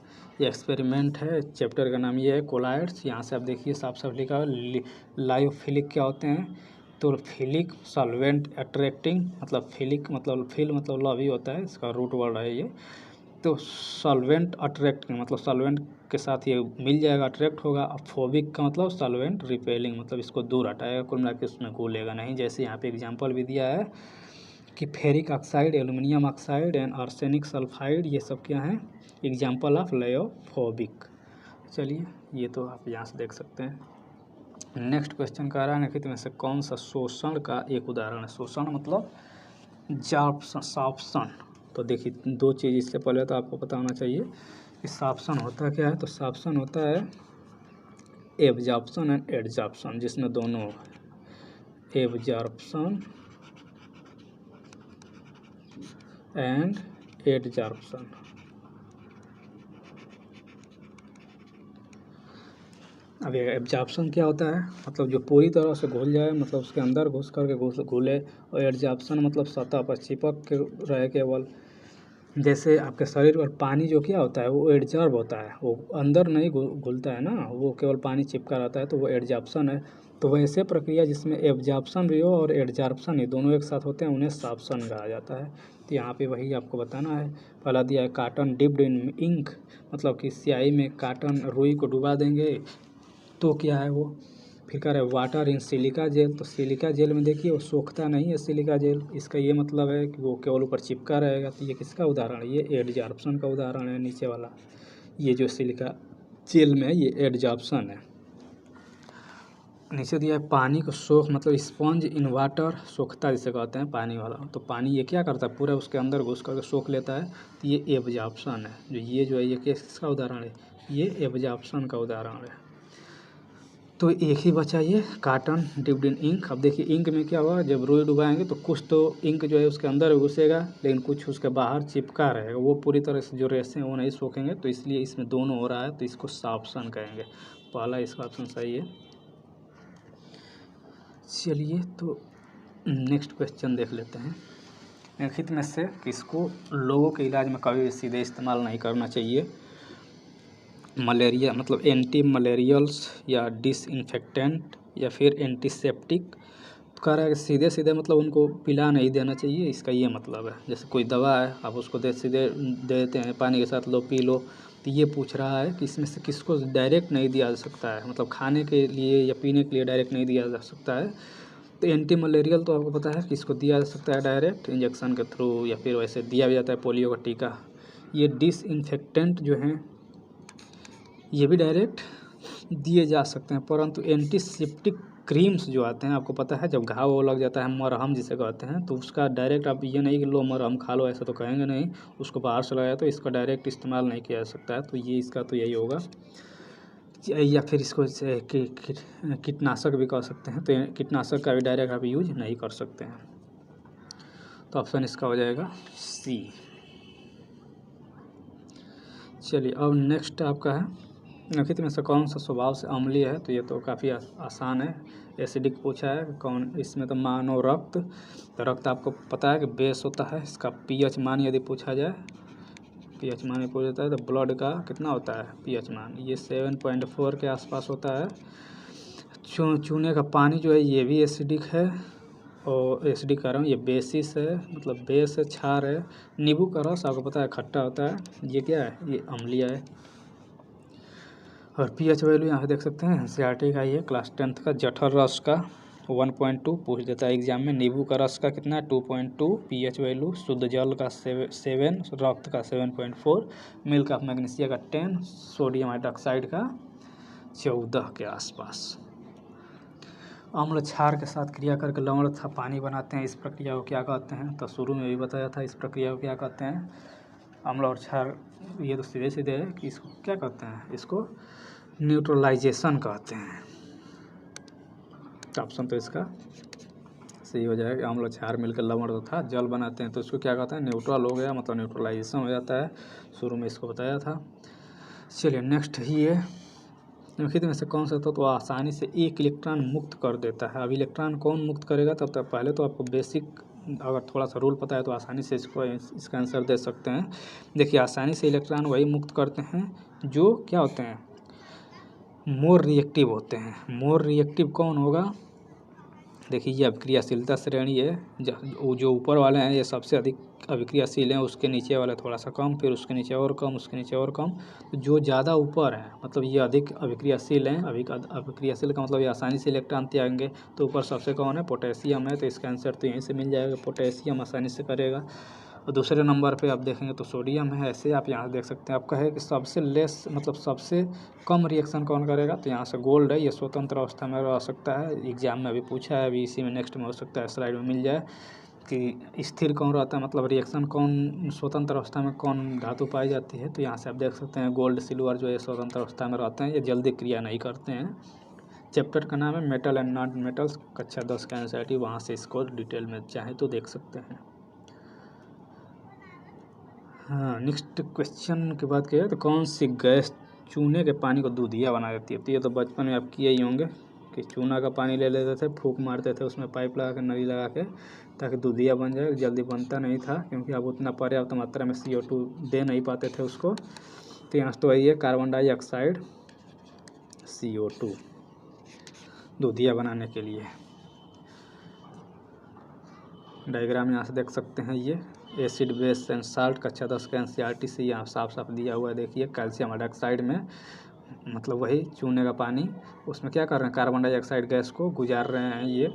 Speaker 1: ये एक्सपेरिमेंट है, चैप्टर का नाम ये है कोलाइड्स। यहाँ से आप देखिए साफ साफ लिखा है लायोफिलिक क्या होते हैं। तो फिलिक सॉल्वेंट अट्रैक्टिंग, मतलब फिलिक मतलब फिल मतलब लव ही होता है, इसका रूट वर्ड है ये। तो सॉल्वेंट अट्रैक्टिंग मतलब सॉल्वेंट के साथ ये मिल जाएगा, अट्रैक्ट होगा। अब फोबिक का मतलब सॉल्वेंट रिपेलिंग, मतलब इसको दूर हटाएगा, कुल मिला के उसमें घुलेगा नहीं। जैसे यहाँ पे एग्जाम्पल भी दिया है कि ferric oxide, aluminium oxide and arsenic sulphide, ये सब क्या हैं, एग्जाम्पल ऑफ लायोफोबिक। चलिए ये तो आप यहाँ से देख सकते हैं। नेक्स्ट क्वेश्चन कह रहा है निम्नलिखित में से कौन सा शोषण का एक उदाहरण है। शोषण मतलब साप्शन। तो देखिए दो चीज़, इससे पहले तो आपको पता होना चाहिए कि साप्शन होता क्या है। तो साप्शन होता है एब्जॉर्प्शन एंड एडजॉर्प्शन, जिसमें दोनों एब्जॉर्प्शन एंड एडजॉर्प्शन। अब ये एब्जॉर्प्शन क्या होता है, मतलब जो पूरी तरह से घुल जाए, मतलब उसके अंदर घुस करके घुले। और एडजॉर्प्शन मतलब सतह पर चिपक के रहे केवल। जैसे आपके शरीर पर पानी जो क्या होता है वो एडजॉर्ब होता है, वो अंदर नहीं घुलता है ना, वो केवल पानी चिपका रहता है, तो वो एडजॉर्प्शन है। तो वैसे प्रक्रिया जिसमें एब्जॉर्प्शन भी हो और एडजॉर्प्शन ही दोनों एक साथ होते हैं, उन्हें साप्शन कहा जाता है। तो यहाँ पे वही आपको बताना है। पहला दिया है काटन डिप्ड इन इंक, मतलब कि स्याही में काटन रुई को डुबा देंगे तो क्या है वो। फिर कह रहे हैं वाटर इन सिलिका जेल, तो सिलिका जेल में देखिए वो सोखता नहीं है सिलिका जेल, इसका ये मतलब है कि वो केवल ऊपर चिपका रहेगा। तो ये किसका उदाहरण है, ये एडजॉर्प्शन का उदाहरण है। नीचे वाला ये जो सिलिका जेल में है ये एडजॉर्प्शन है। नीचे दिया है पानी को सोख, मतलब स्पंज इन वाटर, सोखता जिसे कहते हैं पानी वाला। तो पानी ये क्या करता है, पूरा उसके अंदर घुस करके सोख लेता है, तो ये एब्जॉर्प्शन है। जो है ये किसका उदाहरण है, ये एब्जॉर्प्शन का उदाहरण है। तो एक ही बचा ये काटन डिप्ड इन इंक। अब देखिए इंक में क्या हुआ, जब रुई डुबाएंगे तो कुछ तो इंक जो है उसके अंदर घुसेगा, लेकिन कुछ उसके बाहर चिपका रहेगा, वो पूरी तरह से जो रेसे हैं वो नहीं सोखेंगे। तो इसलिए इसमें दोनों हो रहा है, तो इसको साप्शन कहेंगे। पहला इसका ऑप्शन सही है। चलिए तो नेक्स्ट क्वेश्चन देख लेते हैं। निम्नलिखित में से किसको लोगों के इलाज में कभी भी सीधे इस्तेमाल नहीं करना चाहिए? मलेरिया मतलब एंटी मलेरियल्स या डिसइंफेक्टेंट या फिर एंटीसेप्टिक। तो कह रहा है कि सीधे सीधे मतलब उनको पिला नहीं देना चाहिए, इसका ये मतलब है। जैसे कोई दवा है, आप उसको सीधे दे देते हैं पानी के साथ, लो पी लो। तो ये पूछ रहा है कि इसमें से किसको डायरेक्ट नहीं दिया जा सकता है, मतलब खाने के लिए या पीने के लिए डायरेक्ट नहीं दिया जा सकता है। तो एंटी मलेरियल तो आपको पता है कि इसको दिया जा सकता है डायरेक्ट इंजेक्शन के थ्रू, या फिर वैसे दिया भी जाता है पोलियो का टीका। ये डिसइंफेक्टेंट जो हैं ये भी डायरेक्ट दिए जा सकते हैं, परंतु एंटीसेप्टिक क्रीम्स जो आते हैं, आपको पता है जब घाव वो लग जाता है, मरहम जिसे कहते हैं, तो उसका डायरेक्ट आप ये नहीं कि लो मरहम खा लो, ऐसा तो कहेंगे नहीं, उसको बाहर से लगाया तो इसका डायरेक्ट इस्तेमाल नहीं किया जा सकता है। तो ये इसका तो यही होगा, या फिर इसको कीटनाशक भी कह सकते हैं। तो कीटनाशक का भी डायरेक्ट आप यूज नहीं कर सकते हैं। तो ऑप्शन इसका हो जाएगा सी। चलिए अब नेक्स्ट आपका है, निम्नलिखित में से कौन सा स्वभाव से अम्लीय है? तो ये तो काफ़ी आसान है, एसिडिक पूछा है। कौन इसमें? तो मानव रक्त। तो रक्त आपको पता है कि बेस होता है, इसका पीएच मान यदि पूछा जाए, पीएच मान पूछा जाता है तो ब्लड का कितना होता है पीएच मान? ये 7.4 के आसपास होता है। चूने का पानी जो है ये भी एसिडिक है, और एसिडिक कह रहा हूँ, ये बेसिस है, मतलब बेस है, क्षार है। नींबू का रस आपको पता है खट्टा होता है, ये क्या है? ये अम्लीय है। और पीएच वैल्यू यहाँ पे देख सकते हैं, एनसीईआरटी का ये क्लास 10th का जठर रस का 1.2 पूछ देता है एग्जाम में। नींबू का रस का कितना? 2.2 पीएच वैल्यू। शुद्ध जल का 7, रक्त का 7.4, मिल्क ऑफ मैग्नीशिया का 10, सोडियम हाइड्रोक्साइड का 14 के आसपास। अम्ल क्षार के साथ क्रिया करके लवण तथा पानी बनाते हैं, इस प्रक्रिया को क्या कहते हैं? तो शुरू में भी बताया था, इस प्रक्रिया को क्या कहते हैं? अम्ल और क्षार। ये तो सीधे सीधे है कि इसको क्या कहते हैं? इसको न्यूट्रलाइजेशन कहते हैं। ऑप्शन तो इसका सही हो जाएगा। अम्ल क्षार मिलकर लवण तथा जल बनाते हैं, तो इसको क्या कहते हैं? न्यूट्रल हो गया, मतलब न्यूट्रलाइजेशन हो जाता है। शुरू में इसको बताया था। चलिए नेक्स्ट ही है, निम्नलिखित में से कौन सा तत्व आसानी से एक इलेक्ट्रॉन मुक्त कर देता है? अब इलेक्ट्रॉन कौन मुक्त करेगा? तब तक पहले तो आपको बेसिक अगर थोड़ा सा रूल पता है तो आसानी से इसका आंसर दे सकते हैं। देखिए, आसानी से इलेक्ट्रॉन वही मुक्त करते हैं जो क्या होते हैं? मोर रिएक्टिव होते हैं। मोर रिएक्टिव कौन होगा? देखिए, ये अभिक्रियाशीलता श्रेणी है, जो ऊपर वाले हैं ये सबसे अधिक अभिक्रियाशील हैं, उसके नीचे वाले थोड़ा सा कम, फिर उसके नीचे और कम, उसके नीचे और कम। तो जो ज़्यादा ऊपर है मतलब ये अधिक अभिक्रियाशील हैं। अभिक्रियाशील का मतलब ये आसानी से इलेक्ट्रॉन त्यागेंगे। तो ऊपर सबसे कौन है? पोटेशियम है, तो इसका आंसर तो यहीं से मिल जाएगा, पोटेशियम आसानी से करेगा। और दूसरे नंबर पे आप देखेंगे तो सोडियम है। ऐसे आप यहाँ देख सकते हैं, आपका है कि सबसे लेस मतलब सबसे कम रिएक्शन कौन करेगा? तो यहाँ से गोल्ड है, ये स्वतंत्र अवस्था में रह सकता है। एग्जाम में अभी पूछा है, अभी इसी में नेक्स्ट में हो सकता है स्लाइड में मिल जाए कि स्थिर कौन रहता है, मतलब रिएक्शन कौन स्वतंत्र अवस्था में कौन धातु पाई जाती है। तो यहाँ से आप देख सकते हैं गोल्ड सिल्वर जो है स्वतंत्र अवस्था में रहते हैं, ये जल्दी क्रिया नहीं करते हैं। चैप्टर का नाम है मेटल एंड नॉन मेटल्स, कक्षा 10 का एनसीईआरटी, वहाँ से इसको डिटेल में चाहे तो देख सकते हैं। हाँ, नेक्स्ट क्वेश्चन की बात किया तो कौन सी गैस चूने के पानी को दूधिया बना देती है? तो ये तो बचपन में आप किए ही होंगे कि चूना का पानी ले लेते थे, फूंक मारते थे उसमें पाइप लगा के, नली लगा के, ताकि दूधिया बन जाए। जल्दी बनता नहीं था क्योंकि अब उतना पर्याप्त मात्रा में CO2 दे नहीं पाते थे उसको। तो यहाँ तो वही है, कार्बन डाइऑक्साइड CO2 दूधिया बनाने के लिए। डायग्राम यहाँ से देख सकते हैं, ये एसिड बेस एंड साल्ट कक्षा 10 का एनसीईआरटी से यहाँ साफ साफ दिया हुआ है। देखिए, कैल्शियम हाइड्रोक्साइड में मतलब वही चूने का पानी, उसमें क्या कर रहे हैं? कार्बन डाइऑक्साइड गैस को गुजार रहे हैं ये,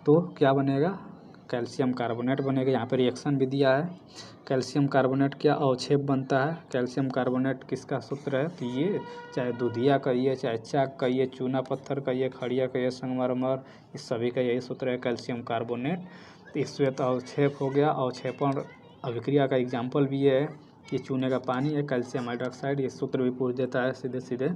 Speaker 1: तो क्या बनेगा? कैल्शियम कार्बोनेट बनेगा। यहाँ पर रिएक्शन भी दिया है। कैल्शियम कार्बोनेट क्या अवक्षेप बनता है? कैल्शियम कार्बोनेट किसका सूत्र है? तो ये चाहे दूधिया कहिए, चाहे चाक कहिए, चूना पत्थर कहिए, खड़िया कहिए, संगमरमर, इस सभी का यही सूत्र है, कैल्शियम कार्बोनेट। तो इससे तो अवक्षेप हो गया। अवक्षेपण अभिक्रिया का एग्जाम्पल भी ये है, ये चूने का पानी है, कैल्शियम हाइड्रोक्साइड, ये सूत्र भी पूछ देता है सीधे सीधे।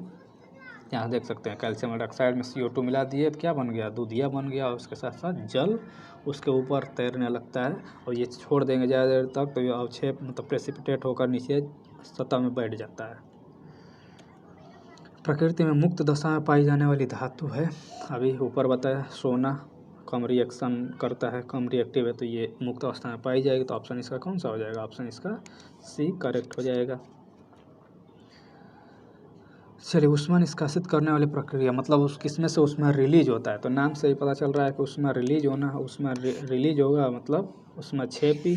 Speaker 1: यहाँ देख सकते हैं, कैल्शियम हाइड्रोक्साइड में CO2 मिला दिए तो क्या बन गया? दूधिया बन गया। और उसके साथ साथ जल उसके ऊपर तैरने लगता है, और ये छोड़ देंगे ज़्यादा देर तक तो ये अवक्षेप मतलब प्रेसिपिटेट होकर नीचे सतह में बैठ जाता है। प्रकृति में मुक्त दशा में पाई जाने वाली धातु है, अभी ऊपर बताया, सोना, कम रिएक्शन करता है, कम रिएक्टिव है, तो ये मुक्त अवस्था में पाई जाएगी। तो ऑप्शन इसका कौन सा हो जाएगा? ऑप्शन इसका सी करेक्ट हो जाएगा। चलिए, ऊष्मा निष्कासित करने वाली प्रक्रिया मतलब उस किसमें से ऊष्मा रिलीज होता है? तो नाम से ही पता चल रहा है कि ऊष्मा रिलीज होना है। ऊष्मा रिलीज होगा मतलब ऊष्मा क्षेपी।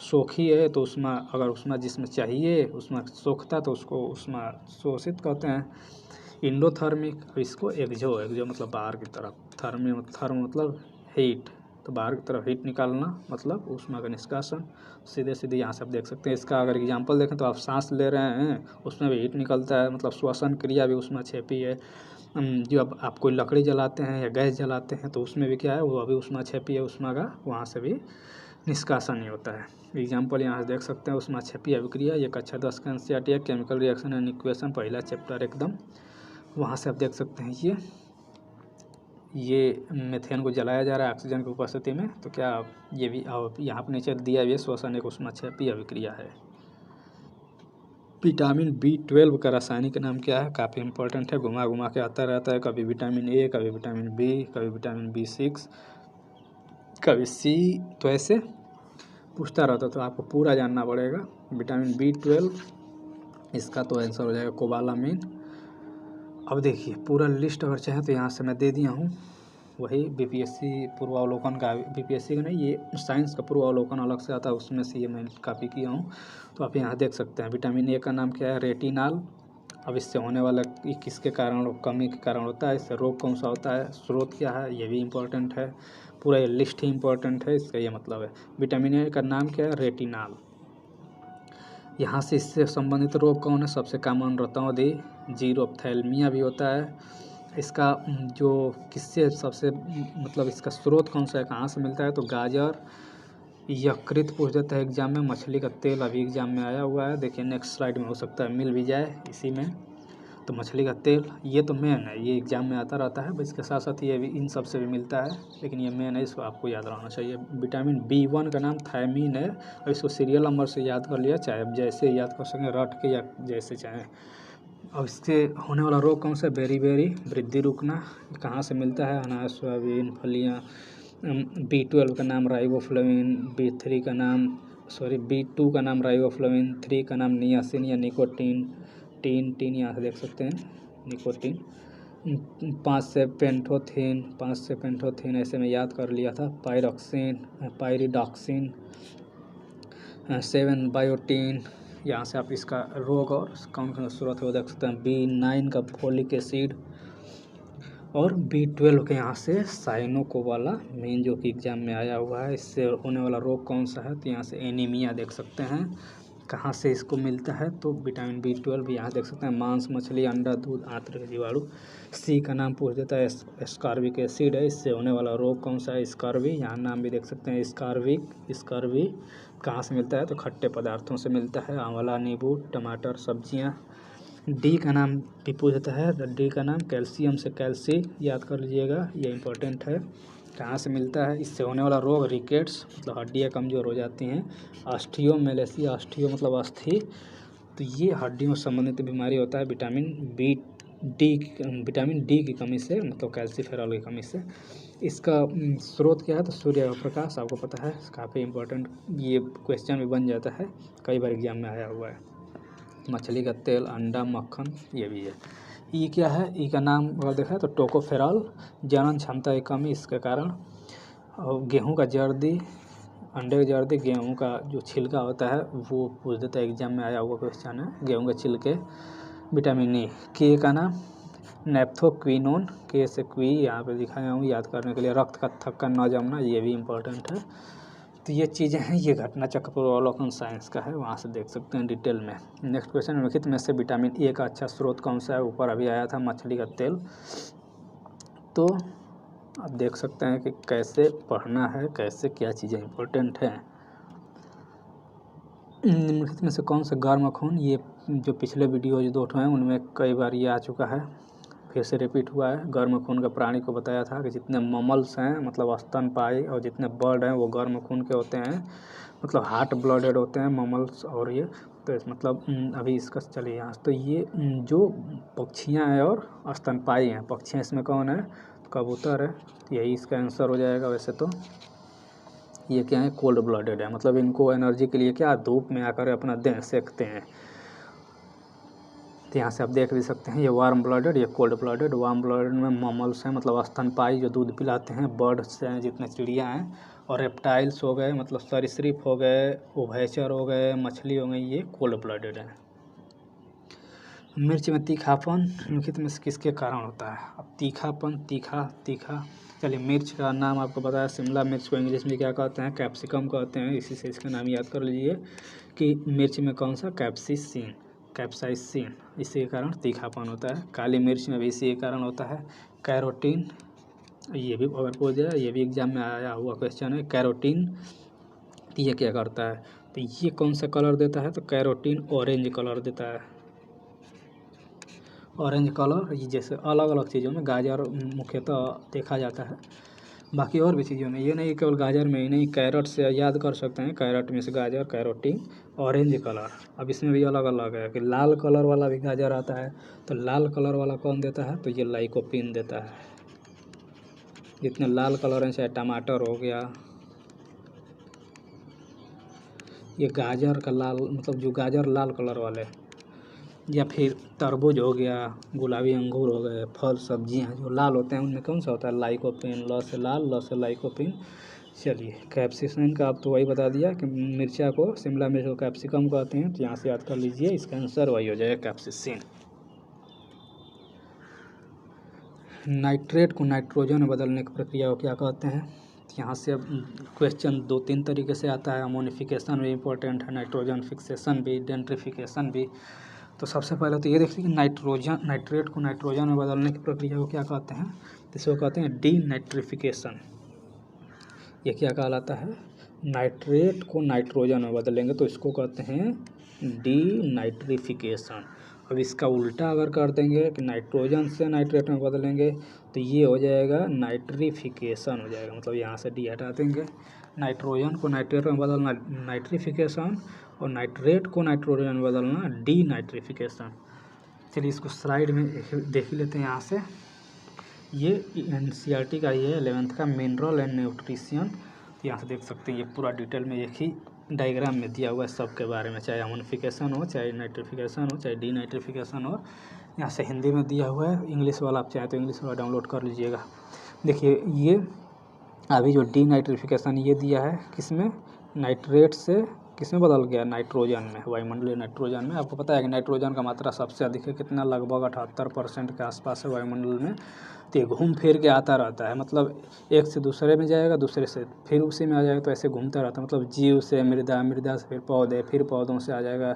Speaker 1: सोखी है तो ऊष्मा, अगर ऊष्मा जिसमें चाहिए ऊष्मा सोखता तो उसको ऊष्मा शोषित कहते हैं। इंडोथर्मिक, इसको एक्जो मतलब बाहर की तरफ, थर्म मतलब हीट, तो बाहर की तरफ हीट निकालना मतलब ऊष्मा का निष्कासन। सीधे सीधे यहाँ से आप देख सकते हैं। इसका अगर एग्जांपल देखें तो आप सांस ले रहे हैं, उसमें भी हीट निकलता है, मतलब श्वसन क्रिया भी ऊष्मा क्षेपी है। जो अब आप कोई लकड़ी जलाते हैं या गैस जलाते हैं तो उसमें भी क्या है, वो अभी ऊष्मा क्षेपी है, ऊष्मा का वहाँ से भी निष्कासन ही होता है। एग्जाम्पल यहाँ से देख सकते हैं, ऊष्मा क्षेपी अभिक्रिया, ये कक्षा 10 का एनसीईआरटी है, केमिकल रिएक्शन एंड इक्वेशन, पहला चैप्टर एकदम। वहाँ से आप देख सकते हैं ये मीथेन को जलाया जा रहा है ऑक्सीजन की उपस्थिति में, तो क्या ये भी यहाँ पर नीचे दिया हुआ श्वसन एक ऊष्माक्षेपी अभिक्रिया है। विटामिन B12 का रासायनिक नाम क्या है? काफ़ी इंपॉर्टेंट है, घुमा घुमा के आता रहता है, कभी विटामिन A, कभी विटामिन B, कभी विटामिन B6, कभी C, तो ऐसे पूछता रहता, तो आपको पूरा जानना पड़ेगा। विटामिन B12 इसका तो आंसर हो जाएगा कोबालामिन। अब देखिए पूरा लिस्ट अगर चाहे तो यहाँ से मैं दे दिया हूँ, वही बीपीएससी पूर्वावलोकन का, बीपीएससी का नहीं, ये साइंस का पूर्वावलोकन अलग से आता है, उसमें से ये मैं कॉपी किया हूँ। तो आप यहाँ देख सकते हैं विटामिन ए का नाम क्या है? रेटिनाल। अब इससे होने वाला किसके कारण, कमी के कारण होता है, इससे रोग कौन सा होता है, स्रोत क्या है, ये भी इम्पोर्टेंट है। पूरा ये लिस्ट ही इम्पोर्टेंट है, इसका ये मतलब है। विटामिन ए का नाम क्या है? रेटिनाल। यहाँ से इससे संबंधित रोग कौन है? सबसे कॉमन रतौंधी, जीरोप्थैल्मिया भी होता है। इसका जो किससे सबसे मतलब इसका स्रोत कौन सा है, कहाँ से मिलता है? तो गाजर, यकृत पूछ देता है एग्जाम में, मछली का तेल अभी एग्जाम में आया हुआ है, देखिए नेक्स्ट स्लाइड में हो सकता है मिल भी जाए इसी में। तो मछली का तेल ये तो मेन है, ये एग्जाम में आता रहता है, इसके साथ साथ ये भी इन सब से भी मिलता है, लेकिन ये मेन है, इसको आपको याद रहना चाहिए। विटामिन B1 का नाम थायमीन है, और इसको सीरियल नंबर से याद कर लिया, चाहे आप जैसे याद कर सकें रट के या जैसे चाहें। अब इससे होने वाला रोग कौन सा? बेरी वृद्धि रुकना। कहाँ से मिलता है? अनाज, सोयाबीन, फलियाँ। B12 का नाम राइबोफ्लाविन, B2 का नाम राइबोफ्लाविन, 3 का नाम नियासिन या निकोटीन, टीन यहाँ से देख सकते हैं निकोटीन। 5 से पेंटोथीन, ऐसे में याद कर लिया था। Pyridoxine, 7 biotin. यहाँ से आप इसका रोग और कौन कौन स्रोत है वो देख सकते हैं। B9 का फोलिक एसिड, और B12 के यहाँ से साइनोकोवाला मेन जो कि एग्जाम में आया हुआ है। इससे होने वाला रोग कौन सा है? तो यहाँ से एनीमिया देख सकते हैं। कहाँ से इसको मिलता है? तो विटामिन B12 यहाँ देख सकते हैं, मांस, मछली, अंडा, दूध, आंतरिक जीवाणु। C का नाम पूछ देता है, एस्कॉर्बिक एसिड है, इससे होने वाला रोग कौन सा है? स्कर्वी। यहाँ नाम भी देख सकते हैं स्कर्वी कहाँ से मिलता है? तो खट्टे पदार्थों से मिलता है, आंवला, नींबू, टमाटर, सब्जियाँ। D का नाम भी पूछता है, D का नाम कैल्शियम से कैल्सी, याद कर लीजिएगा, ये इंपॉर्टेंट है। कहाँ से मिलता है? इससे होने वाला रोग रिकेट्स, मतलब हड्डियाँ कमज़ोर हो जाती हैं। ऑस्टियोमेलेसिया, ऑस्टियो मतलब अस्थि, तो ये हड्डियों से संबंधित बीमारी होता है विटामिन डी की कमी से, मतलब कैल्सीफेरॉल की कमी से। इसका स्रोत क्या है? तो सूर्य का प्रकाश, आपको पता है, काफ़ी इंपॉर्टेंट, ये क्वेश्चन भी बन जाता है, कई बार एग्जाम में आया हुआ है। मछली का तेल, अंडा, मक्खन, ये भी है। ई क्या है? ई का नाम अगर देखा तो टोकोफेरॉल, जनन क्षमता की कमी इसके कारण। और गेहूं का जर्दी, अंडे का जर्दी, गेहूं का जो छिलका होता है वो पूछ देता है, एग्जाम में आया हुआ क्वेश्चन है, गेहूं के छिलके। विटामिन ई, के का नाम नेप्थोक्विनोन, के से क्वी यहाँ पे दिखाया हूँ याद करने के लिए। रक्त का थक्का न जमना, ये भी इम्पोर्टेंट है। तो ये चीज़ें हैं, ये घटना चक्र पूर्वावलोकन साइंस का है, वहाँ से देख सकते हैं डिटेल में। नेक्स्ट क्वेश्चन, निम्नलिखित में से विटामिन ए का अच्छा स्रोत कौन सा है? ऊपर अभी आया था मछली का तेल। तो आप देख सकते हैं कि कैसे पढ़ना है, कैसे क्या चीज़ें इंपॉर्टेंट हैं। निम्नलिखित में से कौन सा गर्म खून, ये जो पिछले वीडियो जो 2 हैं उनमें कई बार ये आ चुका है, फिर से रिपीट हुआ है। गर्म खून का प्राणी को बताया था कि जितने ममल्स हैं, मतलब स्तनपायी, और जितने बर्ड हैं वो गर्म खून के होते हैं, मतलब हार्ट ब्लडेड होते हैं ममल्स। और ये तो मतलब अभी इसका चलिए यहाँ, तो ये जो पक्षियाँ हैं और स्तनपायी हैं, पक्षियाँ इसमें कौन है? तो कबूतर है, यही इसका आंसर हो जाएगा। वैसे तो ये क्या है, कोल्ड ब्लडेड है, मतलब इनको एनर्जी के लिए क्या धूप में आकर अपना देह सेकते हैं। तो यहाँ से आप देख भी सकते हैं, ये वार्म ब्लडेड, ये कोल्ड ब्लडेड। वार्म ब्लडेड में ममल्स हैं, मतलब स्तनपायी जो दूध पिलाते हैं, बर्ड्स हैं जितने चिड़िया हैं, और रेप्टाइल्स हो गए मतलब सरीसृप हो गए, उभयचर हो गए, मछली हो गई, ये कोल्ड ब्लडेड है। मिर्च में तीखापन निम्नलिखित में किसके कारण होता है? अब तीखापन, तीखा चलिए, मिर्च का नाम आपको पता है, शिमला मिर्च को इंग्लिश में क्या कहते हैं? कैप्सिकम कहते हैं। इसी से इसका नाम याद कर लीजिए कि मिर्च में कौन सा, कैप्साइसिन, इसी के कारण तीखापन होता है। काली मिर्च में भी इसी के कारण होता है। कैरोटीन, ये भी अगर पूछ जाए, ये भी एग्जाम में आया हुआ क्वेश्चन है। कैरोटीन ये क्या करता है? तो ये कौन सा कलर देता है? तो कैरोटीन ऑरेंज कलर देता है। ऑरेंज कलर ये जैसे अलग अलग चीज़ों में, गाजर मुख्यतः देखा जाता है, बाकी और भी चीज़ों में, ये नहीं केवल गाजर में ही नहीं, कैरेट से याद कर सकते हैं, कैरेट में से गाजर, कैरोटीन, ऑरेंज कलर। अब इसमें भी अलग अलग है कि लाल कलर वाला भी गाजर आता है, तो लाल कलर वाला कौन देता है? तो ये लाइकोपीन देता है। जितने लाल कलर हैं, चाहे टमाटर हो गया, ये गाजर का लाल, मतलब जो गाजर लाल कलर वाले, या फिर तरबूज हो गया, गुलाबी अंगूर हो गए, फल सब्जियां जो लाल होते हैं, उनमें कौन सा होता है? लाइकोपीन। ल से लाल, ल से लाइकोपीन। चलिए, कैप्सिकम का आप तो वही बता दिया कि मिर्चा को, शिमला मिर्च को कैप्सिकम कहते हैं, तो यहाँ से याद कर लीजिए, इसका आंसर वही हो जाएगा, कैप्सिसिन। नाइट्रेट को नाइट्रोजन में बदलने की प्रक्रिया को क्या कहते हैं? यहाँ से अब क्वेश्चन 2-3 तरीके से आता है। अमोनिफिकेशन भी इम्पोर्टेंट है, नाइट्रोजन फिक्सेशन भी, डेंट्रिफिकेशन भी। तो सबसे पहले तो ये देखिए कि नाइट्रेट को नाइट्रोजन में बदलने की प्रक्रिया को क्या कहते हैं? इसको कहते हैं डी नाइट्रिफिकेशन। ये क्या कहलाता है? नाइट्रेट को नाइट्रोजन में बदलेंगे तो इसको कहते हैं डी नाइट्रिफिकेशन। अब इसका उल्टा अगर कर देंगे कि नाइट्रोजन से नाइट्रेट में बदलेंगे तो ये हो जाएगा नाइट्रिफिकेशन हो जाएगा, मतलब यहाँ से डी हटा देंगे। नाइट्रोजन को नाइट्रेट में बदलना नाइट्रिफिकेशन, और नाइट्रेट को नाइट्रोजन में बदलना डी नाइट्रिफिकेशन। चलिए, इसको स्लाइड में देख लेते हैं। यहाँ से ये एनसीईआरटी का, ये 11th का मिनरल एंड न्यूट्रिशन। यहाँ से देख सकते हैं, ये पूरा डिटेल में एक ही डायग्राम में दिया हुआ है सब के बारे में, चाहे अमोनिफिकेशन हो, चाहे नाइट्रिफिकेशन हो, चाहे डी नाइट्रिफिकेशन हो। यहाँ से हिंदी में दिया हुआ है, इंग्लिश वाला आप चाहे तो इंग्लिश वाला डाउनलोड कर लीजिएगा। देखिए, ये अभी जो डी नाइट्रिफिकेशन ये दिया है, किसमें? नाइट्रेट से किसमें बदल गया? नाइट्रोजन में, वायुमंडलीय नाइट्रोजन में। आपको पता है कि नाइट्रोजन का मात्रा सबसे अधिक है, कितना? लगभग 78% के आसपास है वायुमंडल में। तो ये घूम फिर के आता रहता है, मतलब एक से दूसरे में जाएगा, दूसरे से फिर उसी में आ जाएगा, तो ऐसे घूमता रहता है। मतलब जीव से मृदा, मृदा से फिर पौधे, फिर पौधों से आ जाएगा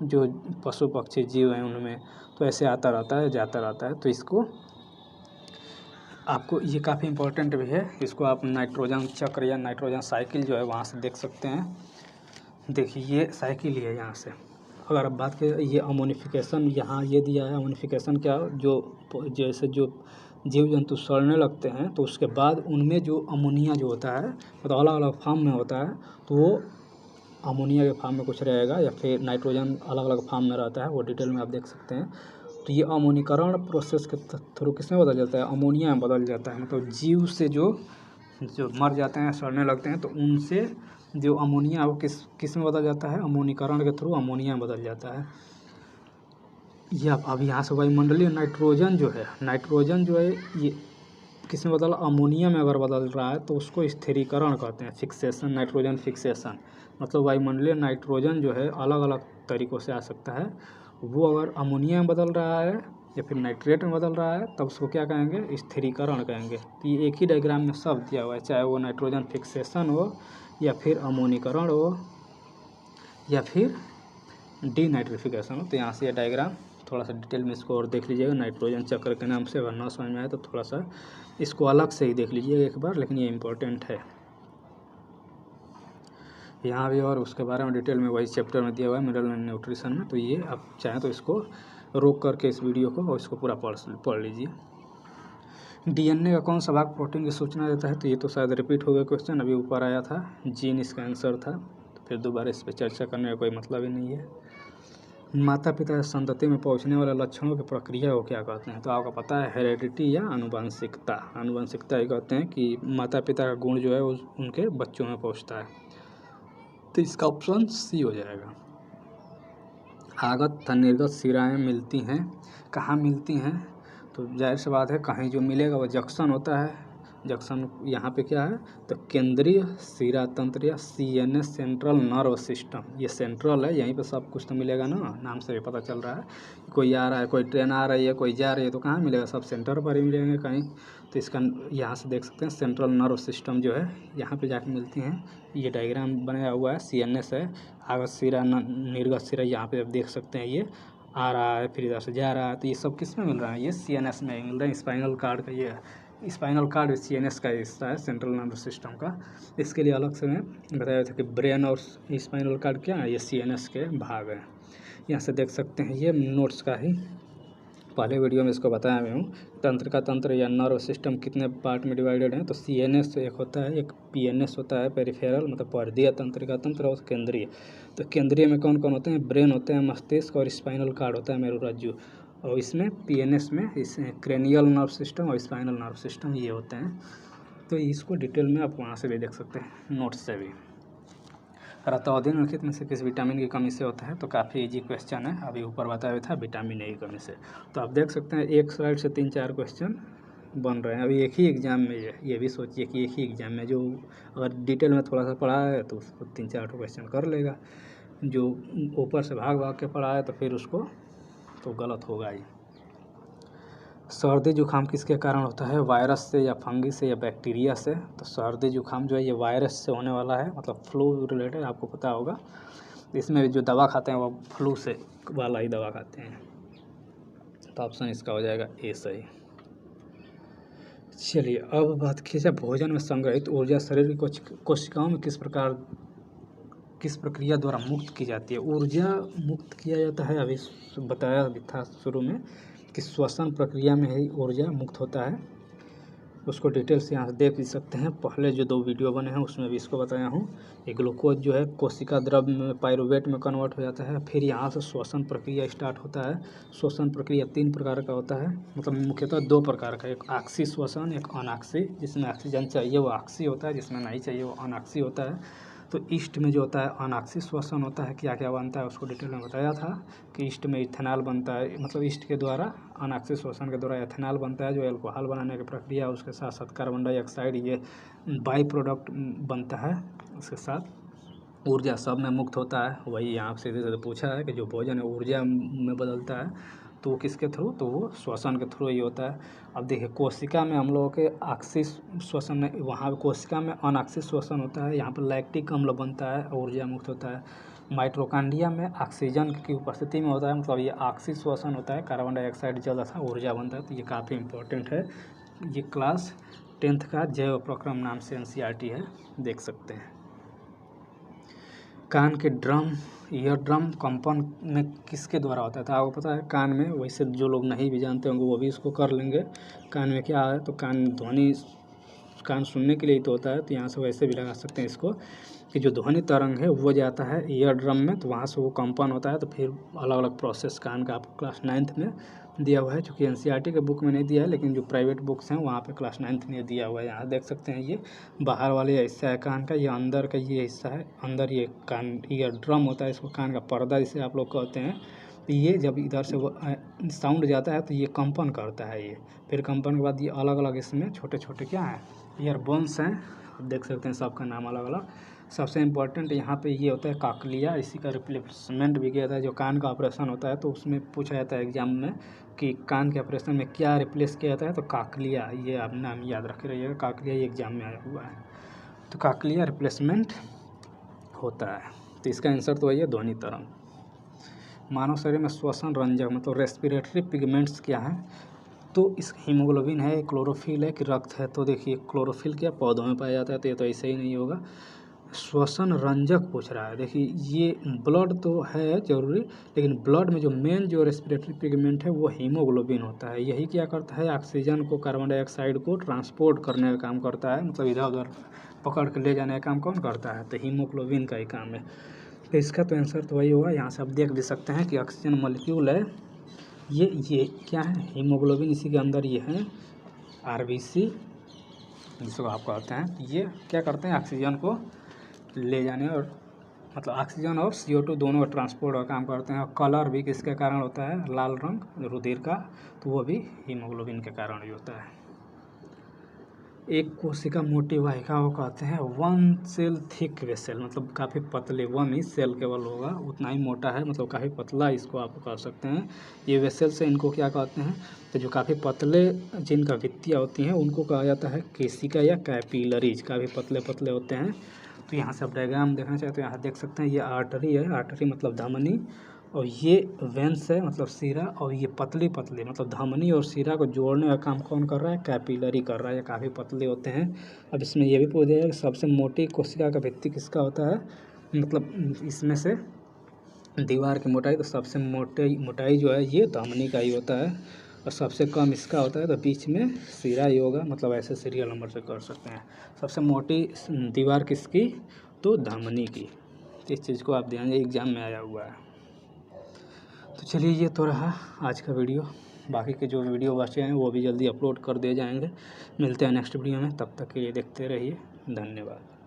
Speaker 1: जो पशु पक्षी जीव हैं उनमें, तो ऐसे आता रहता है, जाता रहता है। तो इसको आपको, ये काफ़ी इंपॉर्टेंट भी है, इसको आप नाइट्रोजन चक्र या नाइट्रोजन साइकिल जो है वहाँ से देख सकते हैं। देखिए, ये साइकिल ही है। यहाँ से अगर आप बात करें, ये अमोनिफिकेशन यहाँ ये दिया है। अमोनिफिकेशन क्या, जो जैसे जो जीव जंतु सड़ने लगते हैं तो उसके बाद उनमें जो अमोनिया जो होता है, मतलब अलग अलग फार्म में होता है, तो वो अमोनिया के फार्म में कुछ रहेगा, या फिर नाइट्रोजन अलग अलग फार्म में रहता है, वो डिटेल में आप देख सकते हैं। तो ये अमोनीकरण प्रोसेस के थ्रू किस में बदल जाता है? अमोनिया में बदल जाता है। मतलब जीव से जो मर जाते हैं, सड़ने लगते हैं, तो उनसे जो अमोनिया वो किस में बदल जाता है? अमोनीकरण के थ्रू अमोनिया में बदल जाता है। ये अब यहाँ से वायुमंडलीय नाइट्रोजन जो है ये किस में बदल? अमोनिया में अगर बदल रहा है तो उसको स्थिरीकरण कहते हैं, फिक्सेशन, नाइट्रोजन फिक्सेशन। मतलब वायुमंडलीय नाइट्रोजन जो है अलग अलग तरीक़ों से आ सकता है, वो अगर अमोनिया में बदल रहा है या फिर नाइट्रेट में बदल रहा है तब उसको क्या कहेंगे? स्थिरीकरण कहेंगे। तो ये एक ही डायग्राम में सब दिया हुआ है, चाहे वो नाइट्रोजन फिक्सेशन हो, या फिर अमोनीकरण हो, या फिर डी नाइट्रिफिकेशन हो। तो यहाँ से ये डायग्राम थोड़ा सा डिटेल में इसको और देख लीजिएगा, नाइट्रोजन चक्र के नाम से। अगर ना समझ में आए तो थोड़ा सा इसको अलग से ही देख लीजिएगा एक बार, लेकिन ये इम्पोर्टेंट है। यहाँ भी और उसके बारे में डिटेल में वही चैप्टर में दिया हुआ है, मिनरल एंड न्यूट्रिशन में। तो ये आप चाहें तो इसको रोक करके इस वीडियो को और इसको पूरा पढ़ लीजिए। डीएनए का कौन सा भाग प्रोटीन की सूचना देता है? तो ये तो शायद रिपीट हो गया क्वेश्चन, अभी ऊपर आया था, जीन इसका आंसर था, तो फिर दोबारा इस पर चर्चा करने का कोई मतलब ही नहीं है। माता पिता या संतति में पहुंचने वाले लक्षणों की प्रक्रिया को क्या कहते हैं? तो आपको पता है हेरेडिटी या आनुवंशिकता। आनुवंशिकता ये कहते हैं कि माता पिता का गुण जो है उनके बच्चों में पहुंचता है। तो इसका ऑप्शन सी हो जाएगा। आगत तथा निर्गत शिराएँ मिलती हैं, कहाँ मिलती हैं? तो जाहिर सी बात है कहीं जो मिलेगा वो जंक्शन होता है। जंक्शन यहाँ पे क्या है? तो केंद्रीय शिरा तंत्र या CNS सेंट्रल नर्व सिस्टम, ये सेंट्रल है, यहीं पे सब कुछ तो मिलेगा ना, नाम से भी पता चल रहा है। कोई आ रहा है, कोई ट्रेन आ रही है, कोई जा रही है, तो कहाँ मिलेगा? सब सेंटर पर ही मिलेंगे कहीं। तो इसका यहाँ से देख सकते हैं सेंट्रल नर्व सिस्टम जो है यहाँ पे जाके मिलती हैं। ये डायग्राम बनाया हुआ है, CNS है, आगत शिरा निर्गत शिरा यहाँ पे आप देख सकते हैं, ये आ रहा है फिर इधर से जा रहा है। तो ये सब किस में मिल रहा है? ये CNS में मिल रहा है। स्पाइनल कार्ड का ये स्पाइनल कार्ड CNS का हिस्सा है, सेंट्रल नर्वस सिस्टम का। इसके लिए अलग से मैं बताया था कि ब्रेन और स्पाइनल कार्ड क्या है, ये CNS के भाग हैं। यहाँ से देख सकते हैं, ये नोट्स का ही पहले वीडियो में इसको बताया मैं हूँ। तंत्र का तंत्र या नर्व सिस्टम कितने पार्ट में डिवाइडेड है? तो CNS एक होता है, एक PNS होता है, पेरिफेरल मतलब परिधीय तंत्रिका तंत्र, और केंद्रीय। तो केंद्रीय में कौन कौन होते हैं? ब्रेन होते हैं, मस्तिष्क और स्पाइनल कार्ड होता है, मेरुरज्जु। और इसमें PNS में इसमें क्रेनियल नर्व सिस्टम और स्पाइनल नर्व सिस्टम ये होते हैं। तो इसको डिटेल में आप वहाँ से भी देख सकते हैं, नोट्स से भी। रक्तवाहिनी निम्नलिखित में से किस विटामिन की कमी से होता है? तो काफ़ी इजी क्वेश्चन है, अभी ऊपर बताया था विटामिन ए की कमी से। तो आप देख सकते हैं एक स्लाइड से 3-4 क्वेश्चन बन रहे हैं अभी एक ही एग्जाम में। ये भी सोचिए कि एक ही एग्जाम में जो अगर डिटेल में थोड़ा सा पढ़ा है तो उसको 3-4 क्वेश्चन कर लेगा, जो ऊपर से भाग भाग के पढ़ा है तो फिर उसको तो गलत होगा ही। सर्दी जुकाम किसके कारण होता है? वायरस से या फंगी से या बैक्टीरिया से? तो सर्दी जुकाम जो है ये वायरस से होने वाला है, मतलब फ्लू रिलेटेड, आपको पता होगा। इसमें जो दवा खाते हैं वो फ्लू से वाला ही दवा खाते हैं। तो ऑप्शन इसका हो जाएगा ए सही। चलिए अब बात की जाए भोजन में संग्रहित ऊर्जा शरीर की कोशिकाओं में किस प्रक्रिया द्वारा मुक्त की जाती है? ऊर्जा मुक्त किया जाता है, अभी बताया भी था शुरू में कि श्वसन प्रक्रिया में ही ऊर्जा मुक्त होता है। उसको डिटेल से यहाँ से देख भी सकते हैं, पहले जो 2 वीडियो बने हैं उसमें भी इसको बताया हूँ। ये ग्लूकोज जो है कोशिका द्रव्य में पाइरुवेट में कन्वर्ट हो जाता है, फिर यहाँ से श्वसन प्रक्रिया स्टार्ट होता है। श्वसन प्रक्रिया 3 प्रकार का होता है, मतलब मुख्यतः 2 प्रकार का, एक ऑक्सी श्वसन, एक अनॉक्सी। जिसमें ऑक्सीजन चाहिए वो ऑक्सी होता है, जिसमें नहीं चाहिए वो अनॉक्सी होता है। तो ईस्ट में जो होता है अनॉक्सी श्वसन होता है, क्या क्या बनता है उसको डिटेल में बताया था कि ईस्ट में इथेनॉल बनता है, मतलब ईस्ट के द्वारा अनॉक्सी श्वसन के द्वारा एथेनॉल बनता है जो अल्कोहल बनाने की प्रक्रिया है। उसके साथ साथ कार्बन डाइऑक्साइड ये बाई प्रोडक्ट बनता है। उसके साथ ऊर्जा सब में मुक्त होता है। वही यहाँ से सीधे पूछा है कि जो भोजन है ऊर्जा में बदलता है तो किसके थ्रू? तो वो श्वसन के थ्रू ही होता है। अब देखिए कोशिका में हम लोगों के ऑक्सी श्वसन में, वहाँ कोशिका में अनॉक्सी श्वसन होता है, यहाँ पर लैक्टिक अम्ल बनता है, ऊर्जा मुक्त होता है। माइटोकॉन्ड्रिया में ऑक्सीजन की उपस्थिति में होता है, मतलब ये ऑक्सी श्वसन होता है, कार्बन डाइऑक्साइड जल था, ऊर्जा बनता है। तो ये काफ़ी इंपॉर्टेंट है, ये क्लास 10th का जैव प्रक्रम नाम से NCERT है, देख सकते हैं। कान के ड्रम ईयर ड्रम कंपन में किसके द्वारा होता है? तो आपको पता है कान में, वैसे जो लोग नहीं भी जानते होंगे वो भी इसको कर लेंगे। कान में क्या है? तो कान ध्वनि, कान सुनने के लिए तो होता है, तो यहाँ से वैसे भी लगा सकते हैं इसको कि जो ध्वनि तरंग है वो जाता है ईयर ड्रम में, तो वहाँ से वो कंपन होता है। तो फिर अलग अलग प्रोसेस कान का आपको क्लास 9th में दिया हुआ है, चूँकि NCERT के बुक में नहीं दिया है, लेकिन जो प्राइवेट बुक्स हैं वहाँ पे क्लास 9th में दिया हुआ है। यहाँ देख सकते हैं ये बाहर वाले हिस्सा है कान का, ये अंदर का ये हिस्सा है, अंदर ये कान ईयर ड्रम होता है, इसको कान का पर्दा जिसे आप लोग कहते हैं। तो ये जब इधर से वो साउंड जाता है तो ये कंपन करता है ये, फिर कंपन के बाद ये अलग अलग इसमें छोटे छोटे क्या हैं, ईयर बोन्स हैं, देख सकते हैं सबका नाम अलग अलग। सबसे इम्पोर्टेंट यहाँ पे ये होता है काकलिया, इसी का रिप्लेसमेंट भी किया जाता है। जो कान का ऑपरेशन होता है तो उसमें पूछा जाता है एग्जाम में कि कान के ऑपरेशन में क्या रिप्लेस किया जाता है, तो काकलिया, ये आप नाम याद रखे रहिएगा, काकलिया ये एग्जाम में आया हुआ है। तो काकलिया रिप्लेसमेंट होता है, तो इसका आंसर तो वही है ध्वनि तरंग। मानव शरीर में श्वसन रंजक मतलब रेस्पिरेटरी पिगमेंट्स क्या हैं? तो इस हीमोग्लोबिन है, क्लोरोफिल है कि रक्त है? तो देखिए क्लोरोफिल क्या पौधों में पाया जाता है, तो ये तो ऐसे ही नहीं होगा। श्वसन रंजक पूछ रहा है, देखिए ये ब्लड तो है जरूरी, लेकिन ब्लड में जो मेन जो रेस्पिरेटरी पिगमेंट है वो हीमोग्लोबिन होता है। यही क्या करता है? ऑक्सीजन को, कार्बन डाइऑक्साइड को ट्रांसपोर्ट करने का काम करता है, मतलब इधर उधर पकड़ के ले जाने का काम कौन करता है? तो हीमोग्लोबिन का ही काम है। तो इसका तो आंसर तो वही होगा। यहाँ से आप देख भी सकते हैं कि ऑक्सीजन मॉलिक्यूल है ये क्या है, हीमोग्लोबिन, इसी के अंदर ये है आरबीसी जिसको आप कहते हैं। तो ये क्या करते हैं, ऑक्सीजन को ले जाने और मतलब ऑक्सीजन और CO2 दोनों का ट्रांसपोर्ट का काम करते हैं। और कलर भी किसके कारण होता है, लाल रंग रुधिर का, तो वो भी हीमोग्लोबिन के कारण ही होता है। एक कोशिका मोटी वाहिका को कहते हैं वन सेल थिक वेसल, मतलब काफ़ी पतले, वन ही सेल केवल होगा, उतना ही मोटा है, मतलब काफ़ी पतला इसको आप कह सकते हैं। ये वेसल से इनको क्या कहते हैं, तो जो काफ़ी पतले जिनका भित्तियाँ होती हैं उनको कहा जाता है केशिका या कैपिलरीज, काफ़ी पतले पतले होते हैं। तो यहाँ से आप डायग्राम देखना चाहते हैं तो यहाँ देख सकते हैं ये आर्टरी है, आर्टरी मतलब धमनी, और ये वेंस है मतलब सीरा, और ये पतली पतली मतलब धमनी और सीरा को जोड़ने का काम कौन कर रहा है, कैपिलरी कर रहा है। ये काफ़ी पतले होते हैं। अब इसमें ये भी पूछ दिया कि सबसे मोटी कोशिका का भित्ति किसका होता है, मतलब इसमें से दीवार की मोटाई, तो सबसे मोटाई जो है ये धमनी का ही होता है, और सबसे कम इसका होता है, तो बीच में सीरा ही होगा, मतलब ऐसे सीरियल नंबर से कर सकते हैं। सबसे मोटी दीवार किसकी, तो धमनी की। इस चीज़ को आप ध्यान, एग्जाम में आया हुआ है। तो चलिए ये तो रहा आज का वीडियो, बाकी के जो वीडियो बचे हैं वो भी जल्दी अपलोड कर दिए जाएंगे। मिलते हैं नेक्स्ट वीडियो में, तब तक के लिए देखते रहिए, धन्यवाद।